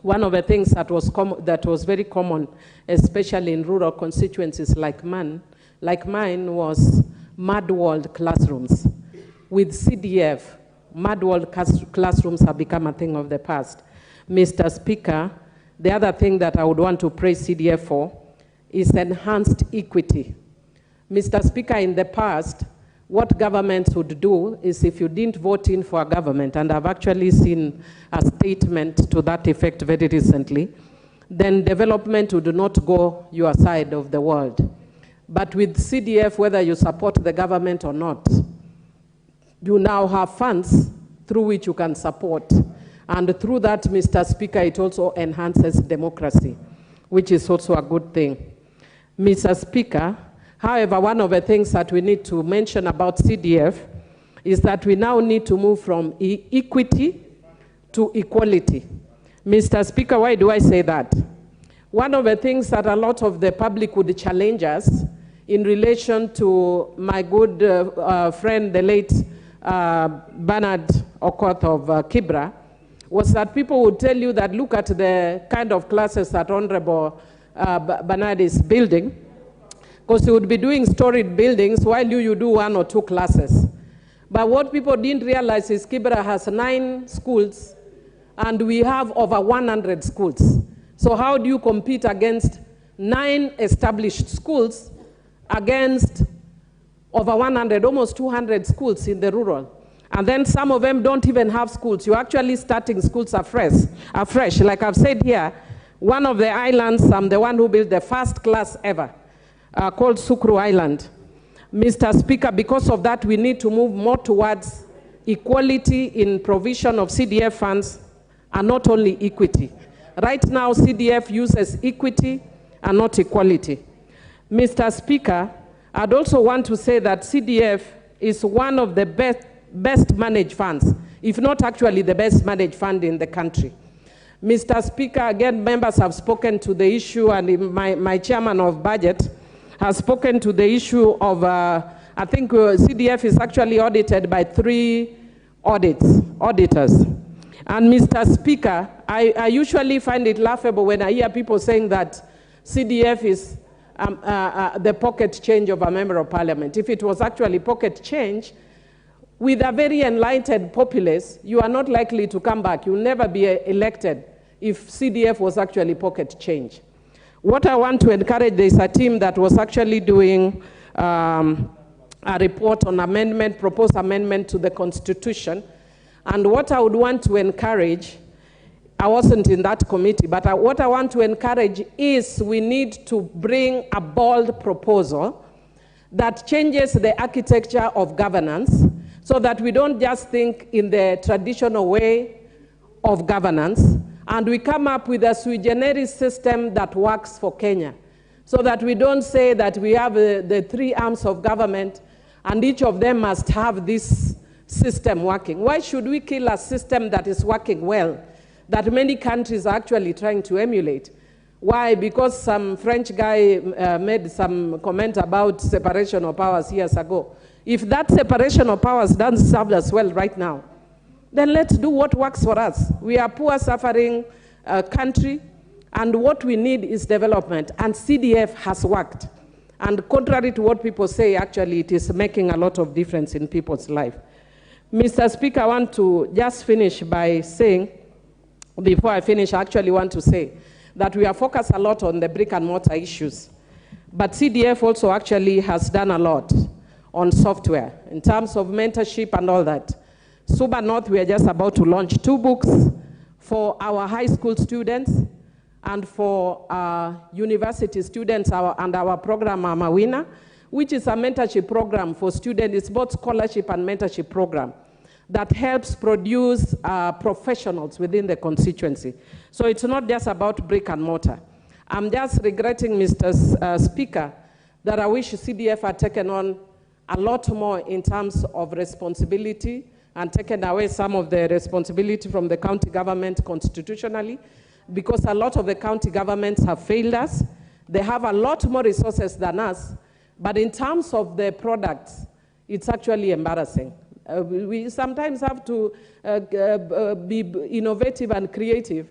one of the things that was very common, especially in rural constituencies like mine, was mud-walled classrooms. With CDF, mud-walled classrooms have become a thing of the past. Mr. Speaker, the other thing that I would want to praise CDF for is enhanced equity. Mr. Speaker, in the past, what governments would do is if you didn't vote in for a government, and I've actually seen a statement to that effect very recently, then development would not go your side of the world. But with CDF, whether you support the government or not, you now have funds through which you can support. And through that, Mr. Speaker, it also enhances democracy, which is also a good thing. Mr. Speaker, however, one of the things that we need to mention about CDF is that we now need to move from equity to equality. Mr. Speaker, why do I say that? One of the things that a lot of the public would challenge us in relation to my good friend, the late Bernard Okoth of Kibra, was that people would tell you that look at the kind of classes that Honorable Bernard is building, because he would be doing storied buildings while you do 1 or 2 classes. But what people didn't realize is Kibra has 9 schools and we have over 100 schools. So how do you compete against 9 established schools against over 100, almost 200 schools in the rural? And then some of them don't even have schools. You're actually starting schools afresh. Like I've said here, one of the islands, I'm the one who built the first class ever, called Sukru Island. Mr. Speaker, because of that, we need to move more towards equality in provision of CDF funds and not only equity. Right now, CDF uses equity and not equality. Mr. Speaker, I'd also want to say that CDF is one of the best managed funds, if not actually the best managed fund in the country. Mr. Speaker, again, members have spoken to the issue, and my chairman of budget has spoken to the issue of, I think CDF is actually audited by 3 auditors. And Mr. Speaker, I usually find it laughable when I hear people saying that CDF is the pocket change of a member of parliament. If it was actually pocket change, with a very enlightened populace, you are not likely to come back. You'll never be elected if CDF was actually pocket change. What I want to encourage, there's a team that was actually doing a report on amendment, proposed amendment to the Constitution. And what I would want to encourage, I wasn't in that committee, but what I want to encourage is we need to bring a bold proposal that changes the architecture of governance so that we don't just think in the traditional way of governance, and we come up with a sui generis system that works for Kenya, so that we don't say that we have the 3 arms of government and each of them must have this system working. Why should we kill a system that is working well, that many countries are actually trying to emulate? Why? Because some French guy made some comment about separation of powers years ago. If that separation of powers doesn't serve us well right now, then let's do what works for us. We are a poor, suffering country, and what we need is development, and CDF has worked. And contrary to what people say, actually, it is making a lot of difference in people's life. Mr. Speaker, I want to just finish by saying, before I finish, I actually want to say that we are focused a lot on the brick and mortar issues, but CDF also actually has done a lot on software in terms of mentorship and all that. Suba North, we are just about to launch 2 books for our high school students and for university students and our program Amawina, which is a mentorship program for students. It's both scholarship and mentorship program that helps produce professionals within the constituency. So it's not just about brick and mortar. I'm just regretting, Mr. Speaker, that I wish CDF had taken on a lot more in terms of responsibility and taken away some of the responsibility from the county government constitutionally, because a lot of the county governments have failed us. They have a lot more resources than us, but in terms of the products, it's actually embarrassing. We sometimes have to be innovative and creative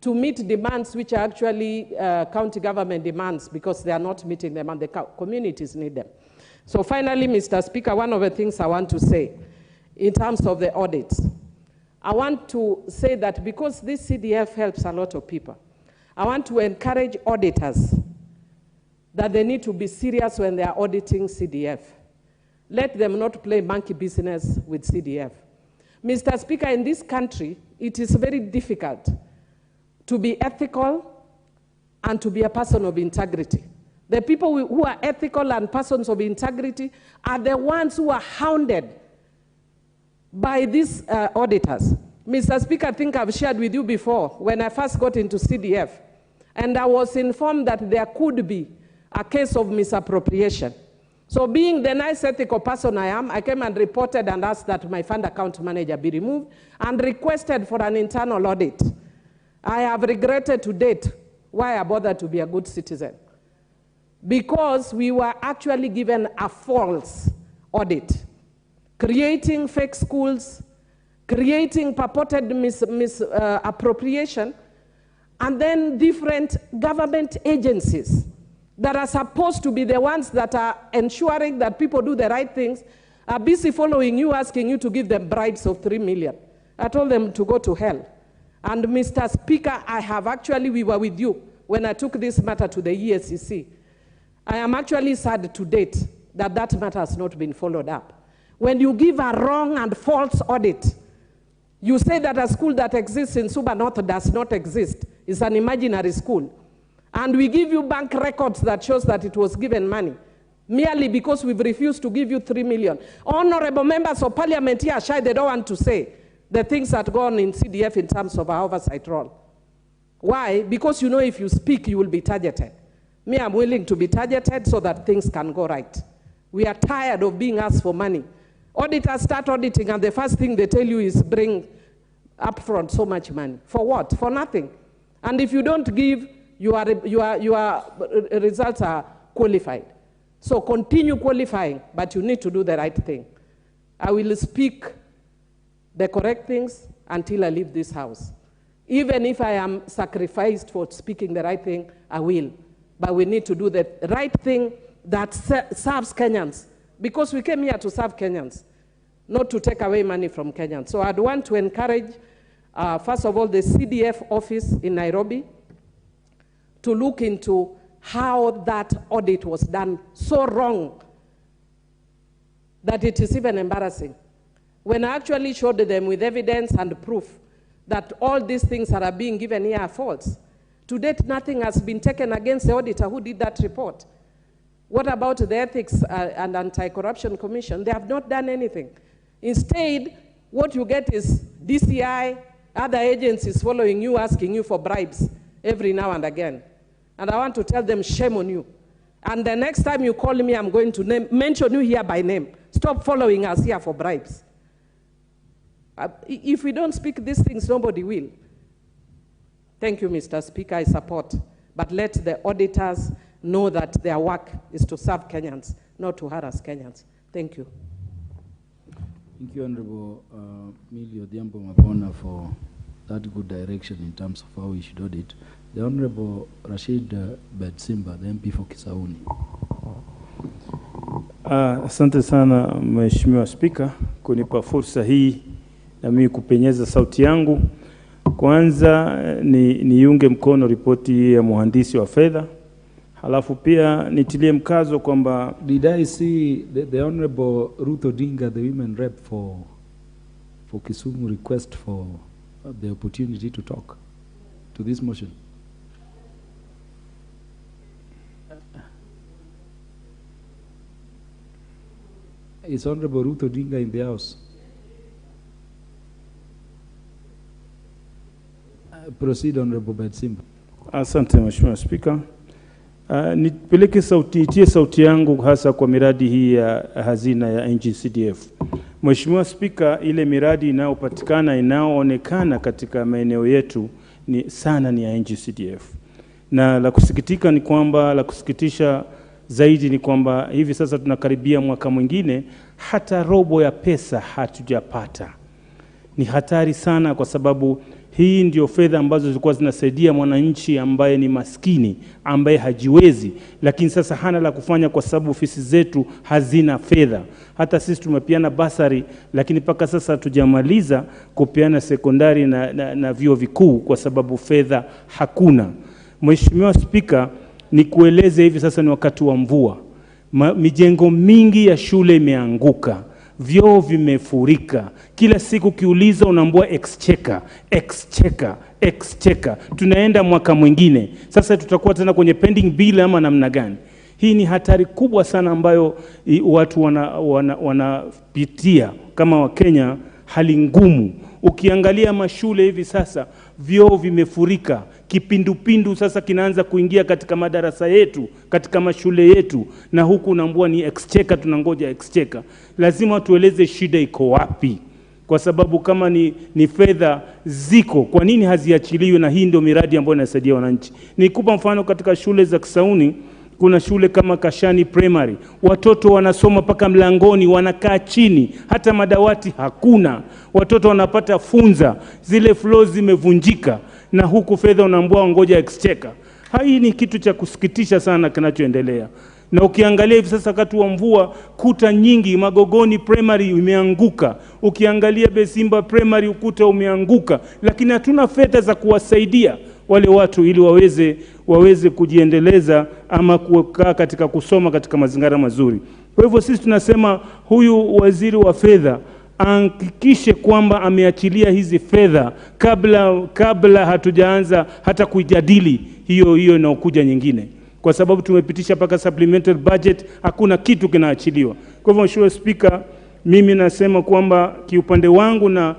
to meet demands which are actually county government demands, because they are not meeting them and the communities need them. So finally, Mr. Speaker, one of the things I want to say in terms of the audits, I want to say that because this CDF helps a lot of people, I want to encourage auditors that they need to be serious when they are auditing CDF. Let them not play monkey business with CDF. Mr. Speaker, in this country, it is very difficult to be ethical and to be a person of integrity. The people who are ethical and persons of integrity are the ones who are hounded by these auditors. Mr. Speaker, I think I've shared with you before when I first got into CDF, and I was informed that there could be a case of misappropriation. So being the nice ethical person I am, I came and reported and asked that my fund account manager be removed and requested for an internal audit. I have regretted to date why I bothered to be a good citizen, because we were actually given a false audit, creating fake schools, creating purported misappropriation, and then different government agencies that are supposed to be the ones that are ensuring that people do the right things are busy following you, asking you to give them bribes of 3 million. I told them to go to hell. And Mr. Speaker, we were with you when I took this matter to the EACC. I am actually sad to date that that matter has not been followed up. When you give a wrong and false audit, you say that a school that exists in Suba North does not exist. It's an imaginary school. And we give you bank records that shows that it was given money, merely because we've refused to give you 3 million. Honorable members of parliament here are shy, they don't want to say the things that go on in CDF in terms of our oversight role. Why? Because you know if you speak, you will be targeted. Me, I'm willing to be targeted so that things can go right. We are tired of being asked for money. Auditors start auditing and the first thing they tell you is bring upfront so much money. For what? For nothing. And if you don't give, your results are qualified. So continue qualifying, but you need to do the right thing. I will speak the correct things until I leave this house. Even if I am sacrificed for speaking the right thing, I will. But we need to do the right thing that serves Kenyans, because we came here to serve Kenyans, not to take away money from Kenyans. So I'd want to encourage, first of all, the CDF office in Nairobi to look into how that audit was done so wrong that it is even embarrassing. When I actually showed them with evidence and proof that all these things that are being given here are false, to date nothing has been taken against the auditor who did that report. What about the Ethics and Anti-Corruption Commission? They have not done anything. Instead, what you get is DCI, other agencies following you, asking you for bribes every now and again. And I want to tell them, shame on you. And the next time you call me, I'm going to mention you here by name. Stop following us here for bribes. If we don't speak these things, nobody will. Thank you, Mr. Speaker, I support. But let the auditors know that their work is to serve Kenyans, not to harass Kenyans. Thank you. Thank you, Honorable Millie Odhiambo Mabona, for that good direction in terms of how we should audit. The Honorable Rashid Bedsimba, the MP for Kisauni. Asante sana Mheshimiwa Spika kunipa fursa hii na mimi kupenyeza sauti yangu. Kwanza niunge mkono ripoti ya mhandisi wa fedha. Halafu pia nitilie mkazo kwamba did I see the Honorable Ruth Odinga, the women rep for Kisumu request for the opportunity to talk to this motion. Is Honorable Ruth Odinga in the house? Proceed, Honorable Bedsimba. Asante Mheshimiwa Spika. Nitie sauti yangu hasa kwa miradi hii ya hazina ya NG-CDF. Mheshimiwa Spika, ile miradi inayoonekana katika maeneo yetu ni ya NG-CDF. Na la kusikitisha zaidi ni kwamba hivi sasa tunakaribia mwaka mwingine, hata robo ya pesa hatujapata. Ni hatari sana kwa sababu hii ndio fedha ambazo zilikuwa zinasaidia mwananchi ambaye ni maskini, ambaye hajiwezi, lakini sasa hana la kufanya kwa sababu ofisi zetu hazina fedha. Hata sisi tumepeana basari, lakini paka sasa hatujamaliza kupeana sekondari na vyuo vikuu kwa sababu fedha hakuna. Mheshimiwa Spika, nikueleze hivi sasa ni wakati wa mvua. Mijengo mingi ya shule imeanguka. Vyoo vimefurika. Kila siku kiuliza unaambua exchequer. Tunaenda mwaka mwingine. Sasa tutakuwa tena kwenye pending bill ama namna gani? Hii ni hatari kubwa sana ambayo watu wanapitia kama Wakenya, hali ngumu. Ukiangalia mashule hivi sasa, vyoo vimefurika. Kipindupindu sasa kinaanza kuingia katika madarasa yetu, katika mashule yetu, na huku unaambua ni exchequer, tunangoja exchequer. Lazima tueleze shida iko wapi, kwa sababu kama ni fedha ziko, kwa nini haziachiliwi? Na hii ndio miradi ambayo inasaidia wananchi. Nikupa mfano, katika shule za Kisauni kuna shule kama Kashani Primary, watoto wanasoma paka mlangoni, wanakaa chini, hata madawati hakuna. Watoto wanapata funza, zile floors zimevunjika, na huku fedha unaambua ngoja exchequer. Hii ni kitu cha kusikitisha sana kinachoendelea. Na ukiangalia hivi sasa wakati wa mvua, kuta nyingi, Magogoni Primary imeanguka. Ukiangalia Besimba Primary ukuta umeanguka, lakini hatuna fedha za kuwasaidia wale watu ili waweze kujiendeleza ama kukaa katika kusoma katika mazingira mazuri. Kwa hivyo sisi tunasema huyu waziri wa fedha hakikishe kwamba ameachilia hizi fedha kabla hatujaanza hata kujadili hiyo inaokuja nyingine. Kwa sababu tumepitisha paka supplementary budget, hakuna kitu kinaachiliwa. Kwa hivyo Mheshimiwa Spika, mimi nasema kwamba kiupande wangu na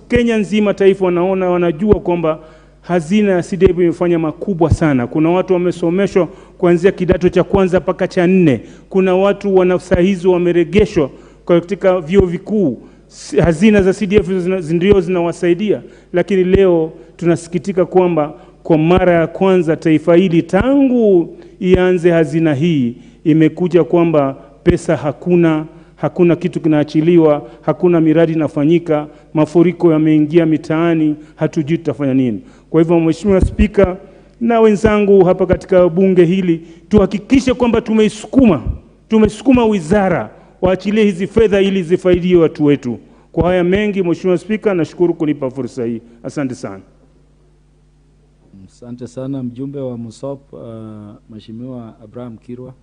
Kenya nzima taifa wanajua kwamba hazina ya CDF imefanya makubwa sana. Kuna watu wamesomeshwa kuanzia kidato cha kwanza mpaka cha 4. Kuna watu wanasahizi wameregeshwa katika vyuo vikuu. Hazina za CDF ndio zinawasaidia. Lakini leo tunasikitika kwamba kwa mara ya kwanza taifa hili tangu ianze hazina hii imekuja kwamba pesa hakuna kitu kinaachiliwa, hakuna miradi inafanyika, mafuriko yameingia mitaani, hatujui tutafanya nini. Kwa hivyo Mheshimiwa Spika na wenzangu hapa katika bunge hili, tuhakikishe kwamba tumesukuma wizara waachilie hizi fedha ili zifaidie watu wetu. Kwa haya mengi Mheshimiwa Spika, nashukuru kunipa fursa hii. Asante sana. Asante sana mjumbe wa Musop, Mheshimiwa Abraham Kirwa.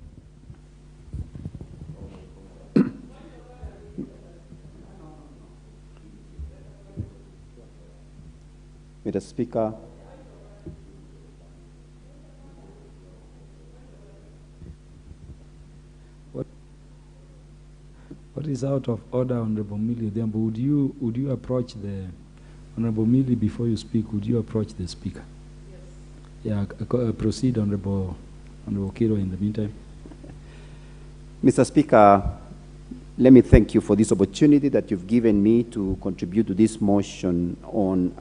Mr. Speaker, what is out of order, Honorable Millie Odhiambo? Would you approach the Honorable Millie before you speak? Would you approach the Speaker? Yes. Yeah, proceed, Honorable Kiro, in the meantime. Mr. Speaker, let me thank you for this opportunity that you've given me to contribute to this motion on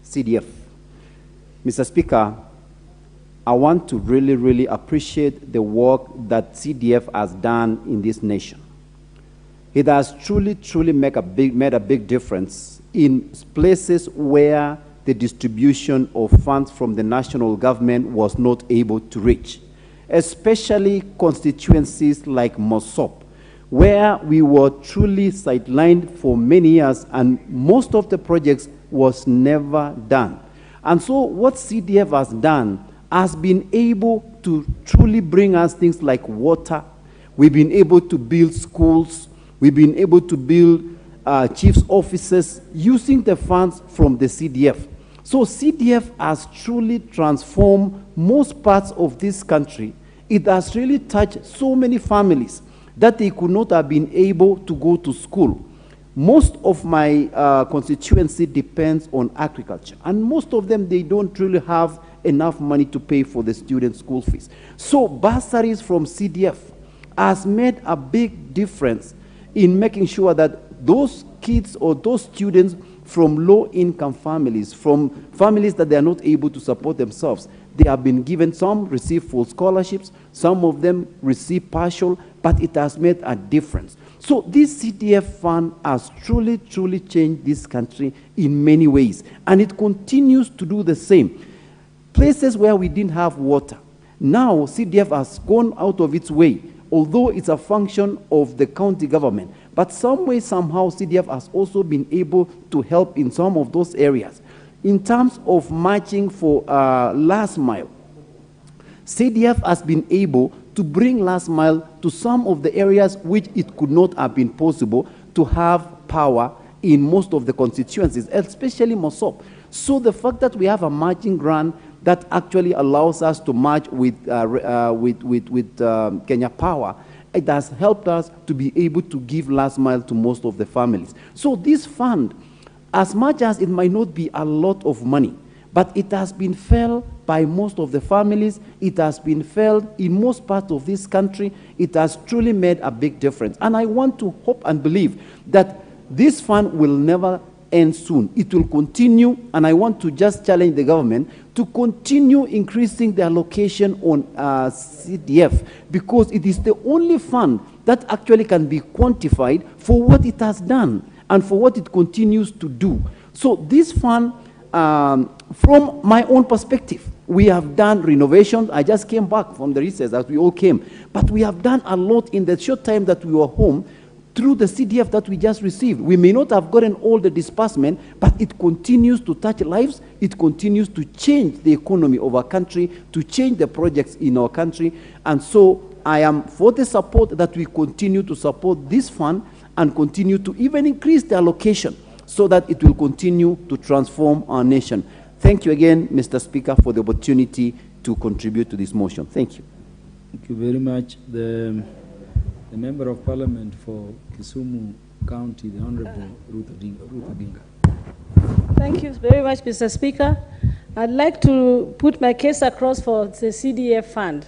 CDF. Mr. Speaker, I want to really appreciate the work that CDF has done in this nation. It has truly made a big difference in places where the distribution of funds from the national government was not able to reach, especially constituencies like Mosop, where we were truly sidelined for many years and most of the projects was never done. And so what CDF has done has been able to truly bring us things like water. We've been able to build schools. We've been able to build chief's offices using the funds from the CDF. So CDF has truly transformed most parts of this country. It has really touched so many families that they could not have been able to go to school. Most of my constituency depends on agriculture, and most of them, they don't really have enough money to pay for the students' school fees. So bursaries from CDF has made a big difference in making sure that those kids or those students from low-income families, from families that they are not able to support themselves, they have been given, some receive full scholarships, some of them receive partial, but it has made a difference. So this CDF fund has truly, truly changed this country in many ways, and it continues to do the same. Places where we didn't have water, now CDF has gone out of its way, although it's a function of the county government, but some way, somehow, CDF has also been able to help in some of those areas. In terms of matching for last mile, CDF has been able to bring last mile to some of the areas which it could not have been possible to have power in most of the constituencies, especially Mosop. So the fact that we have a matching grant that actually allows us to match with Kenya Power, it has helped us to be able to give last mile to most of the families. So this fund, as much as it might not be a lot of money, but it has been felt by most of the families, it has been felt in most parts of this country, it has truly made a big difference. And I want to hope and believe that this fund will never end soon. It will continue, and I want to just challenge the government to continue increasing the allocation on CDF, because it is the only fund that actually can be quantified for what it has done and for what it continues to do. So this fund, from my own perspective, we have done renovations. I just came back from the recess as we all came, but we have done a lot in the short time that we were home through the CDF that we just received. We may not have gotten all the disbursement, but it continues to touch lives. It continues to change the economy of our country, to change the projects in our country. And so I am for the support that we continue to support this fund and continue to even increase the allocation so that it will continue to transform our nation. Thank you again, Mr. Speaker, for the opportunity to contribute to this motion. Thank you. Thank you very much. The Member of Parliament for Kisumu County, the Honorable Ruth Odinga. Thank you very much, Mr. Speaker. I'd like to put my case across for the CDF fund.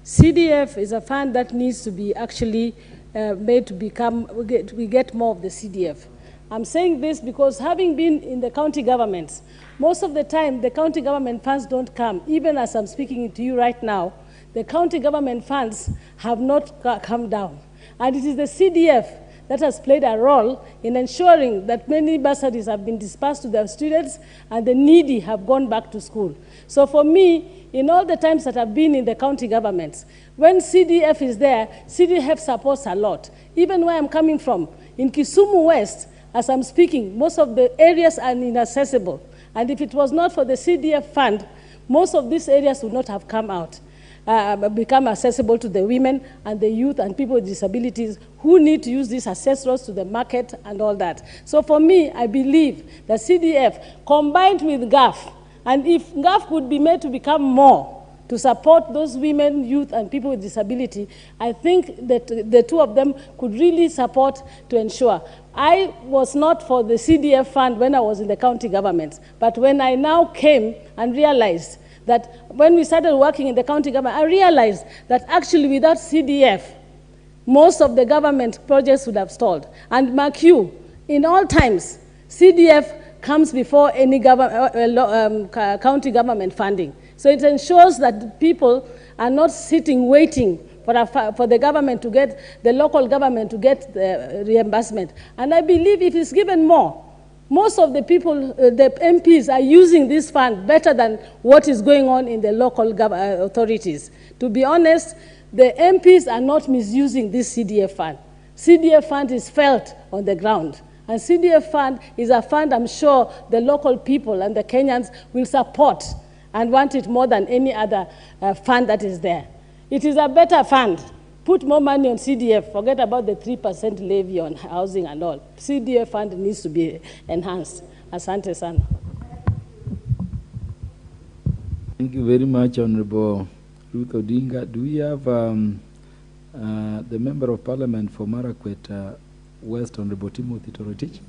CDF is a fund that needs to be actually made to become, we get more of the CDF. I'm saying this because having been in the county governments, most of the time the county government funds don't come. Even as I'm speaking to you right now, the county government funds have not come down. And it is the CDF that has played a role in ensuring that many bursaries have been dispersed to their students and the needy have gone back to school. So for me, in all the times that I've been in the county governments, when CDF is there, CDF supports a lot. Even where I'm coming from, in Kisumu West, as I'm speaking, most of the areas are inaccessible. And if it was not for the CDF fund, most of these areas would not have come out. Become accessible to the women and the youth and people with disabilities who need to use these accessories to the market and all that. So for me, I believe that CDF combined with GAF, and if GAF could be made to become more to support those women, youth, and people with disability, I think that the two of them could really support to ensure. I was not for the CDF fund when I was in the county government, but when I now came and realized that when we started working in the county government, I realized that actually without CDF, most of the government projects would have stalled. And mark you, in all times, CDF comes before any county government funding. So it ensures that people are not sitting waiting for the government to get, the local government to get the reimbursement. And I believe if it's given more, most of the people, the MPs are using this fund better than what is going on in the local authorities. To be honest, the MPs are not misusing this CDF fund. CDF fund is felt on the ground. And CDF fund is a fund I'm sure the local people and the Kenyans will support and want it more than any other fund that is there. It is a better fund put more money on CDF. Forget about the 3% levy on housing and all. CDF fund needs to be enhanced. Asante sana. Thank you very much, Honorable Ruth Odinga. Do we have the Member of Parliament for Marakwet West, Honorable Timothy Torotich?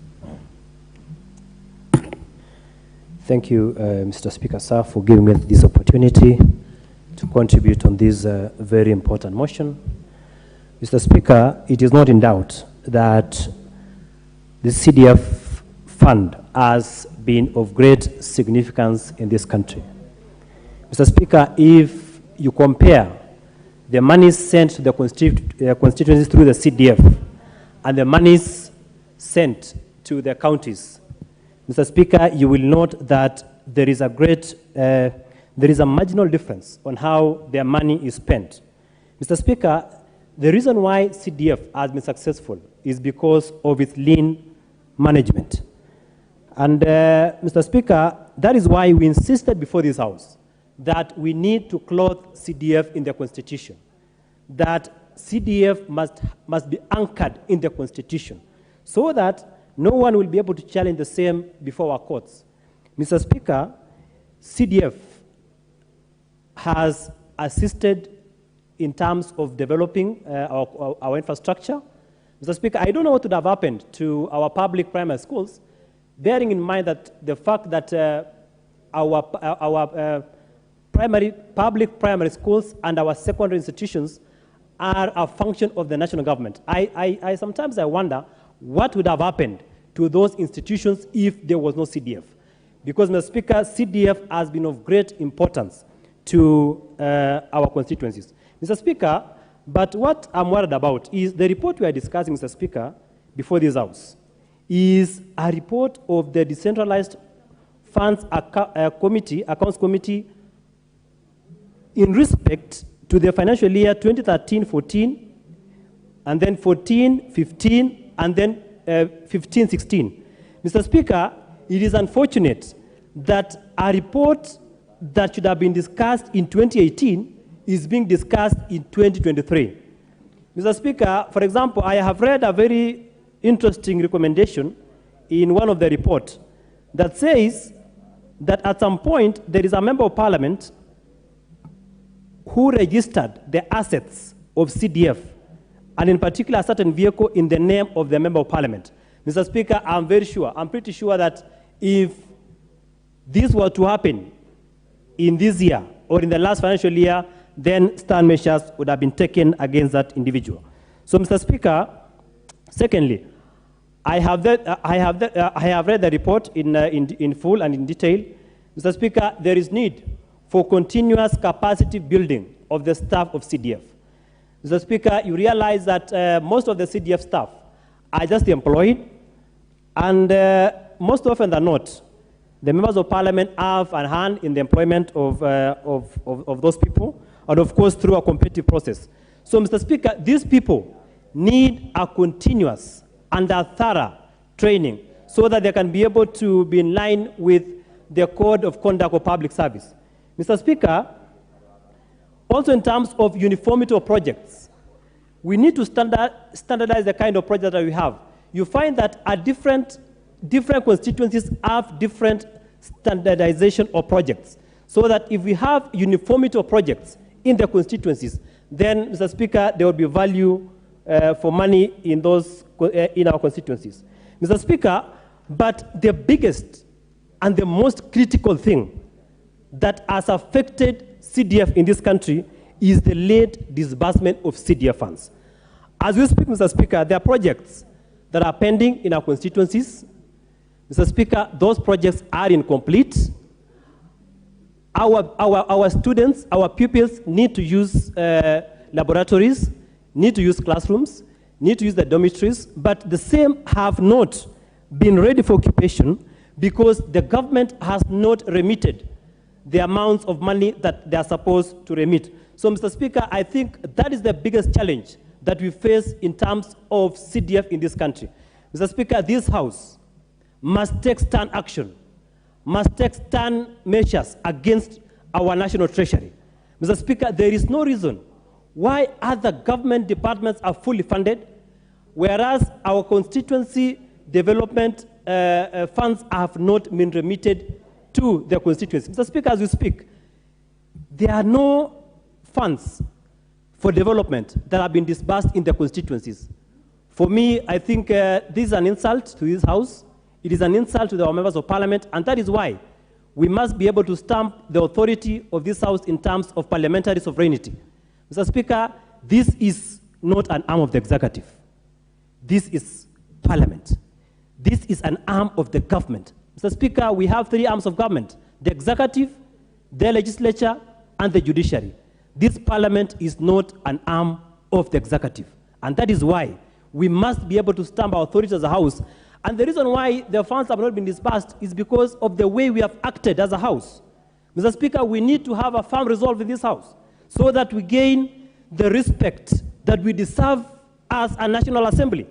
Thank you, Mr. Speaker, sir, for giving me this opportunity to contribute on this very important motion. Mr. Speaker, it is not in doubt that the CDF fund has been of great significance in this country. Mr. Speaker, if you compare the monies sent to the constituencies through the CDF and the monies sent to the counties, Mr. Speaker, you will note that there is a marginal difference on how their money is spent. Mr. Speaker, the reason why CDF has been successful is because of its lean management. And Mr. Speaker, that is why we insisted before this House that we need to clothe CDF in the Constitution, that CDF must be anchored in the Constitution so that no one will be able to challenge the same before our courts. Mr. Speaker, CDF has assisted in terms of developing our infrastructure. Mr. Speaker, I don't know what would have happened to our public primary schools, bearing in mind that the fact that our public primary schools and our secondary institutions are a function of the national government. Sometimes I wonder what would have happened to those institutions if there was no CDF. Because, Mr. Speaker, CDF has been of great importance to our constituencies. Mr. Speaker, but what I'm worried about is the report we are discussing, Mr. Speaker, before this House, is a report of the Decentralized Funds Accounts Committee in respect to the financial year 2013-14, and then 14-15, and then 15-16. Mr. Speaker, it is unfortunate that a report that should have been discussed in 2018 is being discussed in 2023. Mr. Speaker, for example, I have read a very interesting recommendation in one of the reports that says that at some point there is a member of parliament who registered the assets of CDF, and in particular a certain vehicle in the name of the member of parliament. Mr. Speaker, I'm pretty sure that if this were to happen in this year or in the last financial year, then stern measures would have been taken against that individual. So, Mr. Speaker, secondly, I have read the report in full and in detail. Mr. Speaker, there is need for continuous capacity building of the staff of CDF. Mr. Speaker, you realize that most of the CDF staff are just employed, and most often than not, the members of parliament have a hand in the employment of those people, and of course through a competitive process. So, Mr. Speaker, these people need a continuous and a thorough training so that they can be able to be in line with the code of conduct of public service. Mr. Speaker, also in terms of uniformity of projects, we need to standardize the kind of project that we have. You find that different constituencies have different standardization of projects, so that if we have uniformity of projects in the constituencies, then, Mr. Speaker, there will be value for money in our constituencies. Mr. Speaker, but the biggest and the most critical thing that has affected CDF in this country is the late disbursement of CDF funds. As we speak, Mr. Speaker, there are projects that are pending in our constituencies. Mr. Speaker, those projects are incomplete. Our students, our pupils need to use laboratories, need to use classrooms, need to use the dormitories, but the same have not been ready for occupation because the government has not remitted the amounts of money that they are supposed to remit. So, Mr. Speaker, I think that is the biggest challenge that we face in terms of CDF in this country. Mr. Speaker, this House must take stern action, must take stern measures against our national treasury. Mr. Speaker, there is no reason why other government departments are fully funded, whereas our constituency development funds have not been remitted to their constituency. Mr. Speaker, as we speak, there are no funds for development that have been disbursed in the constituencies. For me, I think this is an insult to this House. It is an insult to our members of Parliament, and that is why we must be able to stamp the authority of this House in terms of parliamentary sovereignty. Mr. Speaker, this is not an arm of the executive. This is Parliament. This is an arm of the government. Mr. Speaker, we have three arms of government: the executive, the legislature, and the judiciary. This Parliament is not an arm of the executive. And that is why we must be able to stamp our authority as a House. And the reason why the funds have not been disbursed is because of the way we have acted as a House. Mr. Speaker, we need to have a firm resolve in this House so that we gain the respect that we deserve as a National Assembly.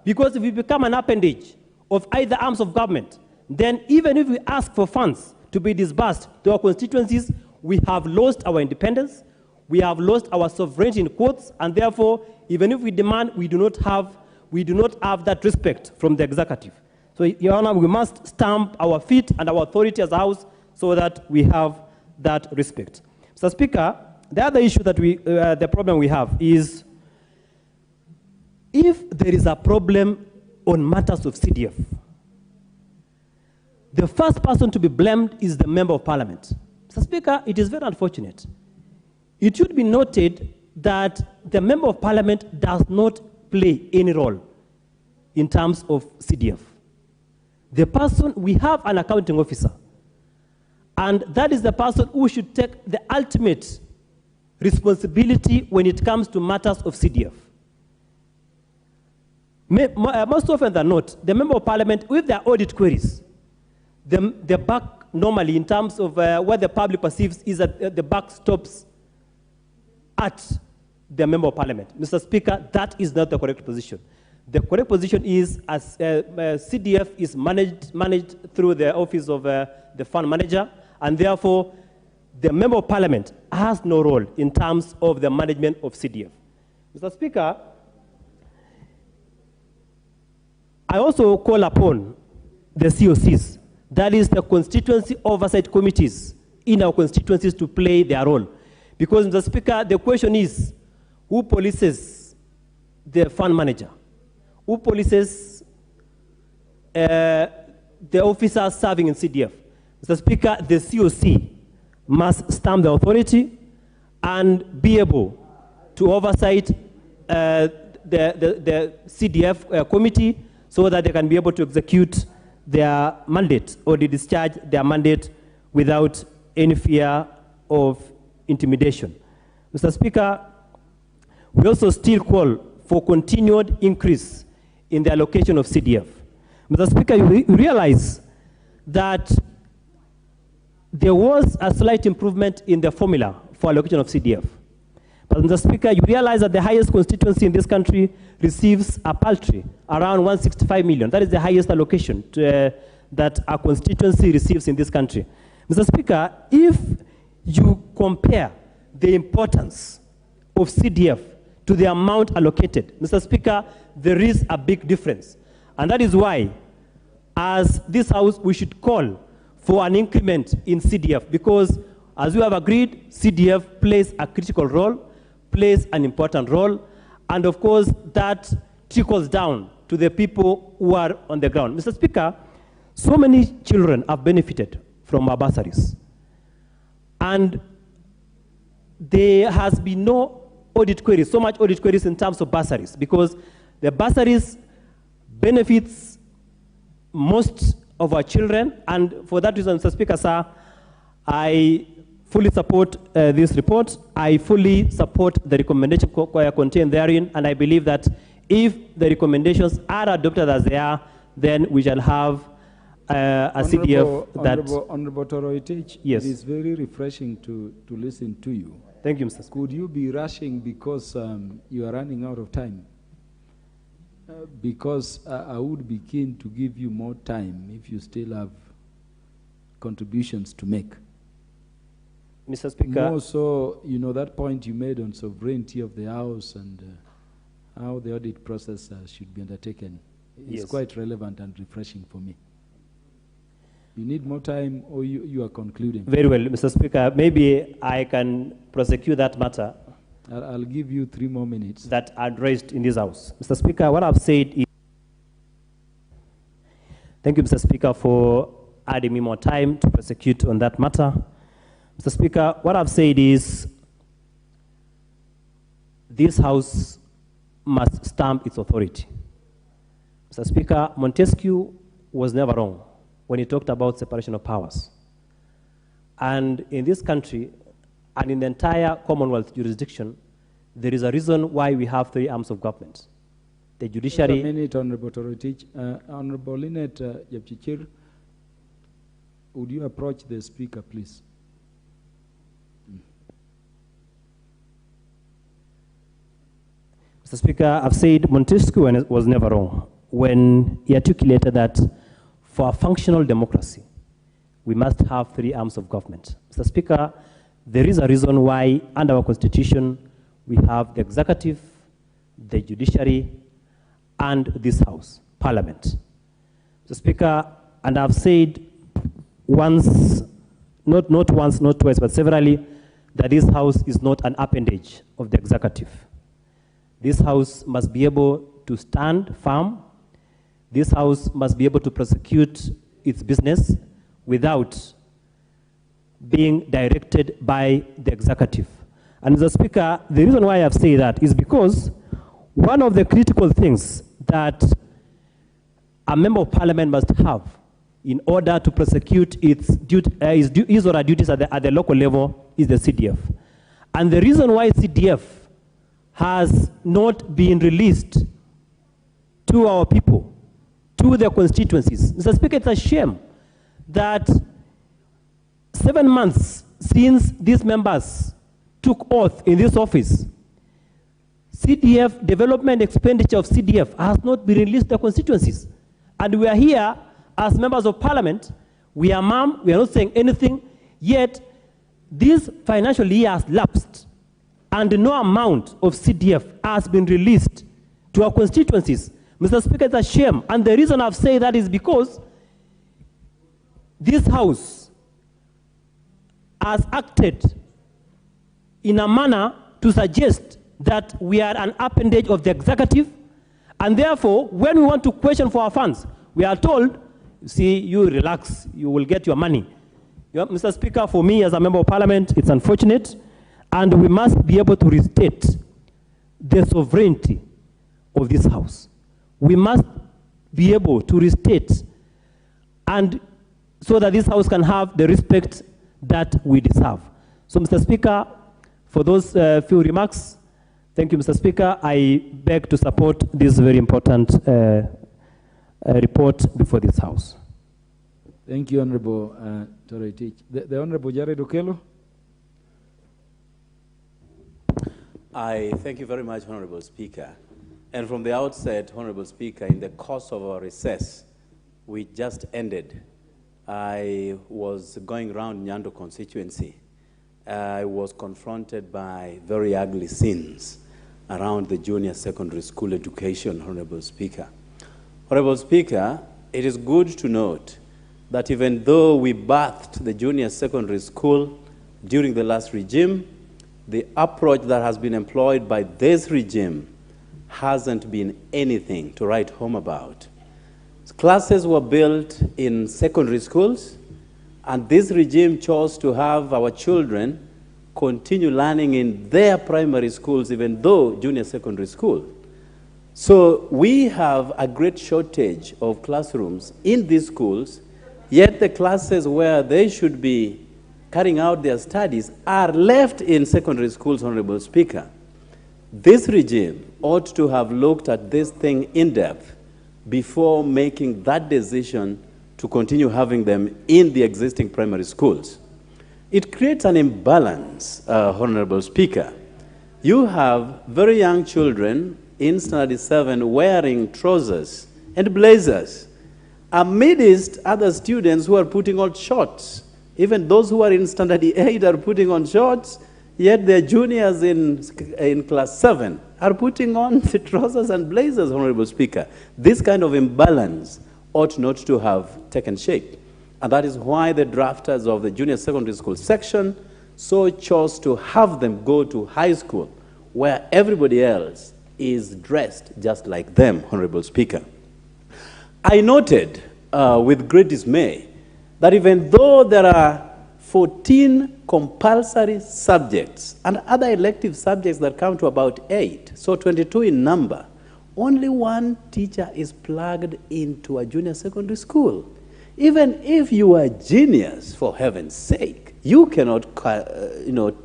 Because if we become an appendage of either arms of government, then even if we ask for funds to be disbursed to our constituencies, we have lost our independence, we have lost our sovereignty in quotes, and therefore, even if we demand, we do not have that respect from the executive. So, Your Honor, we must stamp our feet and our authority as a House so that we have that respect. Mr. Speaker, the other issue that the problem we have is if there is a problem on matters of CDF, the first person to be blamed is the Member of Parliament. Mr. Speaker, it is very unfortunate. It should be noted that the Member of Parliament does not play any role in terms of CDF. The person, we have an accounting officer, and that is the person who should take the ultimate responsibility when it comes to matters of CDF. Most often than not, the Member of Parliament, with their audit queries, the buck normally, in terms of what the public perceives, is that the buck stops at the Member of Parliament. Mr. Speaker, that is not the correct position. The correct position is as CDF is managed through the office of the fund manager, and therefore the Member of Parliament has no role in terms of the management of CDF. Mr. Speaker, I also call upon the COCs, that is the constituency oversight committees in our constituencies, to play their role. Because, Mr. Speaker, the question is, who polices the fund manager? Who polices the officers serving in CDF? Mr. Speaker, the COC must stamp the authority and be able to oversight the CDF committee so that they can be able to execute their mandate or to discharge their mandate without any fear of intimidation. Mr. Speaker, we also still call for continued increase in the allocation of CDF. Mr. Speaker, you realize that there was a slight improvement in the formula for allocation of CDF. But, Mr. Speaker, you realize that the highest constituency in this country receives a paltry, around 165 million. That is the highest allocation that a constituency receives in this country. Mr. Speaker, if you compare the importance of CDF to the amount allocated, Mr. Speaker, there is a big difference. And that is why, as this House, we should call for an increment in CDF, because, as we have agreed, CDF plays a critical role, plays an important role, and of course, that trickles down to the people who are on the ground. Mr. Speaker, so many children have benefited from our bursaries, and there has been no audit queries, so much audit queries in terms of bursaries, because the bursaries benefits most of our children, and for that reason, Mr. Speaker, sir, I fully support this report. I fully support the recommendation contained therein, and I believe that if the recommendations are adopted as they are, then we shall have a CDF that... Honorable Toro Itich, yes. It is very refreshing to listen to you. Thank you, Mr. Speaker. Could you be rushing because you are running out of time? Because I would be keen to give you more time if you still have contributions to make. Mr. Speaker. More so, you know, that point you made on sovereignty of the House and how the audit process should be undertaken is Yes. quite relevant and refreshing for me. You need more time, or you are concluding? Very well, Mr. Speaker. Maybe I can prosecute that matter. I'll give you 3 more minutes. That are raised in this House. Mr. Speaker, what I've said is... Thank you, Mr. Speaker, for adding me more time to prosecute on that matter. Mr. Speaker, what I've said is this House must stamp its authority. Mr. Speaker, Montesquieu was never wrong when he talked about separation of powers. And in this country, and in the entire Commonwealth jurisdiction, there is a reason why we have 3 arms of government. The judiciary... Just a minute, Honorable Torotich. Honorable Lynette Jepchichir, would you approach the Speaker, please? Mr. Speaker, I've said Montesquieu was never wrong when he articulated that for a functional democracy, we must have 3 arms of government. Mr. Speaker, there is a reason why under our Constitution we have the executive, the judiciary, and this House, Parliament. Mr. Speaker, and I've said once, not once, not twice, but severally, that this House is not an appendage of the executive. This House must be able to stand firm. This House must be able to prosecute its business without being directed by the executive. And Mr. Speaker, the reason why I've said that is because one of the critical things that a member of parliament must have in order to prosecute his or her duties at the local level is the CDF. And the reason why CDF has not been released to our people, to their constituencies. Mr. Speaker, it's a shame that 7 months since these members took oath in this office, CDF, development expenditure of CDF has not been released to the constituencies. And we are here as members of parliament, we are mum, we are not saying anything, yet this financial year has lapsed and no amount of CDF has been released to our constituencies. Mr. Speaker, it's a shame. And the reason I've said that is because this House has acted in a manner to suggest that we are an appendage of the executive, and therefore, when we want to question for our funds, we are told, see, you relax, you will get your money. Mr. Speaker, for me as a member of parliament, it's unfortunate, and we must be able to restate the sovereignty of this House. We must be able to restate, and so that this House can have the respect that we deserve. So, Mr. Speaker, for those few remarks, thank you, Mr. Speaker. I beg to support this very important report before this House. Thank you, Honorable Toretich. The Honorable Jared Okello. I thank you very much, Honorable Speaker. And from the outset, Honorable Speaker, in the course of our recess, we just ended, I was going around Nyando constituency. I was confronted by very ugly scenes around the junior secondary school education, Honorable Speaker. Honorable Speaker, it is good to note that even though we birthed the junior secondary school during the last regime, the approach that has been employed by this regime hasn't been anything to write home about. Classes were built in secondary schools, and this regime chose to have our children continue learning in their primary schools, even though junior secondary school. So we have a great shortage of classrooms in these schools, yet the classes where they should be carrying out their studies are left in secondary schools, Honorable Speaker. This regime ought to have looked at this thing in depth before making that decision to continue having them in the existing primary schools. It creates an imbalance, Honorable Speaker. You have very young children in Standard 7 wearing trousers and blazers amidst other students who are putting on shorts Even those who are in standard 8 are putting on shorts, yet their juniors in class 7 are putting on the trousers and blazers, Honorable Speaker. This kind of imbalance ought not to have taken shape. And that is why the drafters of the junior secondary school section so chose to have them go to high school, where everybody else is dressed just like them, Honorable Speaker. I noted with great dismay that even though there are 14 compulsory subjects and other elective subjects that come to about 8, so 22 in number, only one teacher is plugged into a junior secondary school. Even if you are a genius, for heaven's sake, you cannot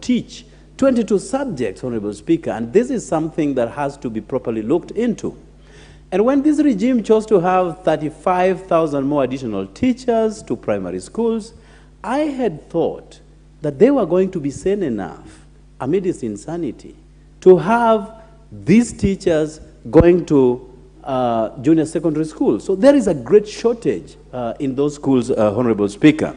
teach 22 subjects, Honorable Speaker, and this is something that has to be properly looked into. And when this regime chose to have 35,000 more additional teachers to primary schools, I had thought that they were going to be sane enough, amid this insanity, to have these teachers going to junior secondary schools. So there is a great shortage in those schools, Honorable Speaker.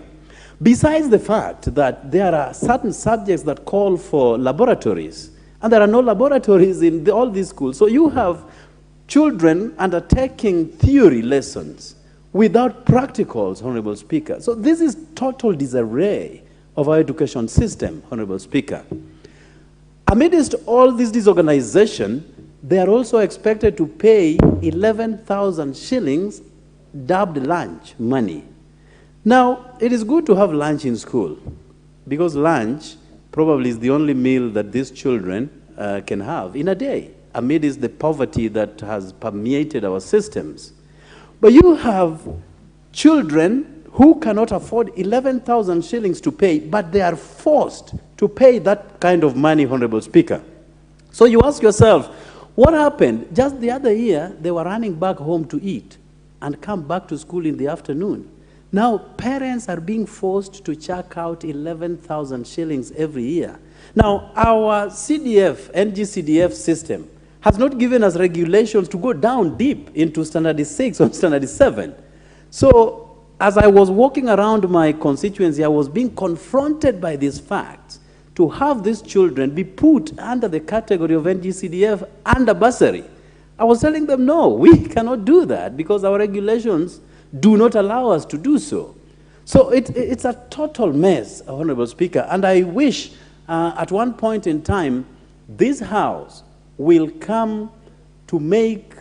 Besides the fact that there are certain subjects that call for laboratories, and there are no laboratories in all these schools. So you have children undertaking theory lessons without practicals, Honorable Speaker. So this is total disarray of our education system, Honorable Speaker. Amidst all this disorganization, they are also expected to pay 11,000 shillings dubbed lunch money. Now, it is good to have lunch in school, because lunch probably is the only meal that these children can have in a day, amidst the poverty that has permeated our systems. But you have children who cannot afford 11,000 shillings to pay, but they are forced to pay that kind of money, Honorable Speaker. So you ask yourself, what happened? Just the other year, they were running back home to eat and come back to school in the afternoon. Now, parents are being forced to check out 11,000 shillings every year. Now, our CDF, NG-CDF system has not given us regulations to go down deep into standard 6 or standard 7. So, as I was walking around my constituency, I was being confronted by these facts. To have these children be put under the category of NG-CDF under bursary, I was telling them, no, we cannot do that because our regulations do not allow us to do so. So it's a total mess, Honorable Speaker, and I wish at one point in time this House will come to make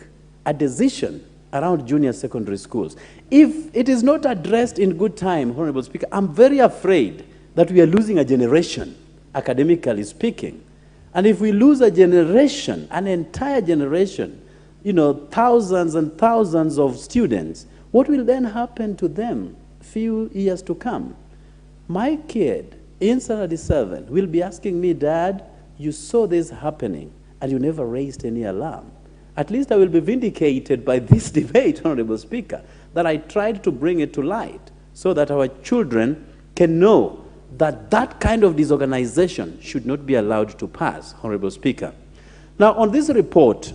a decision around junior secondary schools. If it is not addressed in good time, Honorable Speaker, I'm very afraid that we are losing a generation, academically speaking. And if we lose a generation, an entire generation, thousands and thousands of students, what will then happen to them few years to come? My kid in standard 7 will be asking me, Dad, you saw this happening and you never raised any alarm. At least I will be vindicated by this debate, Honorable Speaker, that I tried to bring it to light so that our children can know that that kind of disorganization should not be allowed to pass, Honorable Speaker. Now, on this report,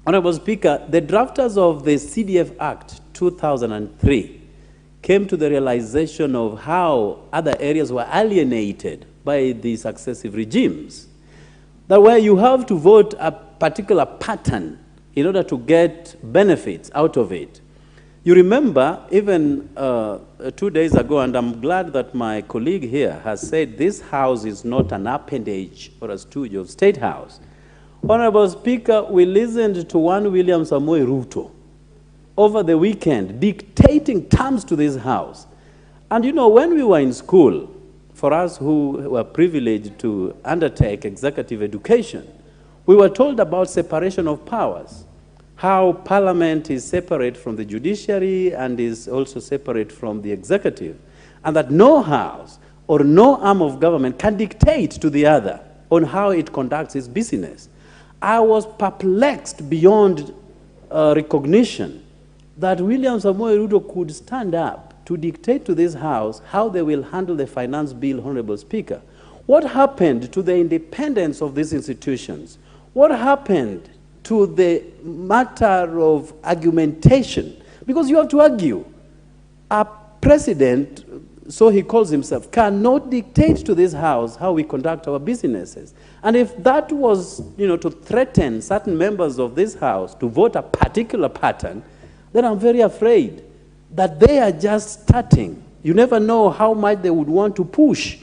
Honorable Speaker, the drafters of the CDF Act 2003 came to the realization of how other areas were alienated by the successive regimes. That where you have to vote a particular pattern in order to get benefits out of it. You remember, even 2 days ago, and I'm glad that my colleague here has said this House is not an appendage or a stooge of State House. Honorable Speaker, we listened to one William Samoei Ruto over the weekend dictating terms to this House. And when we were in school, for us who were privileged to undertake executive education, we were told about separation of powers, how Parliament is separate from the judiciary and is also separate from the executive, and that no House or no arm of government can dictate to the other on how it conducts its business. I was perplexed beyond recognition that William Samoei Ruto could stand up to dictate to this House how they will handle the finance bill, Honorable Speaker. What happened to the independence of these institutions? What happened to the matter of argumentation? Because you have to argue. A president so he calls himself, cannot dictate to this House how we conduct our businesses. And if that was, to threaten certain members of this House to vote a particular pattern, then I'm very afraid that they are just starting. You never know how much they would want to push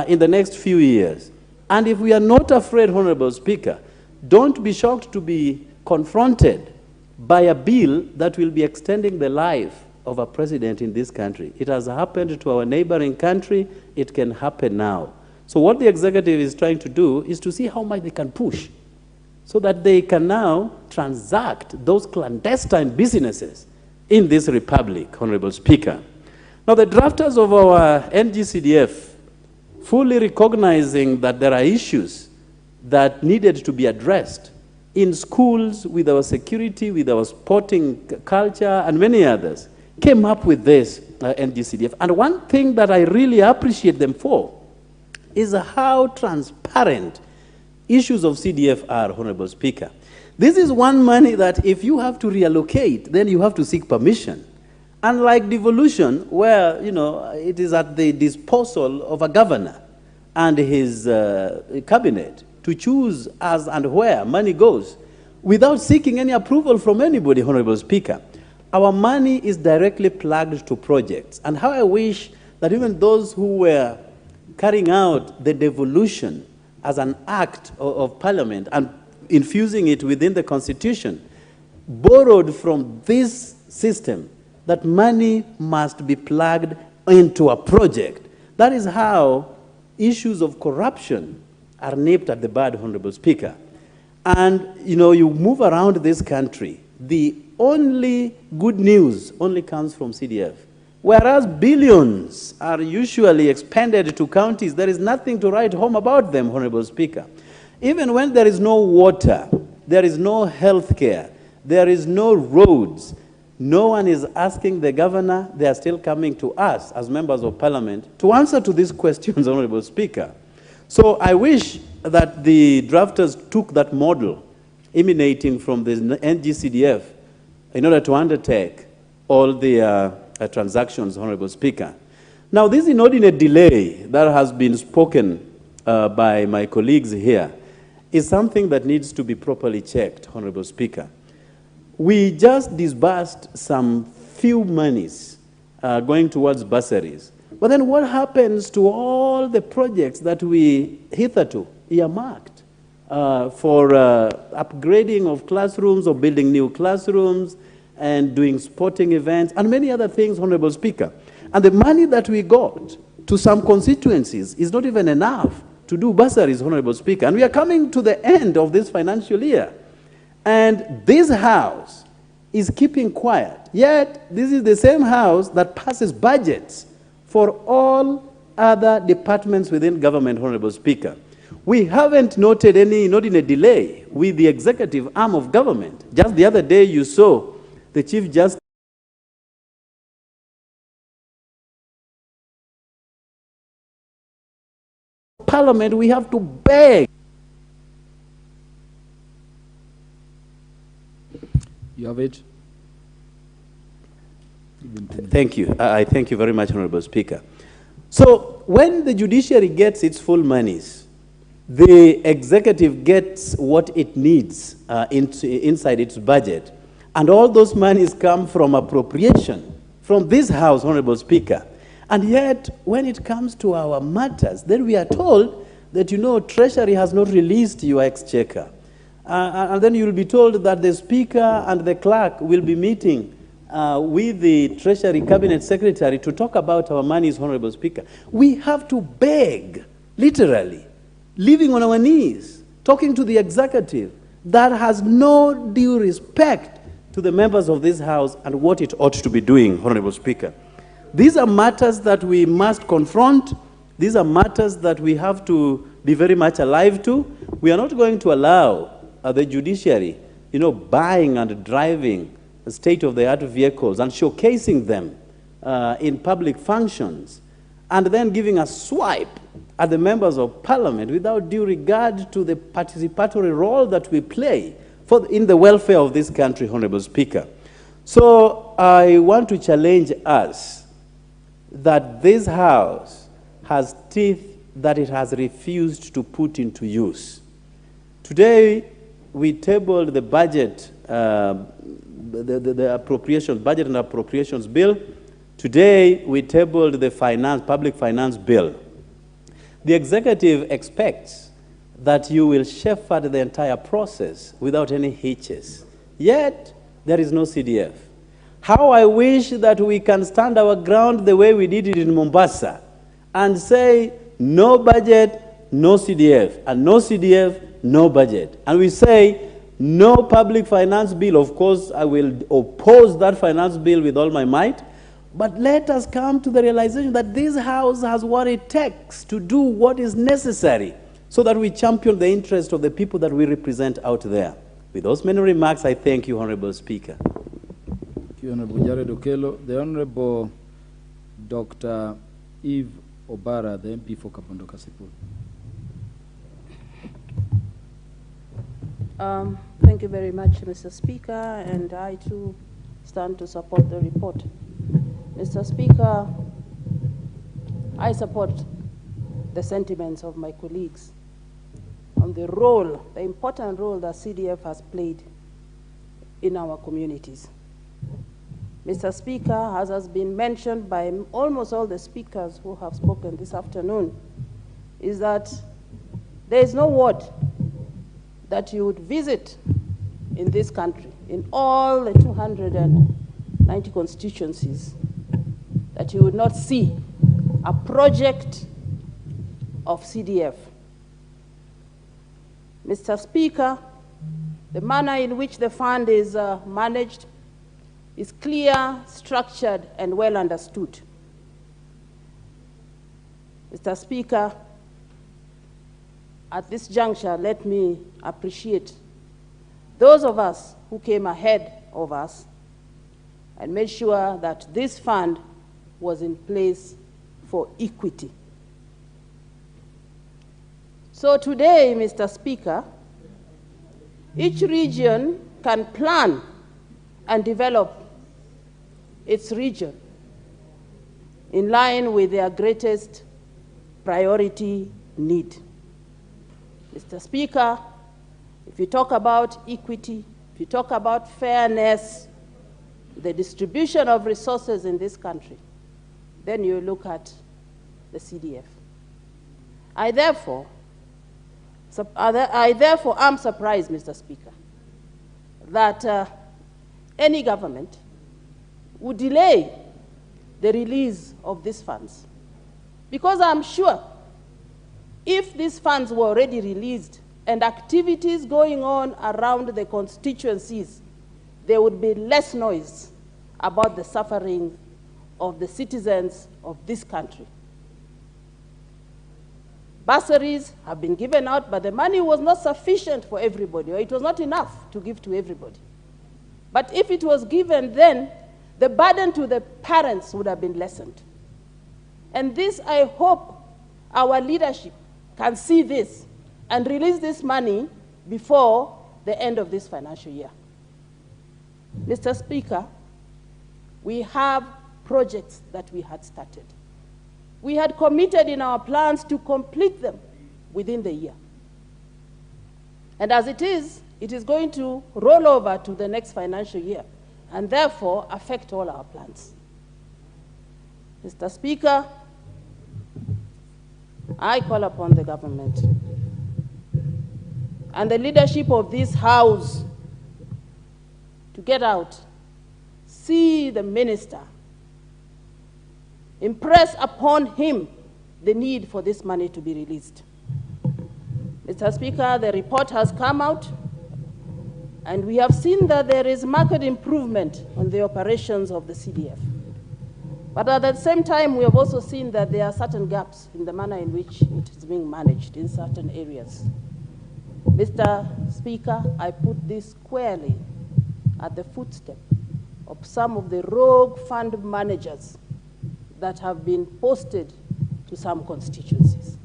in the next few years. And if we are not afraid, Honorable Speaker, don't be shocked to be confronted by a bill that will be extending the life of a president in this country. It has happened to our neighboring country. It can happen now. So what the executive is trying to do is to see how much they can push so that they can now transact those clandestine businesses in this republic, Honorable Speaker. Now, the drafters of our NGCDF, fully recognizing that there are issues that needed to be addressed in schools, with our security, with our sporting culture, and many others, came up with this NGCDF. And one thing that I really appreciate them for is how transparent issues of CDF are, Honorable Speaker. This is one money that if you have to reallocate, then you have to seek permission. Unlike devolution, where, it is at the disposal of a governor and his cabinet to choose as and where money goes without seeking any approval from anybody, Honorable Speaker. Our money is directly plugged to projects. And how I wish that even those who were carrying out the devolution as an act of Parliament and infusing it within the Constitution borrowed from this system that money must be plugged into a project. That is how issues of corruption are nipped at the bud, Honorable Speaker. And, you move around this country, the only good news only comes from CDF. Whereas billions are usually expended to counties, there is nothing to write home about them, Honorable Speaker. Even when there is no water, there is no health care, there is no roads, no one is asking the governor. They are still coming to us as members of Parliament to answer to these questions, Honorable Speaker. So I wish that the drafters took that model emanating from the NGCDF in order to undertake all the transactions, Honorable Speaker. Now, this inordinate delay that has been spoken by my colleagues here is something that needs to be properly checked, Honorable Speaker. We just disbursed some few monies going towards bursaries. But then what happens to all the projects that we hitherto earmarked for upgrading of classrooms or building new classrooms and doing sporting events and many other things, Honorable Speaker? And the money that we got to some constituencies is not even enough to do bursaries, Honorable Speaker. And we are coming to the end of this financial year. And this House is keeping quiet. Yet, this is the same House that passes budgets for all other departments within government, Honorable Speaker. We haven't noted any inordinate delay with the executive arm of government. Just the other day, you saw the Chief Justice Parliament, we have to beg. You have it. Thank you. I thank you very much, Honorable Speaker. So when the judiciary gets its full monies, the executive gets what it needs inside its budget, and all those monies come from appropriation from this House, Honorable Speaker. And yet, when it comes to our matters, then we are told that, Treasury has not released your exchequer. And then you will be told that the Speaker and the Clerk will be meeting with the Treasury Cabinet Secretary to talk about our monies, Honorable Speaker. We have to beg, literally, living on our knees, talking to the executive that has no due respect to the members of this House and what it ought to be doing, Honorable Speaker. These are matters that we must confront. These are matters that we have to be very much alive to. We are not going to allow the judiciary, buying and driving state-of-the-art vehicles and showcasing them in public functions, and then giving a swipe at the members of Parliament without due regard to the participatory role that we play in the welfare of this country, Honorable Speaker. So I want to challenge us that this House has teeth that it has refused to put into use. Today, we tabled the budget, the appropriation, budget and appropriations bill. Today, we tabled the public finance bill. The executive expects that you will shepherd the entire process without any hitches. Yet, there is no CDF. How I wish that we can stand our ground the way we did it in Mombasa and say, no budget, no CDF, and no CDF, no budget. And we say, no public finance bill. Of course, I will oppose that finance bill with all my might. But let us come to the realization that this House has what it takes to do what is necessary so that we champion the interest of the people that we represent out there. With those many remarks, I thank you, Honorable Speaker. Thank you, Honorable Jared Okello. The Honorable Dr. Eve Obara, the MP for Kapondo Kasipul. Thank you very much, Mr. Speaker, and I too stand to support the report. Mr. Speaker, I support the sentiments of my colleagues on the role, the important role that CDF has played in our communities. Mr. Speaker, as has been mentioned by almost all the speakers who have spoken this afternoon, is that there is no ward that you would visit in this country, in all the 290 constituencies, that you would not see a project of CDF. Mr. Speaker, the manner in which the fund is managed is clear, structured, and well understood. Mr. Speaker, at this juncture, let me appreciate those of us who came ahead of us and made sure that this fund was in place for equity. So today, Mr. Speaker, each region can plan and develop its region in line with their greatest priority need. Mr. Speaker, if you talk about equity, if you talk about fairness, the distribution of resources in this country, then you look at the CDF. I therefore am surprised, Mr. Speaker, that any government would delay the release of these funds. Because I'm sure if these funds were already released and activities going on around the constituencies, there would be less noise about the suffering of the citizens of this country. Bursaries have been given out, but the money was not sufficient for everybody, or it was not enough to give to everybody. But if it was given then, the burden to the parents would have been lessened. And this, I hope our leadership can see this and release this money before the end of this financial year. Mr. Speaker, we have projects that we had started. We had committed in our plans to complete them within the year. And as it is going to roll over to the next financial year and therefore affect all our plans. Mr. Speaker, I call upon the government and the leadership of this House to get out, see the minister, impress upon him the need for this money to be released. Mr. Speaker, the report has come out, and we have seen that there is marked improvement on the operations of the CDF. But at the same time, we have also seen that there are certain gaps in the manner in which it is being managed in certain areas. Mr. Speaker, I put this squarely at the footstep of some of the rogue fund managers that have been posted to some constituencies.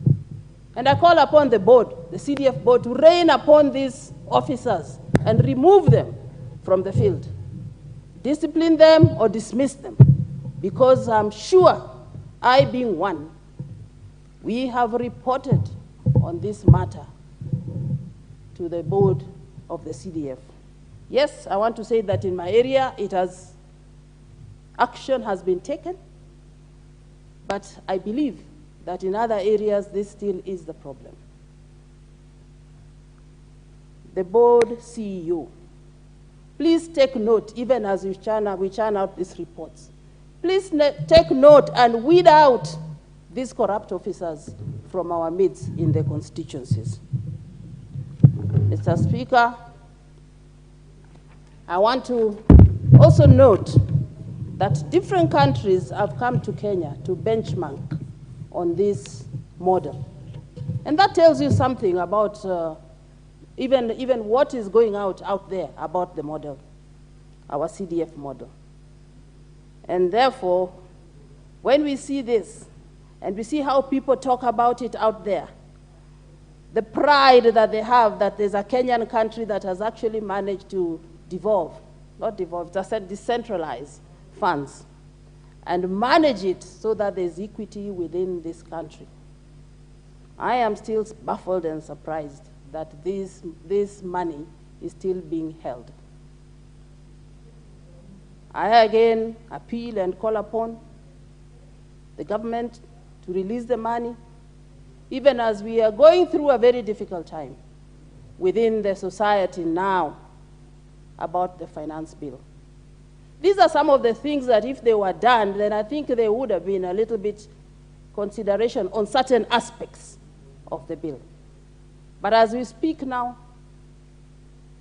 And I call upon the board, the CDF board, to rein upon these officers and remove them from the field. Discipline them or dismiss them, because I'm sure I being one, we have reported on this matter to the board of the CDF. Yes, I want to say that in my area, action has been taken, but I believe that in other areas, this still is the problem. The board CEO, please take note, even as we churn out these reports. Please take note and weed out these corrupt officers from our midst in the constituencies. Mr. Speaker, I want to also note that different countries have come to Kenya to benchmark on this model. And that tells you something about even what is going out there about the model, our CDF model. And therefore, when we see this, and we see how people talk about it out there, the pride that they have that there's a Kenyan country that has actually managed to decentralize funds and manage it so that there's equity within this country. I am still baffled and surprised that this money is still being held. I again appeal and call upon the government to release the money, even as we are going through a very difficult time within the society now about the finance bill. These are some of the things that if they were done, then I think there would have been a little bit consideration on certain aspects of the bill. But as we speak now,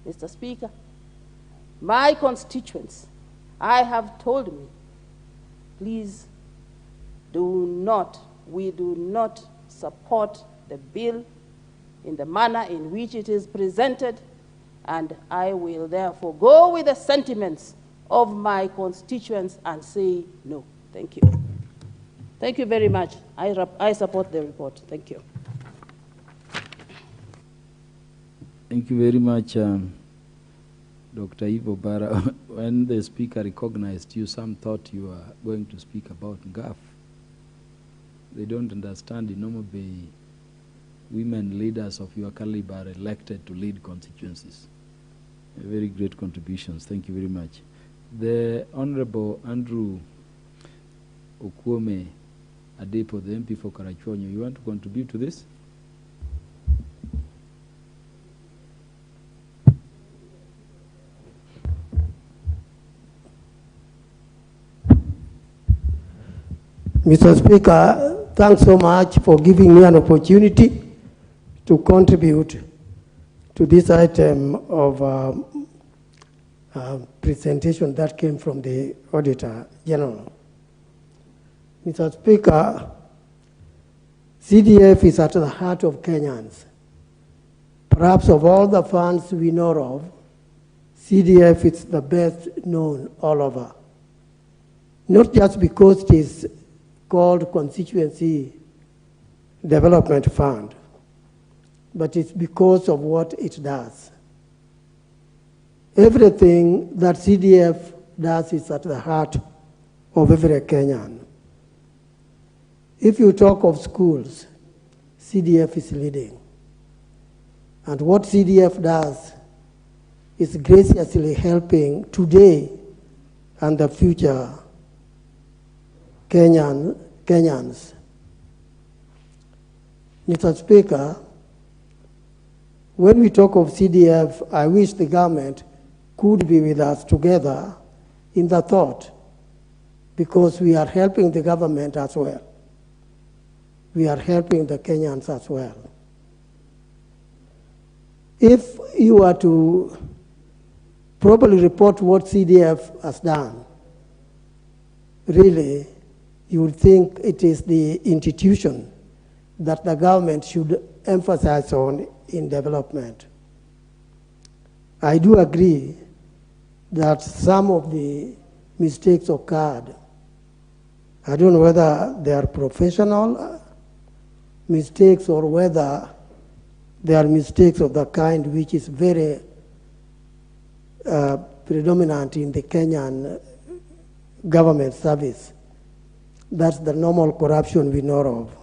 Mr. Speaker, my constituents, I have told me, please we do not support the bill in the manner in which it is presented, and I will therefore go with the sentiments of my constituents and say no. Thank you. Thank you very much. I support the report. Thank you. Thank you very much, Dr. Ivo Bara. When the speaker recognized you, some thought you were going to speak about GAF. They don't understand in Normal Bay, women leaders of your caliber are elected to lead constituencies. Very great contributions. Thank you very much. The Honorable Andrew Okwome Adepo, the MP for Karachuonyo, you want to contribute to this? Mr. Speaker, thanks so much for giving me an opportunity to contribute to this item of presentation that came from the Auditor General. Mr. Speaker, CDF is at the heart of Kenyans. Perhaps of all the funds we know of, CDF is the best known all over. Not just because it is called Constituency Development Fund, but it's because of what it does. Everything that CDF does is at the heart of every Kenyan. If you talk of schools, CDF is leading. And what CDF does is graciously helping today and the future Kenyans. Mr. Speaker, when we talk of CDF, I wish the government could be with us together in the thought, because we are helping the government as well. We are helping the Kenyans as well. If you were to properly report what CDF has done, really, you would think it is the institution that the government should emphasize on in development. I do agree that some of the mistakes occurred. I don't know whether they are professional mistakes or whether they are mistakes of the kind which is very predominant in the Kenyan government service. That's the normal corruption we know of.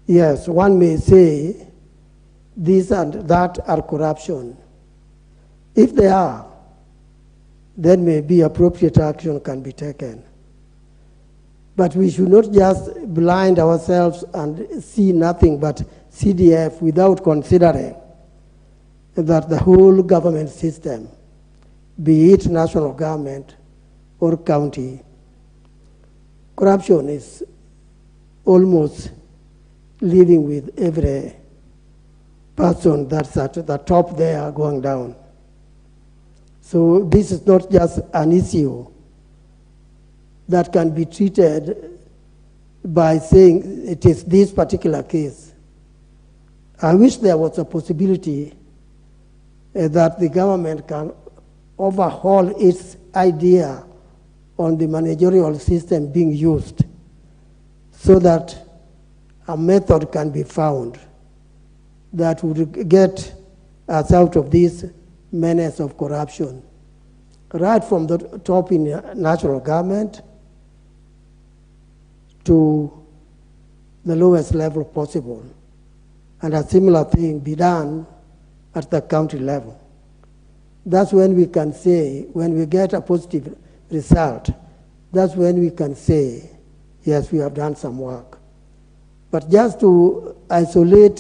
Yes, one may say this and that are corruption. If they are, then maybe appropriate action can be taken. But we should not just blind ourselves and see nothing but CDF without considering that the whole government system, be it national government or county, corruption is almost living with every person that's at the top there going down. So this is not just an issue that can be treated by saying it is this particular case. I wish there was a possibility that the government can overhaul its idea on the managerial system being used so that a method can be found that would get us out of this menace of corruption, right from the top in national government to the lowest level possible, and a similar thing be done at the county level. That's when we can say, when we get a positive result, that's when we can say, yes, we have done some work. But just to isolate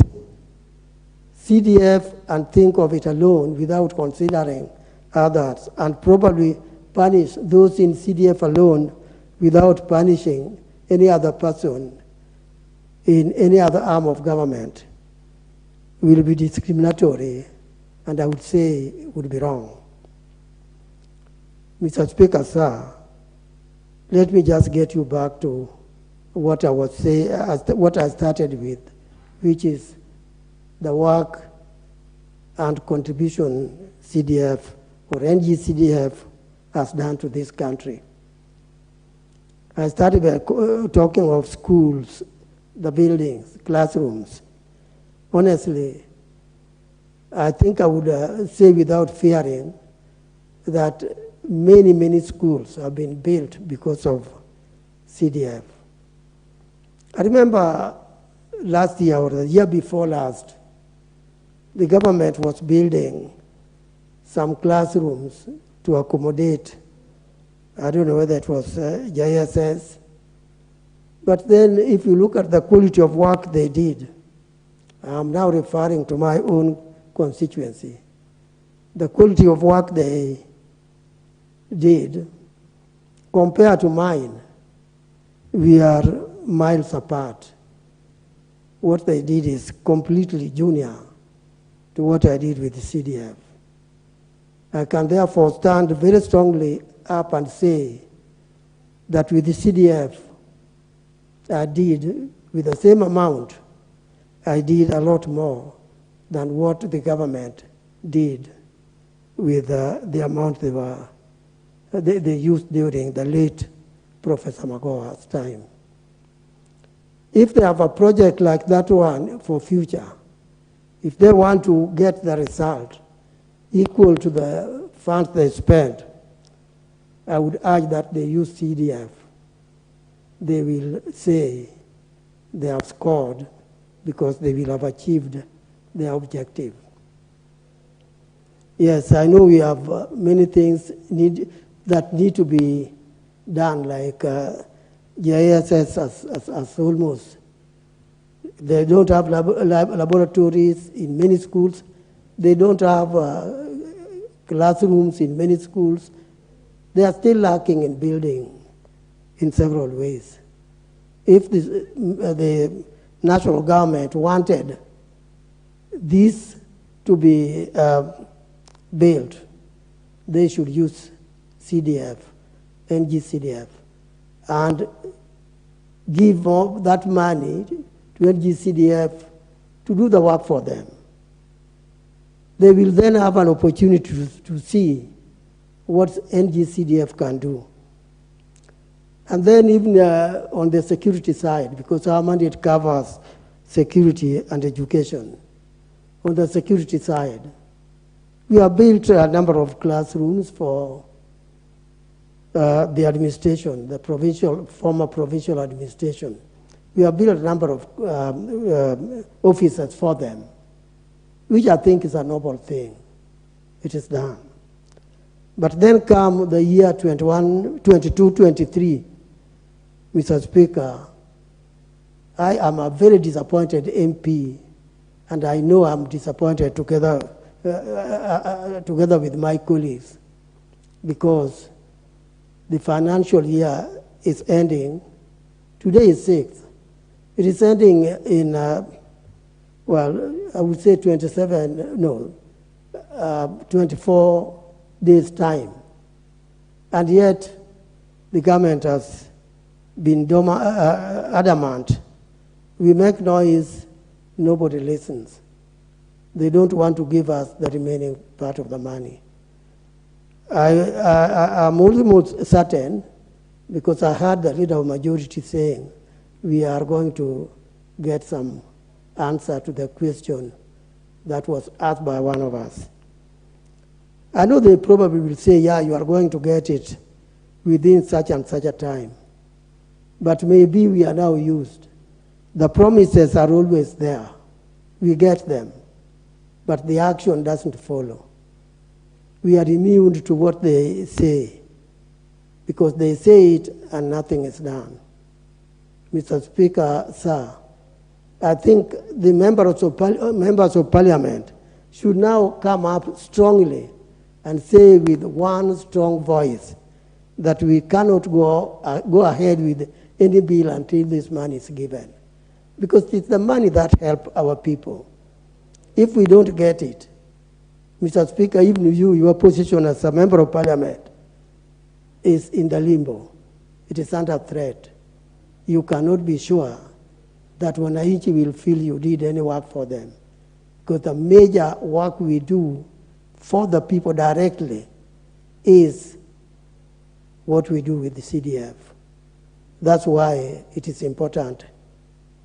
CDF and think of it alone without considering others, and probably punish those in CDF alone without punishing any other person in any other arm of government, will be discriminatory, and I would say would be wrong. Mr. Speaker, sir, let me just get you back to what I was saying, what I started with, which is the work and contribution CDF or NGCDF has done to this country. I started by talking of schools, the buildings, classrooms. Honestly, I think I would say without fearing that many, many schools have been built because of CDF. I remember last year or the year before last, the government was building some classrooms to accommodate, I don't know whether it was JSS, but then if you look at the quality of work they did, I'm now referring to my own constituency, the quality of work they did compared to mine, we are miles apart. What they did is completely junior to what I did with the CDF. I can therefore stand very strongly up and say that with the CDF, I did, with the same amount, I did a lot more than what the government did with the amount they used during the late Professor Magoha's time. If they have a project like that one for future, if they want to get the result equal to the funds they spent, I would urge that they use CDF. They will say they have scored because they will have achieved their objective. Yes, I know we have many things that need to be done, like GISS as almost. They don't have laboratories in many schools. They don't have classrooms in many schools. They are still lacking in building in several ways. If the national government wanted this to be built, they should use CDF, NGCDF, and give that money to NGCDF to do the work for them. They will then have an opportunity to see what NGCDF can do. And then even on the security side, because our mandate covers security and education, on the security side, we have built a number of classrooms for the administration, the former provincial administration. We have built a number of officers for them, which I think is a noble thing. It is done. But then come the year 22-23, Mr. Speaker, I am a very disappointed MP, and I know I'm disappointed together with my colleagues, because the financial year is ending. Today is 6th. It is ending in, well, I would say 24 days' time. And yet, the government has been adamant. We make noise, nobody listens. They don't want to give us the remaining part of the money. I'm almost certain, because I heard the leader of majority saying, we are going to get some answer to the question that was asked by one of us. I know they probably will say, yeah, you are going to get it within such and such a time. But maybe we are now used. The promises are always there. We get them, but the action doesn't follow. We are immune to what they say, because they say it and nothing is done. Mr. Speaker, sir, I think the members of parliament should now come up strongly and say with one strong voice that we cannot go ahead with any bill until this money is given. Because it's the money that helps our people. If we don't get it, Mr. Speaker, even your position as a member of parliament is in the limbo. It is under threat. You cannot be sure that wananchi will feel you did any work for them. Because the major work we do for the people directly is what we do with the CDF. That's why it is important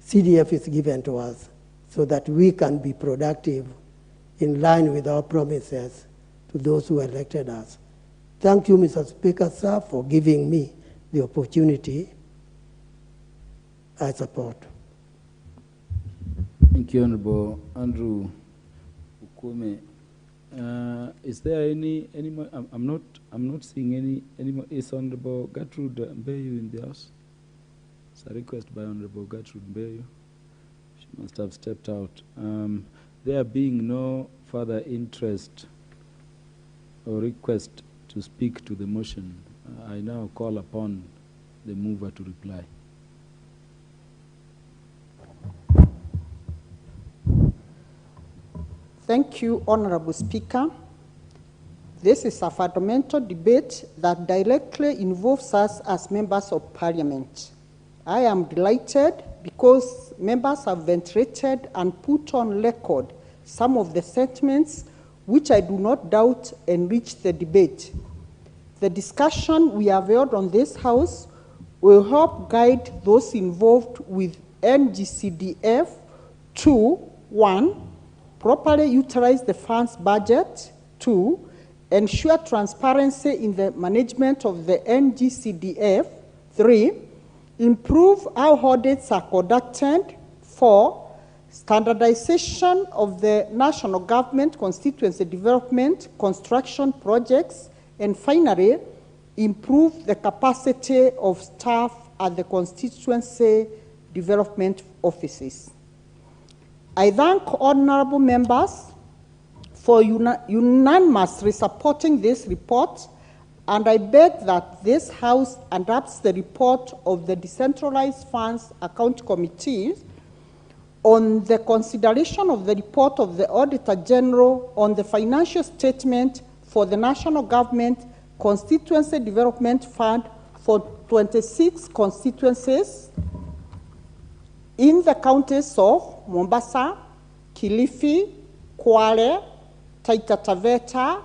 CDF is given to us so that we can be productive in line with our promises to those who elected us. Thank you, Mr. Speaker, sir, for giving me the opportunity. I support. Thank you, Honorable Andrew Ukume. Is there any more? I'm not seeing any more. Is Honorable Gertrude Mbeyu in the house? It's a request by Honorable Gertrude Mbeyu. She must have stepped out. There being no further interest or request to speak to the motion, I now call upon the mover to reply. Thank you, Honorable Speaker. This is a fundamental debate that directly involves us as members of Parliament. I am delighted because members have ventilated and put on record some of the sentiments which I do not doubt enrich the debate. The discussion we have held on this House will help guide those involved with NGCDF to, 1, properly utilize the fund's budget, 2, ensure transparency in the management of the NGCDF, 3, improve how audits are conducted, 4, standardization of the national government constituency development construction projects, and finally, improve the capacity of staff at the constituency development offices. I thank honorable members for unanimously supporting this report, and I beg that this House adopts the report of the Decentralized Funds Account Committee on the consideration of the report of the Auditor General on the financial statement for the National Government Constituency Development Fund for 26 constituencies in the counties of Mombasa, Kilifi, Kwale, Taita Taveta,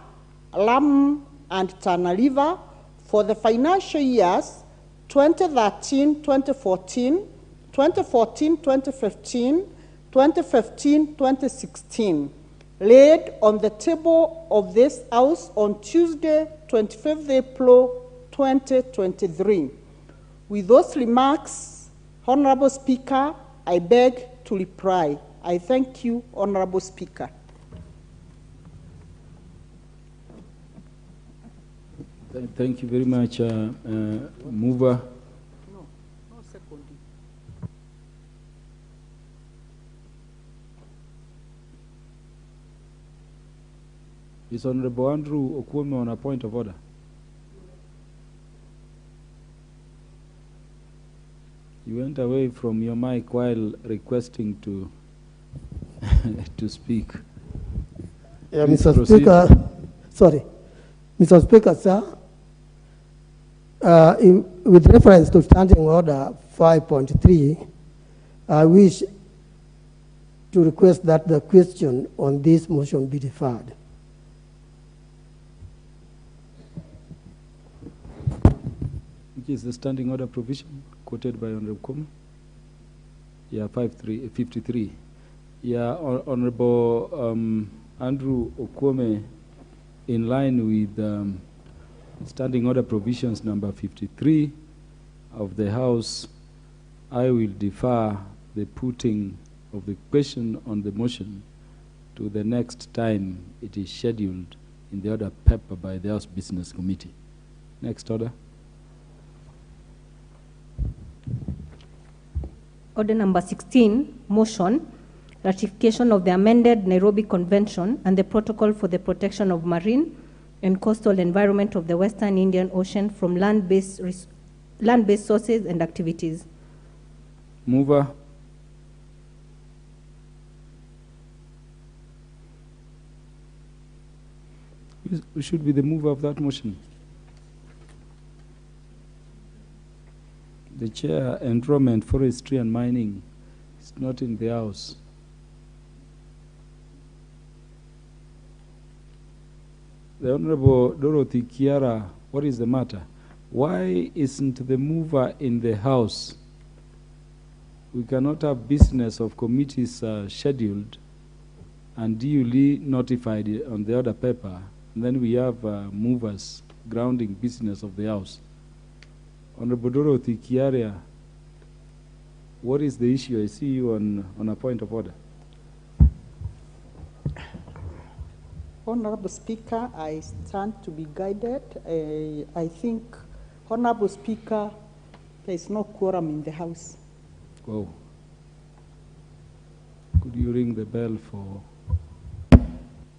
Lamu, and Tana River for the financial years 2013-2014, 2014-2015, 2015-2016, laid on the table of this House on Tuesday, 25th April 2023. With those remarks, Honorable Speaker, I beg to reply. I thank you, Honorable Speaker. Thank you very much, Mover. No second. Is Honorable Andrew Okwome on a point of order? You went away from your mic while requesting to to speak. Yeah, Please Mr. proceed. Speaker, sorry. Mr. Speaker, sir, with reference to Standing Order 5.3, I wish to request that the question on this motion be deferred. Which is the standing order provision quoted by Honorable Kwame? Yeah, 53. Yeah, Honorable Andrew Okwome, in line with standing order provisions number 53 of the House, I will defer the putting of the question on the motion to the next time it is scheduled in the order paper by the House Business Committee. Next order. Order number 16, motion, ratification of the amended Nairobi Convention and the Protocol for the Protection of Marine and Coastal Environment of the Western Indian Ocean from land-based sources and activities. Mover. Who should be the mover of that motion? The chair, Environment, Forestry and Mining, is not in the House. The Honorable Dorothy Kiara, what is the matter? Why isn't the mover in the House? We cannot have business of committees scheduled and duly notified on the order paper, and then we have movers grounding business of the House. Honorable Dorothy Kiaria, what is the issue? I see you on a point of order. Honorable Speaker, I stand to be guided. I think, Honorable Speaker, there is no quorum in the House. Whoa. Could you ring the bell for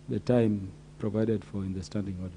the time provided for in the standing order?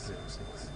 606.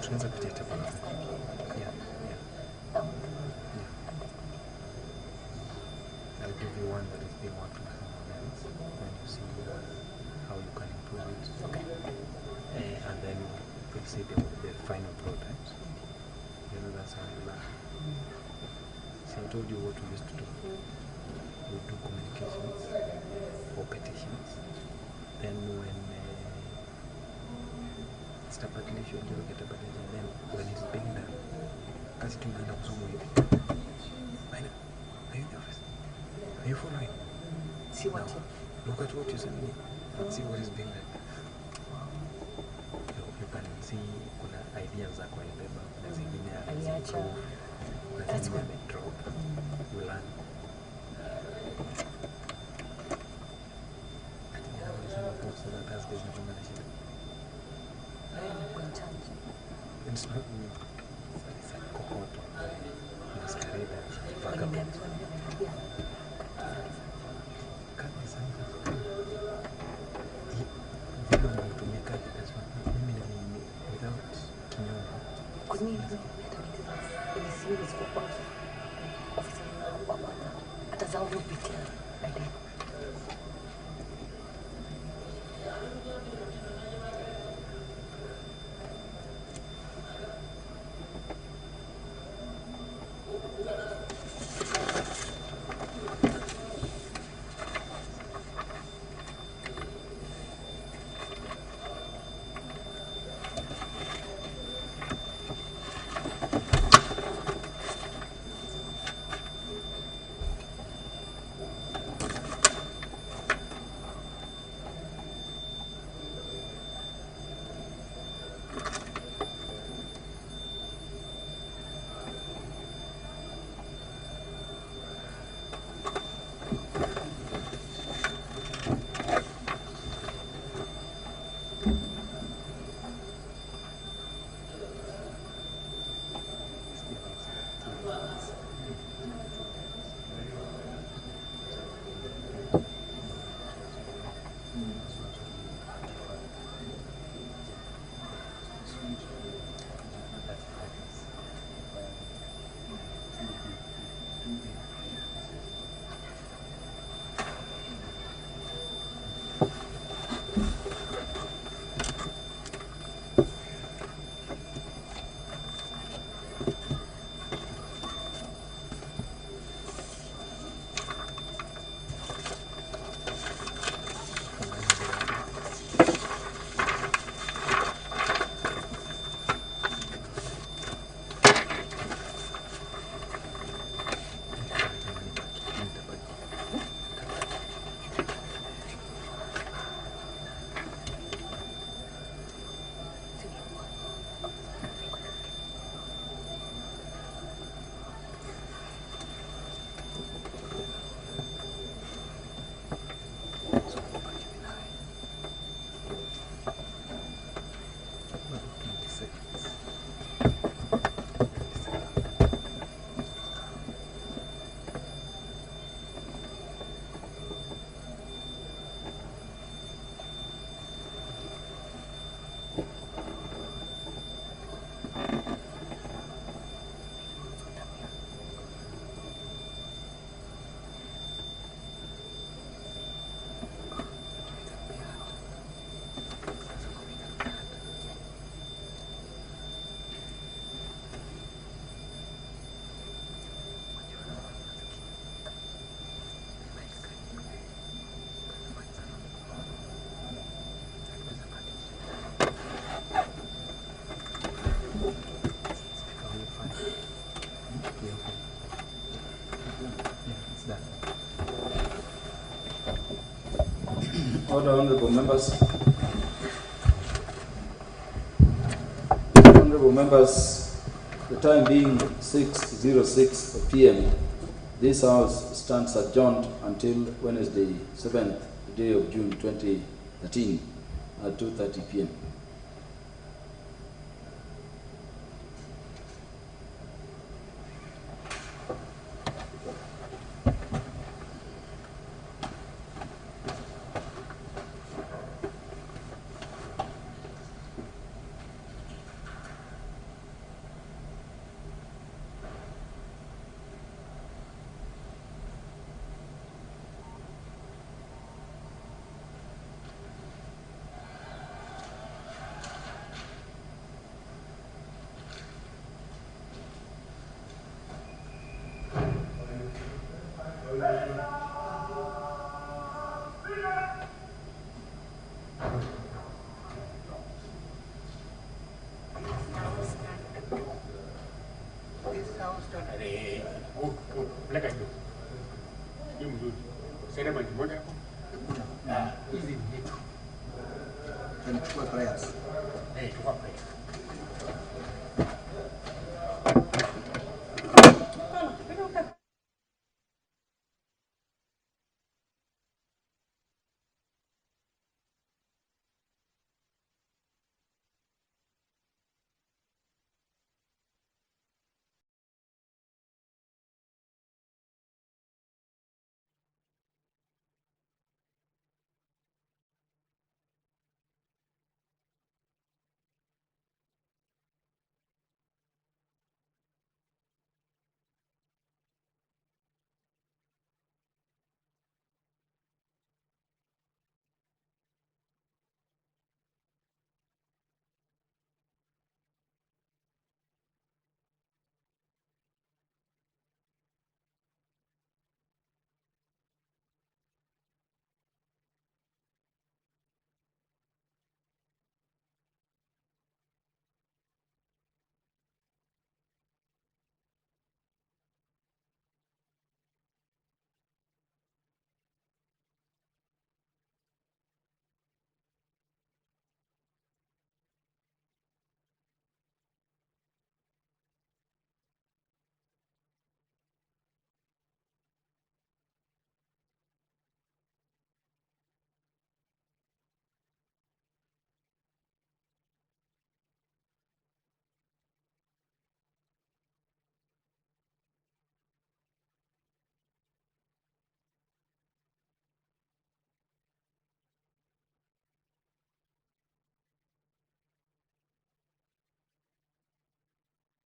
Tunaweza kupitia tafadhali. Yeah. I'll give you one that is being worked on someone else when you see how you can improve it. Okay. And then we'll see the final product. You know, that's how you learn. So I told you what we used to do. We do communications or petitions. Then when sitapatilisho ndio kitapatilisha, then when it's being done, kasi tunaenda kusoma hivi. Are you in the office? Are you following? See what? Now, look at what you send me. See what is being done. You can see kuna ideas za kwa ibeba, na zingine aliacha, na zingine amedrop. You learn. It's not me. It's a cohort of masqueraders, vagabonds. Order, honorable members. Honorable members, the time being 6:06 p.m., this House stands adjourned until Wednesday, 7th day of June 2013 at 2:30 p.m. Prayers.